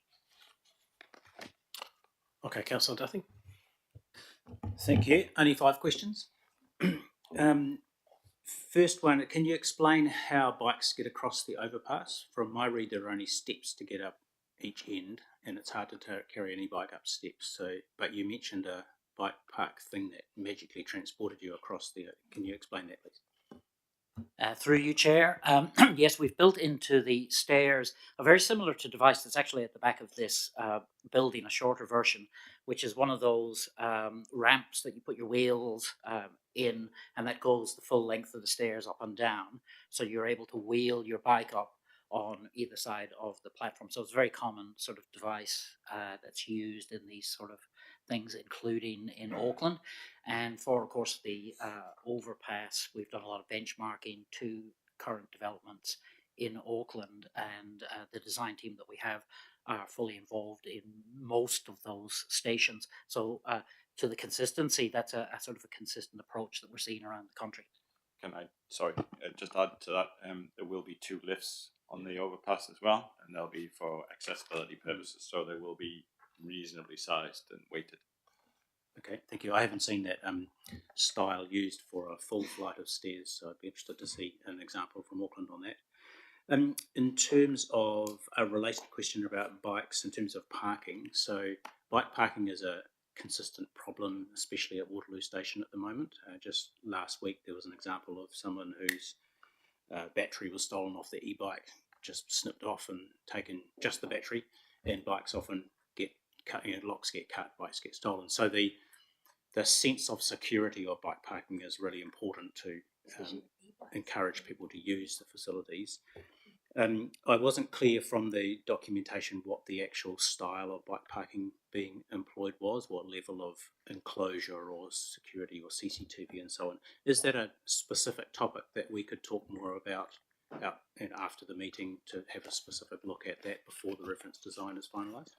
Okay, Councillor Duthie. Thank you. Only 5 questions. First one, can you explain how bikes get across the overpass? From my read, there are only steps to get up each end, and it's hard to carry any bike up steps. So, but you mentioned a bike park thing that magically transported you across there. Can you explain that, please? Through you, Chair. Yes, we've built into the stairs a very similar to device that's actually at the back of this building, a shorter version, which is one of those ramps that you put your wheels in, and that goes the full length of the stairs up and down. So you're able to wheel your bike up on either side of the platform. So it's a very common sort of device that's used in these sort of things, including in Auckland. And for, of course, the overpass, we've done a lot of benchmarking to current developments in Auckland, and the design team that we have are fully involved in most of those stations. So to the consistency, that's a sort of a consistent approach that we're seeing around the country. Can I, sorry, just add to that, there will be 2 lifts on the overpass as well, and they'll be for accessibility purposes, so they will be reasonably sized and weighted. Okay, thank you. I haven't seen that style used for a full flight of stairs, so I'd be interested to see an example from Auckland on that. In terms of a related question about bikes, in terms of parking, so bike parking is a consistent problem, especially at Waterloo Station at the moment. Just last week there was an example of someone whose battery was stolen off their e-bike, just snipped off and taken just the battery, and bikes often get cut, locks get cut, bikes get stolen. So the sense of security of bike parking is really important to encourage people to use the facilities. I wasn't clear from the documentation what the actual style of bike parking being employed was, what level of enclosure or security or CCTV and so on. Is that a specific topic that we could talk more about and after the meeting to have a specific look at that before the reference design is finalised?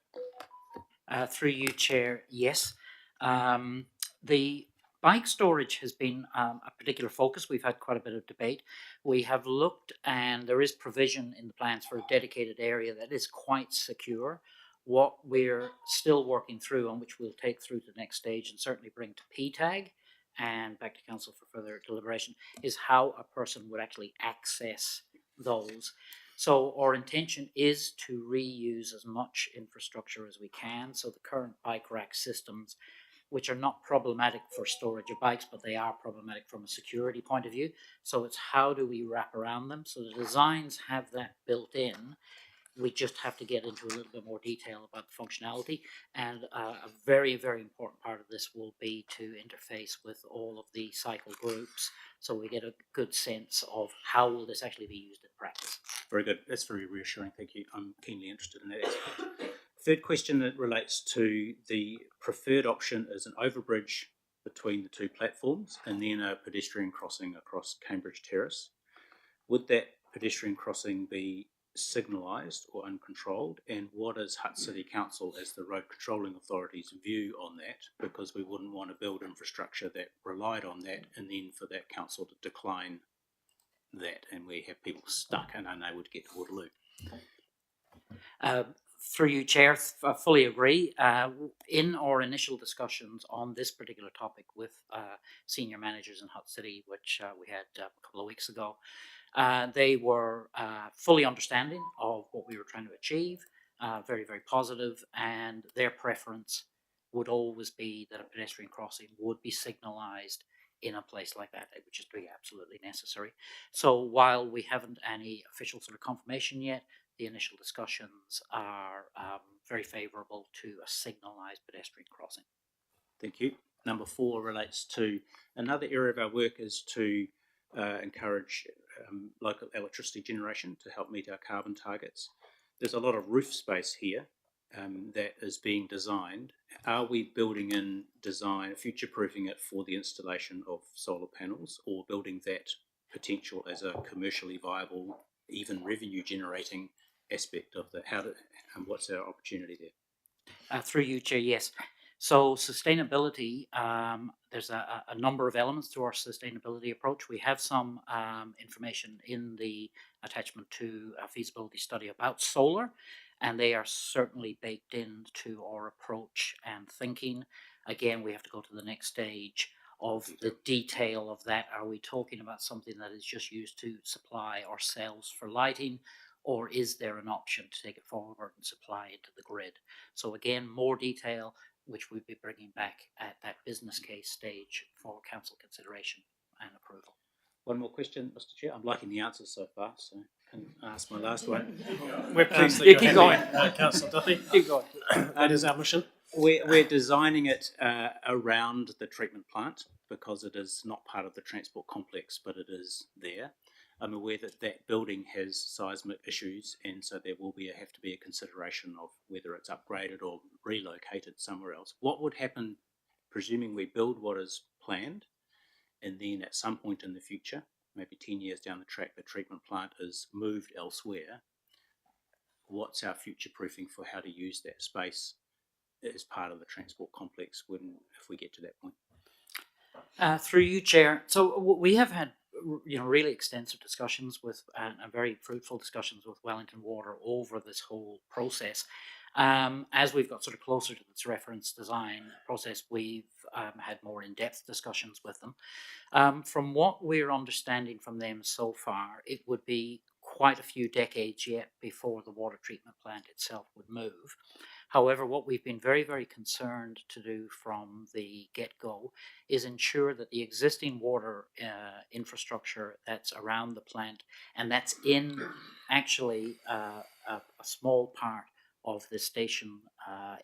Through you, Chair, yes. The bike storage has been a particular focus. We've had quite a bit of debate. We have looked, and there is provision in the plans for a dedicated area that is quite secure. What we're still working through, and which we'll take through to the next stage and certainly bring to PTAG and back to Council for further deliberation, is how a person would actually access those. So our intention is to reuse as much infrastructure as we can. So the current bike rack systems, which are not problematic for storage of bikes, but they are problematic from a security point of view. So it's how do we wrap around them? So the designs have that built in. We just have to get into a little bit more detail about the functionality. And a very, very important part of this will be to interface with all of the cycle groups, so we get a good sense of how will this actually be used in practice. Very good. That's very reassuring. Thank you. I'm keenly interested in that aspect. Third question that relates to the preferred option is an overbridge between the 2 platforms and then a pedestrian crossing across Cambridge Terrace. Would that pedestrian crossing be signalised or uncontrolled, and what is Hutt City Council as the road controlling authority's view on that? Because we wouldn't want to build infrastructure that relied on that and then for that council to decline that and we have people stuck and unable to get to Waterloo. Through you, Chair, I fully agree. In our initial discussions on this particular topic with senior managers in Hutt City, which we had a couple of weeks ago, they were fully understanding of what we were trying to achieve, very, very positive, and their preference would always be that a pedestrian crossing would be signalised in a place like that. It would just be absolutely necessary. So while we haven't any official sort of confirmation yet, the initial discussions are very favourable to a signalised pedestrian crossing. Thank you. Number 4 relates to another area of our work is to encourage local electricity generation to help meet our carbon targets. There's a lot of roof space here that is being designed. Are we building in design, future-proofing it for the installation of solar panels, or building that potential as a commercially viable, even revenue-generating aspect of the and what's our opportunity there? Through you, Chair, yes. So sustainability, there's a number of elements to our sustainability approach. We have some information in the attachment to a feasibility study about solar, and they are certainly baked into our approach and thinking. Again, we have to go to the next stage of the detail of that. Are we talking about something that is just used to supply our cells for lighting, or is there an option to take it forward and supply it to the grid? So again, more detail, which we'll be bringing back at that business case stage for council consideration and approval. One more question, Mr. Chair. I'm liking the answers so far, so I can ask my last one. We're pleased that you you're keep happy, going. Councillor Duffy. Keep going. That is our mission. We're designing it around the treatment plant because it is not part of the transport complex, but it is there. I'm aware that that building has seismic issues, and so there will have to be a consideration of whether it's upgraded or relocated somewhere else. What would happen, presuming we build what is planned, and then at some point in the future, maybe 10 years down the track, the treatment plant is moved elsewhere? What's our future proofing for how to use that space as part of the transport complex if we get to that point? Through you, Chair. So we have had really extensive discussions with and very fruitful discussions with Wellington Water over this whole process. As we've got sort of closer to this reference design process, we've had more in-depth discussions with them. From what we're understanding from them so far, it would be quite a few decades yet before the water treatment plant itself would move. However, what we've been very, very concerned to do from the get-go is ensure that the existing water infrastructure that's around the plant, and that's in actually a small part of the station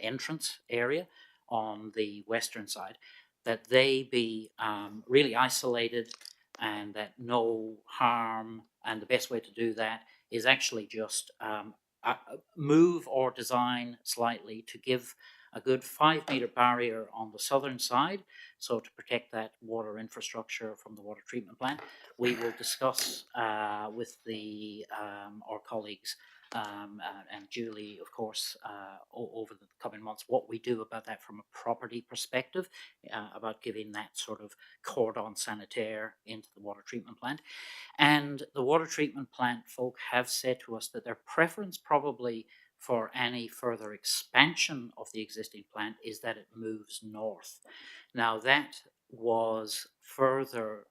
entrance area on the western side, that they be really isolated and that no harm, and the best way to do that is actually just move or design slightly to give a good 5-meter barrier on the southern side, so to protect that water infrastructure from the water treatment plant. We will discuss with our colleagues and Julie, of course, over the coming months, what we do about that from a property perspective, about giving that sort of cordon sanitaire into the water treatment plant. And the water treatment plant folk have said to us that their preference probably for any further expansion of the existing plant is that it moves north. Now that was further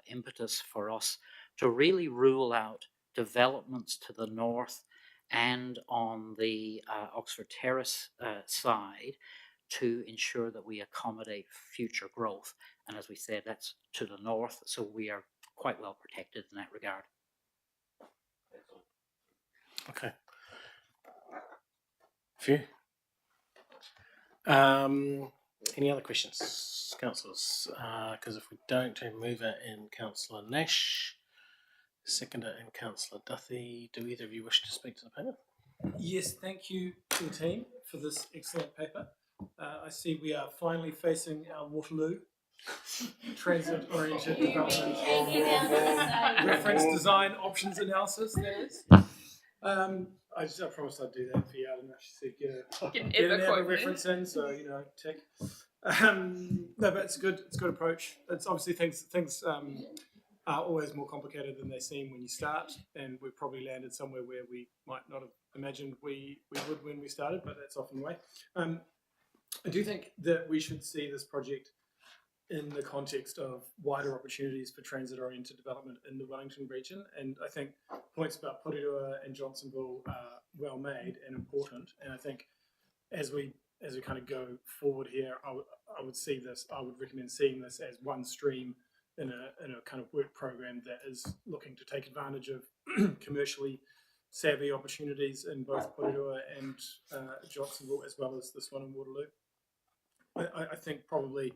impetus for us to really rule out developments to the north and on the Oxford Terrace side to ensure that we accommodate future growth. And as we said, that's to the north, so we are quite well protected in that regard. Okay. Phew. Any other questions, councillors? Because if we don't, mover and Councillor Nash, seconder and Councillor Duthie. Do either of you wish to speak to the panel? Yes, thank you to the team for this excellent paper. I see we are finally facing our Waterloo transit-oriented development reference design options analysis, that is. I promised I'd do that for you, Adam. She said get an ever reference in, so tick. No, but it's good. It's a good approach. It's obviously things are always more complicated than they seem when you start, and we've probably landed somewhere where we might not have imagined we would when we started, but that's often the way. I do think that we should see this project in the context of wider opportunities for transit-oriented development in the Wellington region, and I think points about Porirua and Johnsonville are well made and important. And I think as we kind of go forward here, I would recommend seeing this as one stream in a kind of work program that is looking to take advantage of commercially savvy opportunities in both Porirua and Johnsonville, as well as this one in Waterloo. I think probably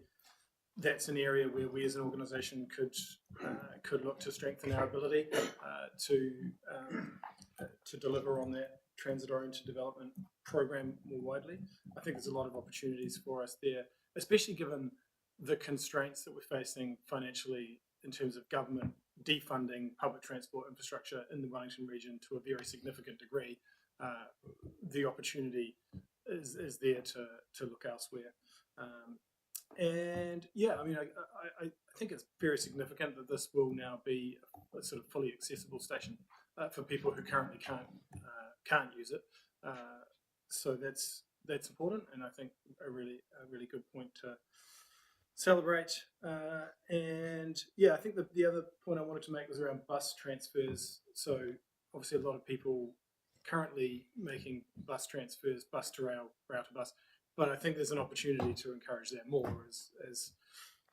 that's an area where we as an organisation could look to strengthen our ability to deliver on that transit-oriented development program more widely. I think there's a lot of opportunities for us there, especially given the constraints that we're facing financially in terms of government defunding public transport infrastructure in the Wellington region to a very significant degree. The opportunity is there to look elsewhere. And yeah, I mean, I think it's very significant that this will now be a sort of fully accessible station for people who currently can't use it. So that's important, and I think a really good point to celebrate. And yeah, I think the other point I wanted to make was around bus transfers. So obviously, a lot of people currently making bus transfers, bus to rail, rail to bus. But I think there's an opportunity to encourage that more, as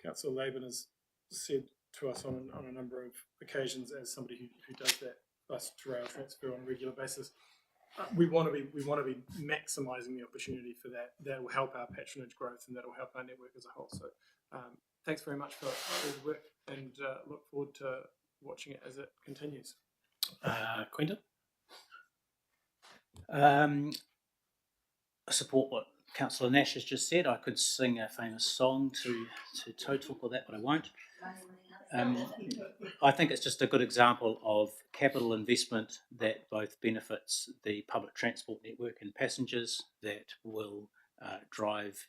Councillor Laban has said to us on a number of occasions, as somebody who does that bus to rail transfer on a regular basis. We want to be maximising the opportunity for that. That will help our patronage growth, and that will help our network as a whole. So, thanks very much for all the work, and look forward to watching it as it continues. Quentin? I support what Councillor Nash has just said. I could sing a famous song to toe talk with that, but I won't. I think it's just a good example of capital investment that both benefits the public transport network and passengers, that will drive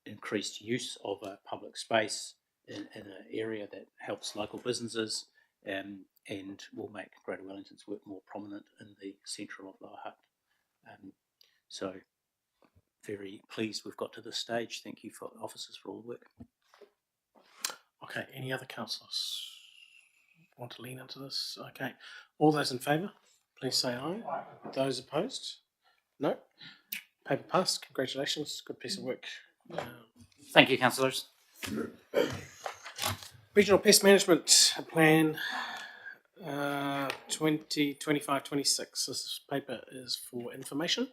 increased use of a public space in an area that helps local businesses, and will make Greater Wellington's work more prominent in the centre of Lower Hutt. So very pleased we've got to this stage. Thank you for officers for all the work. Okay, any other councillors want to lean into this? Okay, all those in favour, please say aye. Those opposed? No. Paper passed. Congratulations, good piece of work. Thank you, councillors. Regional Pest Management Plan 2025-26. This paper is for information.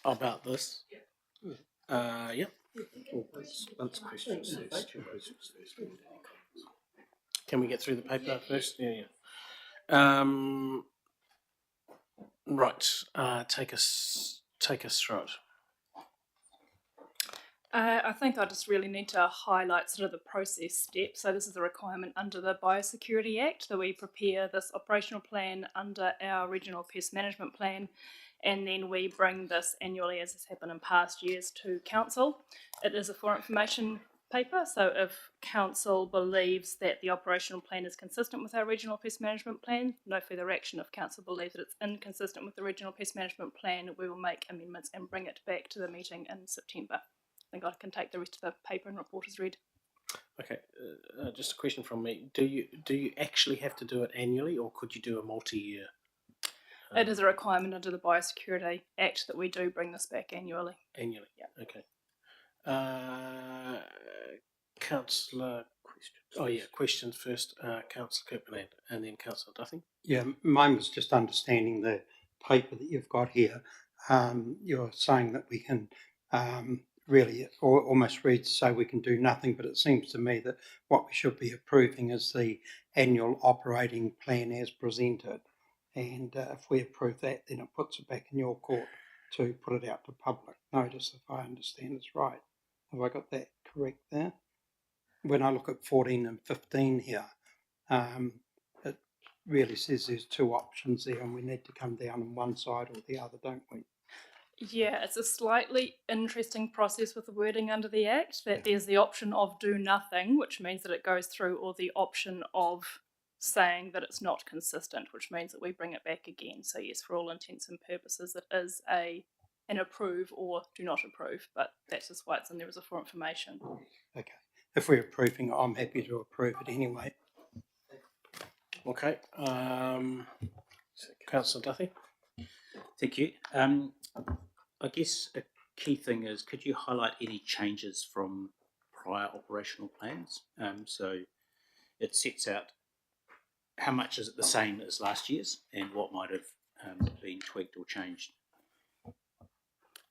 About this? Yep. Let's questions first. Can we get through the paper first? Yeah. Right. Take us through it. I think I just really need to highlight sort of the process steps. So this is a requirement under the Biosecurity Act that we prepare this operational plan under our regional pest management plan, and then we bring this annually, as has happened in past years, to council. It is a for information paper, so if council believes that the operational plan is consistent with our regional pest management plan, no further action. If council believes that it's inconsistent with the regional pest management plan, we will make amendments and bring it back to the meeting in September. I think I can take the rest of the paper and report as read. Okay, just a question from me. Do you actually have to do it annually, or could you do a multi-year? It is a requirement under the Biosecurity Act that we do bring this back annually. Annually, yeah. Okay. Councillor questions. Oh yeah, questions first. Councillor Kirkland, and then Councillor Duthing. Yeah, mine was just understanding the paper that you've got here. You're saying that we can really almost read to say we can do nothing, but it seems to me that what we should be approving is the annual operating plan as presented. And if we approve that, then it puts it back in your court to put it out to public notice, if I understand it's right. Have I got that correct there? When I look at 14 and 15 here, it really says there's two options there and we need to come down on one side or the other, don't we? Yeah, it's a slightly interesting process with the wording under the Act, that there's the option of do nothing, which means that it goes through, or the option of saying that it's not consistent, which means that we bring it back again. So yes, for all intents and purposes, it is an approve or do not approve, but that's just why it's in there as a for information. Okay. If we're approving it, I'm happy to approve it anyway. Okay. Councillor Duthie. Thank you. I guess a key thing is, could you highlight any changes from prior operational plans? So it sets out how much is it the same as last year's, and what might have been tweaked or changed.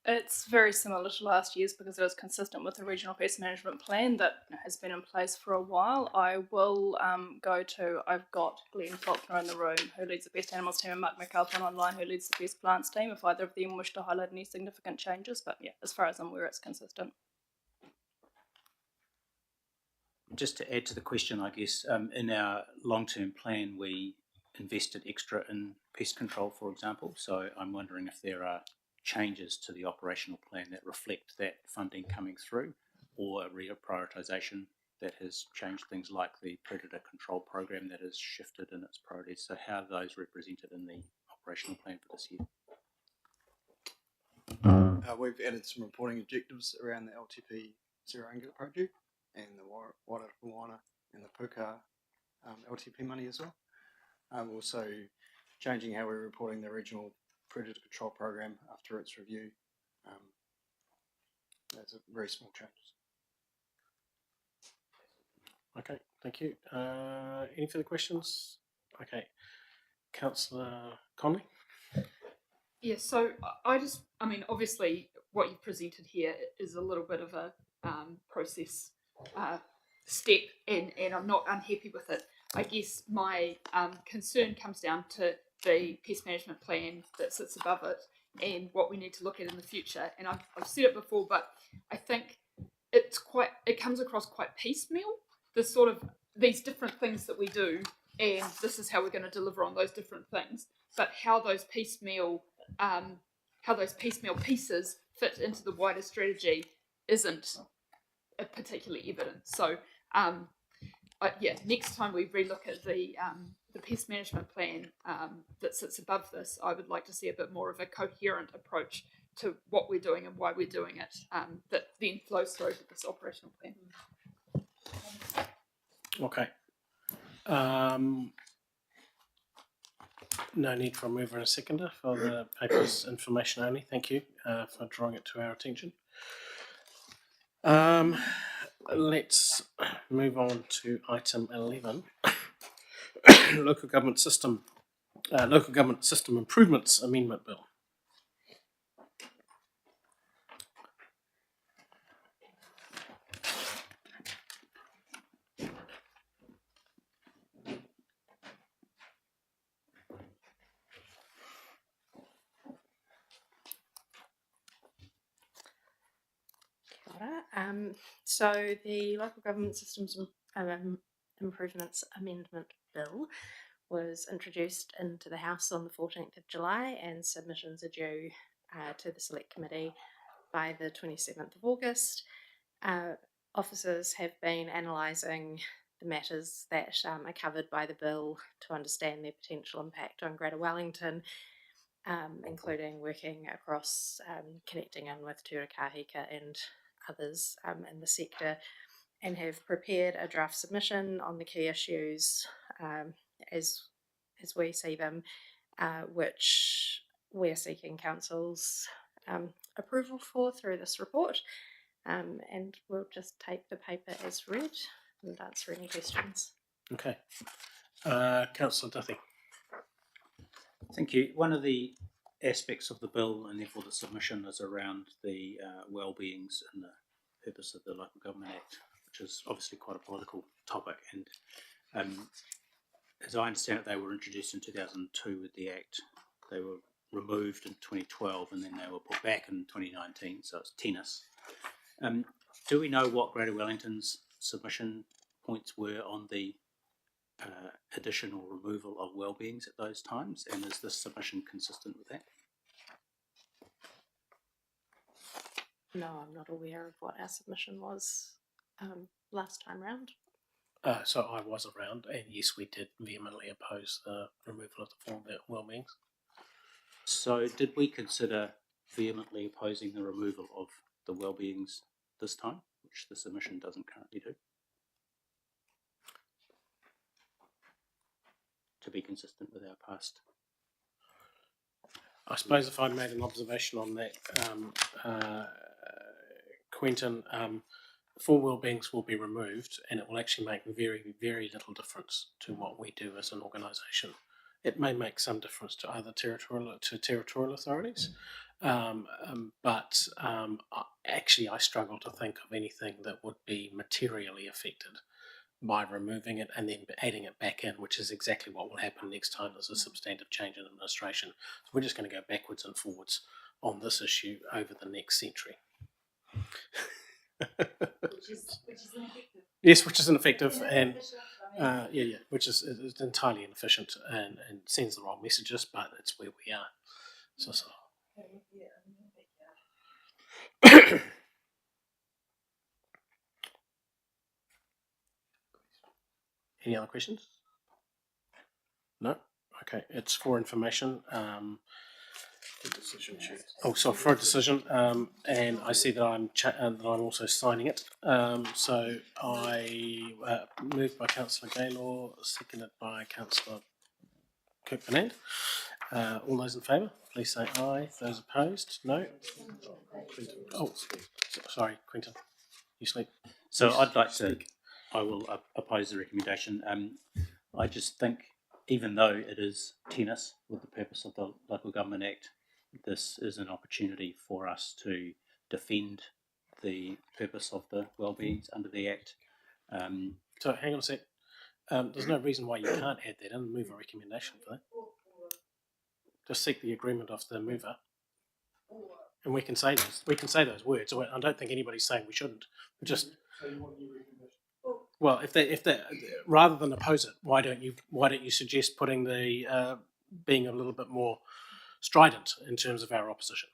It's very similar to last year's because it is consistent with the regional pest management plan that has been in place for a while. I will I've got Glenn Faulkner in the room, who leads the pest animals team, and Mark McAlpin online, who leads the pest plants team, if either of them wish to highlight any significant changes. But yeah, as far as I'm aware, it's consistent. Just to add to the question, I guess, in our long-term plan, we invested extra in pest control, for example. So I'm wondering if there are changes to the operational plan that reflect that funding coming through, or a reprioritisation that has changed things like the predator control program that has shifted in its priorities. So how are those represented in the operational plan for this year? We've added some reporting objectives around the LTP Zero Anger project and the Wairakawara and the Puka LTP money as well. Also changing how we're reporting the regional predator control program after its review. That's a very small change. Okay, thank you. Any further questions? Okay. Councillor Conley? Yeah, so I mean, obviously, what you've presented here is a little bit of a process step, and I'm not unhappy with it. I guess my concern comes down to the pest management plan that sits above it and what we need to look at in the future. And I've said it before, but I think it comes across quite piecemeal. There's sort of these different things that we do, and this is how we're going to deliver on those different things. But how those piecemeal pieces fit into the wider strategy isn't particularly evident. So, next time we relook at the pest management plan that sits above this, I would like to see a bit more of a coherent approach to what we're doing and why we're doing it, that then flows through to this operational plan. Okay. No need for a mover and a seconder for the paper's information only. Thank you for drawing it to our attention. Let's move on to item 11. Local Government System Improvements Amendment Bill. So the Local Government Systems Improvements Amendment Bill was introduced into the House on the 14th of July, and submissions are due to the Select Committee by the 27th of August. Officers have been analysing the matters that are covered by the bill to understand their potential impact on Greater Wellington, including working across, connecting in with Te Kahika and others in the sector, and have prepared a draft submission on the key issues as we see them, which we're seeking Council's approval for through this report, and we'll just take the paper as read and answer any questions. Okay. Councillor Duthie. Thank you. One of the aspects of the bill, and therefore the submission, is around the well-beings and the purpose of the Local Government Act, which is obviously quite a political topic. And as I understand it, they were introduced in 2002 with the Act. They were removed in 2012, and then they were put back in 2019, so it's tennis. Do we know what Greater Wellington's submission points were on the addition or removal of well-beings at those times, and is this submission consistent with that? No, I'm not aware of what our submission was last time round. So I was around, and yes, we did vehemently oppose the removal of the 4 well-beings. So did we consider vehemently opposing the removal of the well-beings this time, which the submission doesn't currently do, to be consistent with our past? I suppose if I made an observation on that, Quentin, 4 well-beings will be removed, and it will actually make very, very little difference to what we do as an organisation. It may make some difference to other territorial authorities, but actually I struggle to think of anything that would be materially affected by removing it and then adding it back in, which is exactly what will happen next time there's a substantive change in administration. So we're just going to go backwards and forwards on this issue over the next century. which is ineffective. Yes, which is ineffective, and which is entirely inefficient and sends the wrong messages, but it's where we are. So. Any other questions? No? Okay, it's for information. For a decision, and I see that I'm also signing it. So I moved by Councillor Gaylor, seconded by Councillor Kirkman. All those in favour, please say aye. Those opposed, no. Oh, sorry, Quentin, you sleep. So I'd like to. I will oppose the recommendation. I just think even though it is tennis with the purpose of the Local Government Act, this is an opportunity for us to defend the purpose of the wellbeings under the Act. So hang on a sec. There's no reason why you can't add that in and move a recommendation for that. Just seek the agreement of the mover, and we can say those words. I don't think anybody's saying we shouldn't. We just well, if they rather than oppose it, why don't you suggest putting the being a little bit more strident in terms of our opposition?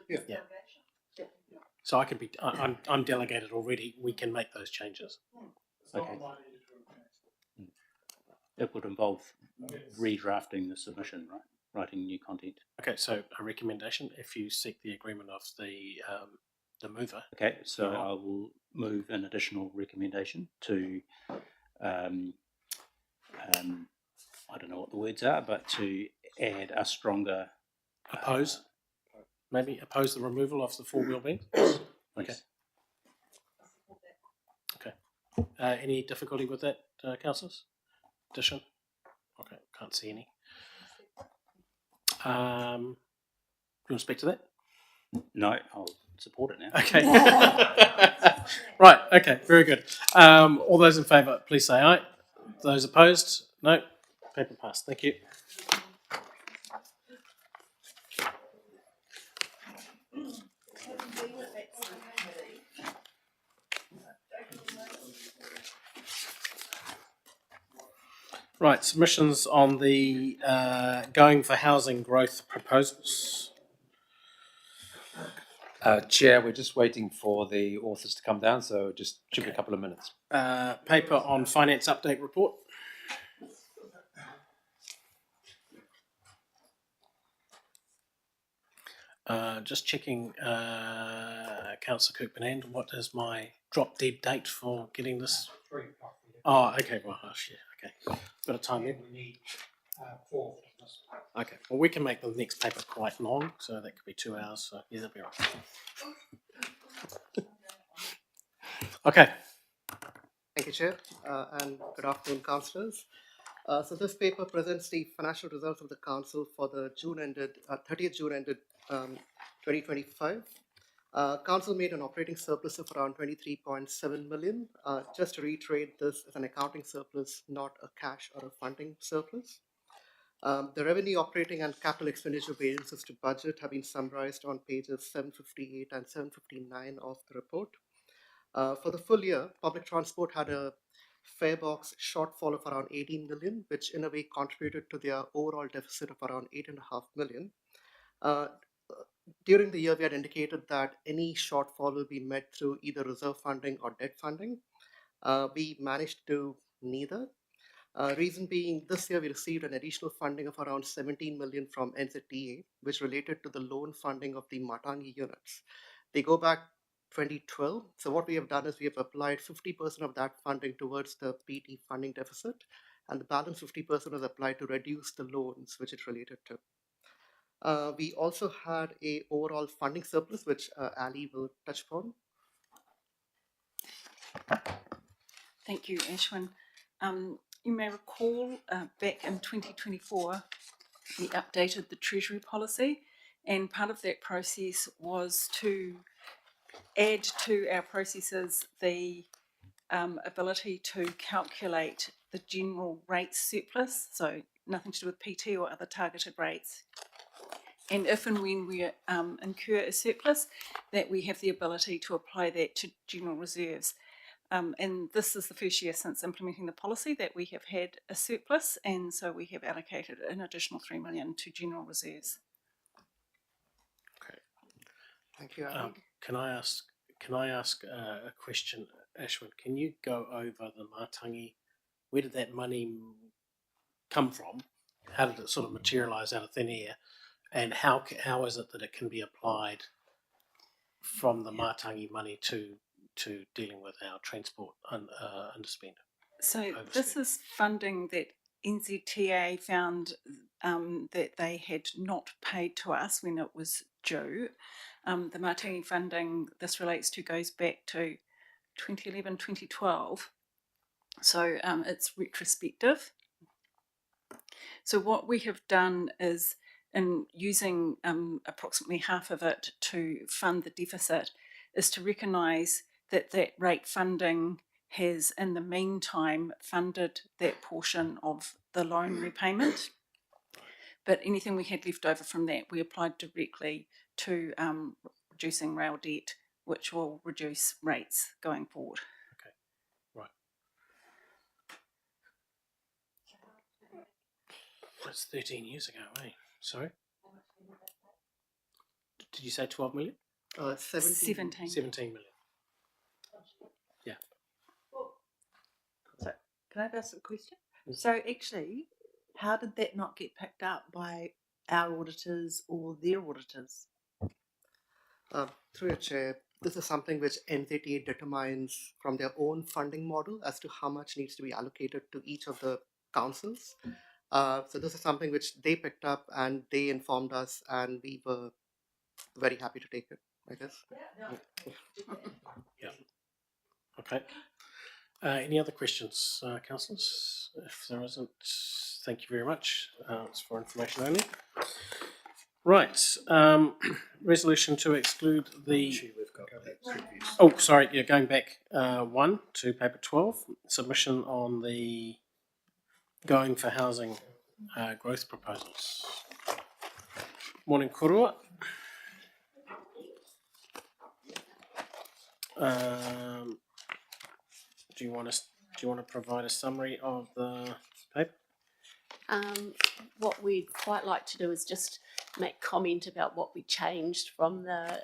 Yeah. So I can be. I'm delegated already. We can make those changes. Okay. It would involve redrafting the submission, right? Writing new content. Okay, so a recommendation if you seek the agreement of the mover. Okay, so I will move an additional recommendation to, I don't know what the words are, but to add a stronger oppose. Maybe oppose the removal of the four-wheel beams. Okay. Yes. Okay. Any difficulty with that, councillors? Addition? Okay, can't see any. Do you want to speak to that? No, I'll support it now. Okay. Right, okay, very good. All those in favour, please say aye. Those opposed? No. Paper passed. Thank you. Right, submissions on the going for housing growth proposals. Chair, we're just waiting for the authors to come down, so just give me a couple of minutes. Paper on finance update report. Just checking, Councillor Cookman, what is my drop dead date for getting this? Oh, okay. Well, okay. Bit of time then. Okay. Well, we can make the next paper quite long, so that could be 2 hours. So yeah, that'll be right. Okay. Thank you, Chair, and good afternoon, councillors. So this paper presents the financial results of the council for the 30th June ended 2025. Council made an operating surplus of around 23.7 million. Just to reiterate, this is an accounting surplus, not a cash or a funding surplus. The revenue, operating and capital expenditure variances to budget have been summarized on pages 758 and 759 of the report. For the full year, public transport had a fare box shortfall of around 18 million, which in a way contributed to their overall deficit of around 8.5 million. During the year, we had indicated that any shortfall will be met through either reserve funding or debt funding. We managed to do neither. Reason being, this year we received an additional funding of around 17 million from NZTA, which related to the loan funding of the Matangi units. They go back 2012. So what we have done is we have applied 50% of that funding towards the PT funding deficit, and the balance 50% was applied to reduce the loans which it related to. We also had a overall funding surplus, which Ali will touch upon. Thank you, Ashwin. You may recall back in 2024, we updated the Treasury policy, and part of that process was to add to our processes the ability to calculate the general rates surplus, so nothing to do with PT or other targeted rates. And if and when we incur a surplus, that we have the ability to apply that to general reserves. And this is the first year since implementing the policy that we have had a surplus, and so we have allocated an additional 3 million to general reserves. Okay. Thank you, Ali. Can I ask a question, Ashwin? Can you go over the Matangi? Where did that money come from? How did it sort of materialise out of thin air? And how is it that it can be applied from the Matangi money to dealing with our transport underspend? So this is funding that NZTA found that they had not paid to us when it was due. The Matangi funding this relates to goes back to 2011, 2012. So it's retrospective. So what we have done is, in using approximately half of it to fund the deficit, is to recognise that that rate funding has in the meantime funded that portion of the loan repayment. But anything we had left over from that, we applied directly to reducing rail debt, which will reduce rates going forward. Okay, right. That's 13 years ago, eh? Sorry? Did you say 12 million? 17. 17 million. Yeah. So, can I ask a question? So, actually, how did that not get picked up by our auditors or their auditors? Through your chair, this is something which NZTA determines from their own funding model as to how much needs to be allocated to each of the councils. So this is something which they picked up and they informed us, and we were very happy to take it, I guess. Yeah. Okay. Any other questions, councillors? If there isn't, thank you very much. It's for information only. Right. Resolution to exclude the. Oh, sorry. Yeah, going back one to paper 12. Submission on the going for housing growth proposals. Morning, Korua. Do you want to provide a summary of the paper? What we'd quite like to do is just make comment about what we changed from the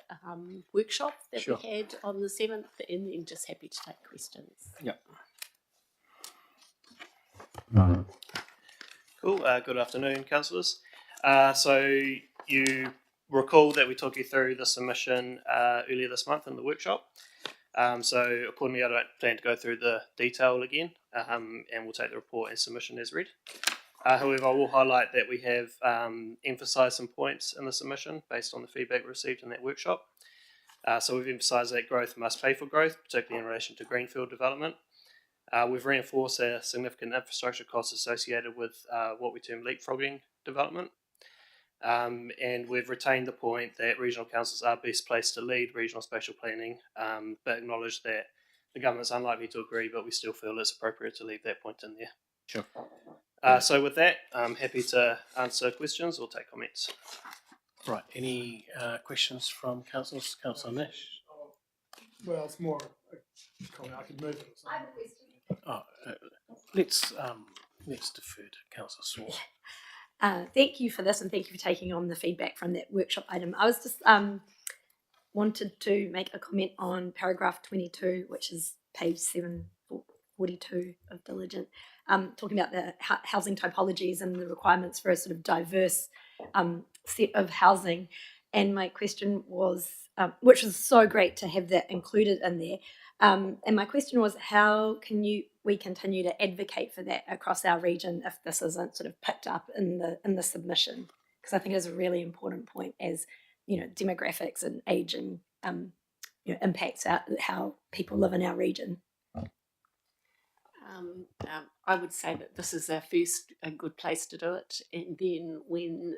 workshop that we had on the 7th, and then just happy to take questions. Yeah. Cool. Good afternoon, councillors. So you recall that we took you through the submission earlier this month in the workshop. So accordingly, I don't plan to go through the detail again, and we'll take the report and submission as read. However, I will highlight that we have emphasised some points in the submission based on the feedback received in that workshop. So we've emphasised that growth must pay for growth, particularly in relation to greenfield development. We've reinforced our significant infrastructure costs associated with what we term leapfrogging development. And we've retained the point that regional councils are best placed to lead regional spatial planning, but acknowledge that the government's unlikely to agree, but we still feel it's appropriate to leave that point in there. Sure. So with that, I'm happy to answer questions or take comments. Right. Any questions from councillors? Councillor Nash? Well, it's more a comment. I could move it. I have a question. Let's defer to Councillor Saw. Thank you for this, and thank you for taking on the feedback from that workshop item. I was just wanted to make a comment on paragraph 22, which is page 742 of Diligent, talking about the housing typologies and the requirements for a sort of diverse set of housing. And my question was, which was so great to have that included in there. And my question was, how can we continue to advocate for that across our region if this isn't sort of picked up in the submission? Because I think it's a really important point, as demographics and aging impacts how people live in our region. I would say that this is a good place to do it, and then when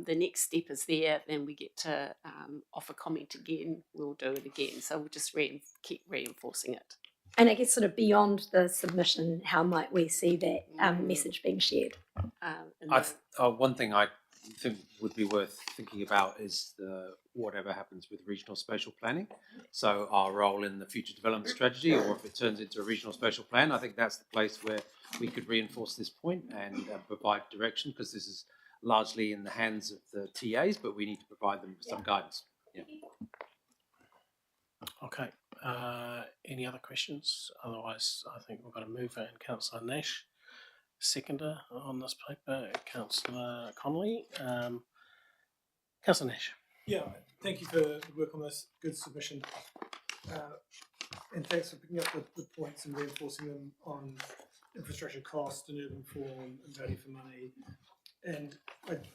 the next step is there, then we get to offer comment again. We'll do it again, so we'll just keep reinforcing it. And I guess sort of beyond the submission, how might we see that message being shared? One thing I think would be worth thinking about is whatever happens with regional spatial planning. So our role in the future development strategy, or if it turns into a regional spatial plan, I think that's the place where we could reinforce this point and provide direction, because this is largely in the hands of the TAs, but we need to provide them with some guidance. Yeah. Okay. Any other questions? Otherwise, I think we've got a mover and Councillor Nash. Seconder on this paper, Councillor Connolly. Councillor Nash. Yeah, thank you for the work on this. Good submission. And thanks for picking up the points and reinforcing them on infrastructure cost and urban form and value for money. And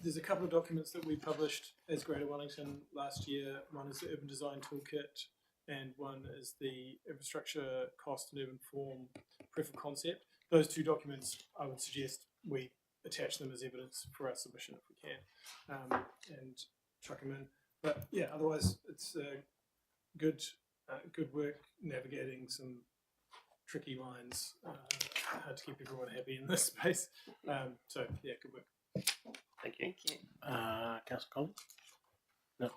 there's a couple of documents that we published as Greater Wellington last year. One is the Urban Design Toolkit, and one is the infrastructure cost and urban form proof of concept. Those two documents, I would suggest we attach them as evidence for our submission if we can, and chuck them in. But yeah, otherwise it's good work navigating some tricky lines. Hard to keep everyone happy in this space. So yeah, good work. Thank you. Thank you. Councillor Collins? No.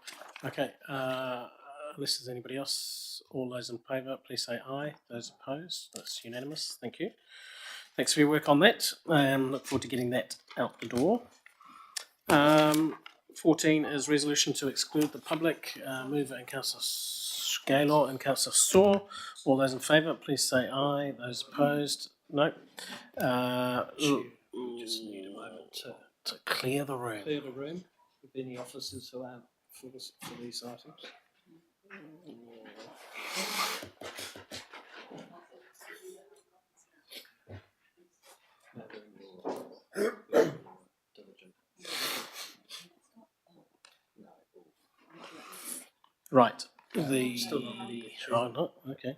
Okay. Unless there's anybody else, all those in favour, please say aye. Those opposed, that's unanimous. Thank you. Thanks for your work on that. Look forward to getting that out the door. 14 is resolution to exclude the public. Mover and Councillor Gaylor and Councillor Saw. All those in favour, please say aye. Those opposed, no. We just need a moment to clear the room. Clear the room with any officers who aren't for these items. Right. Still not ready. Oh, not okay.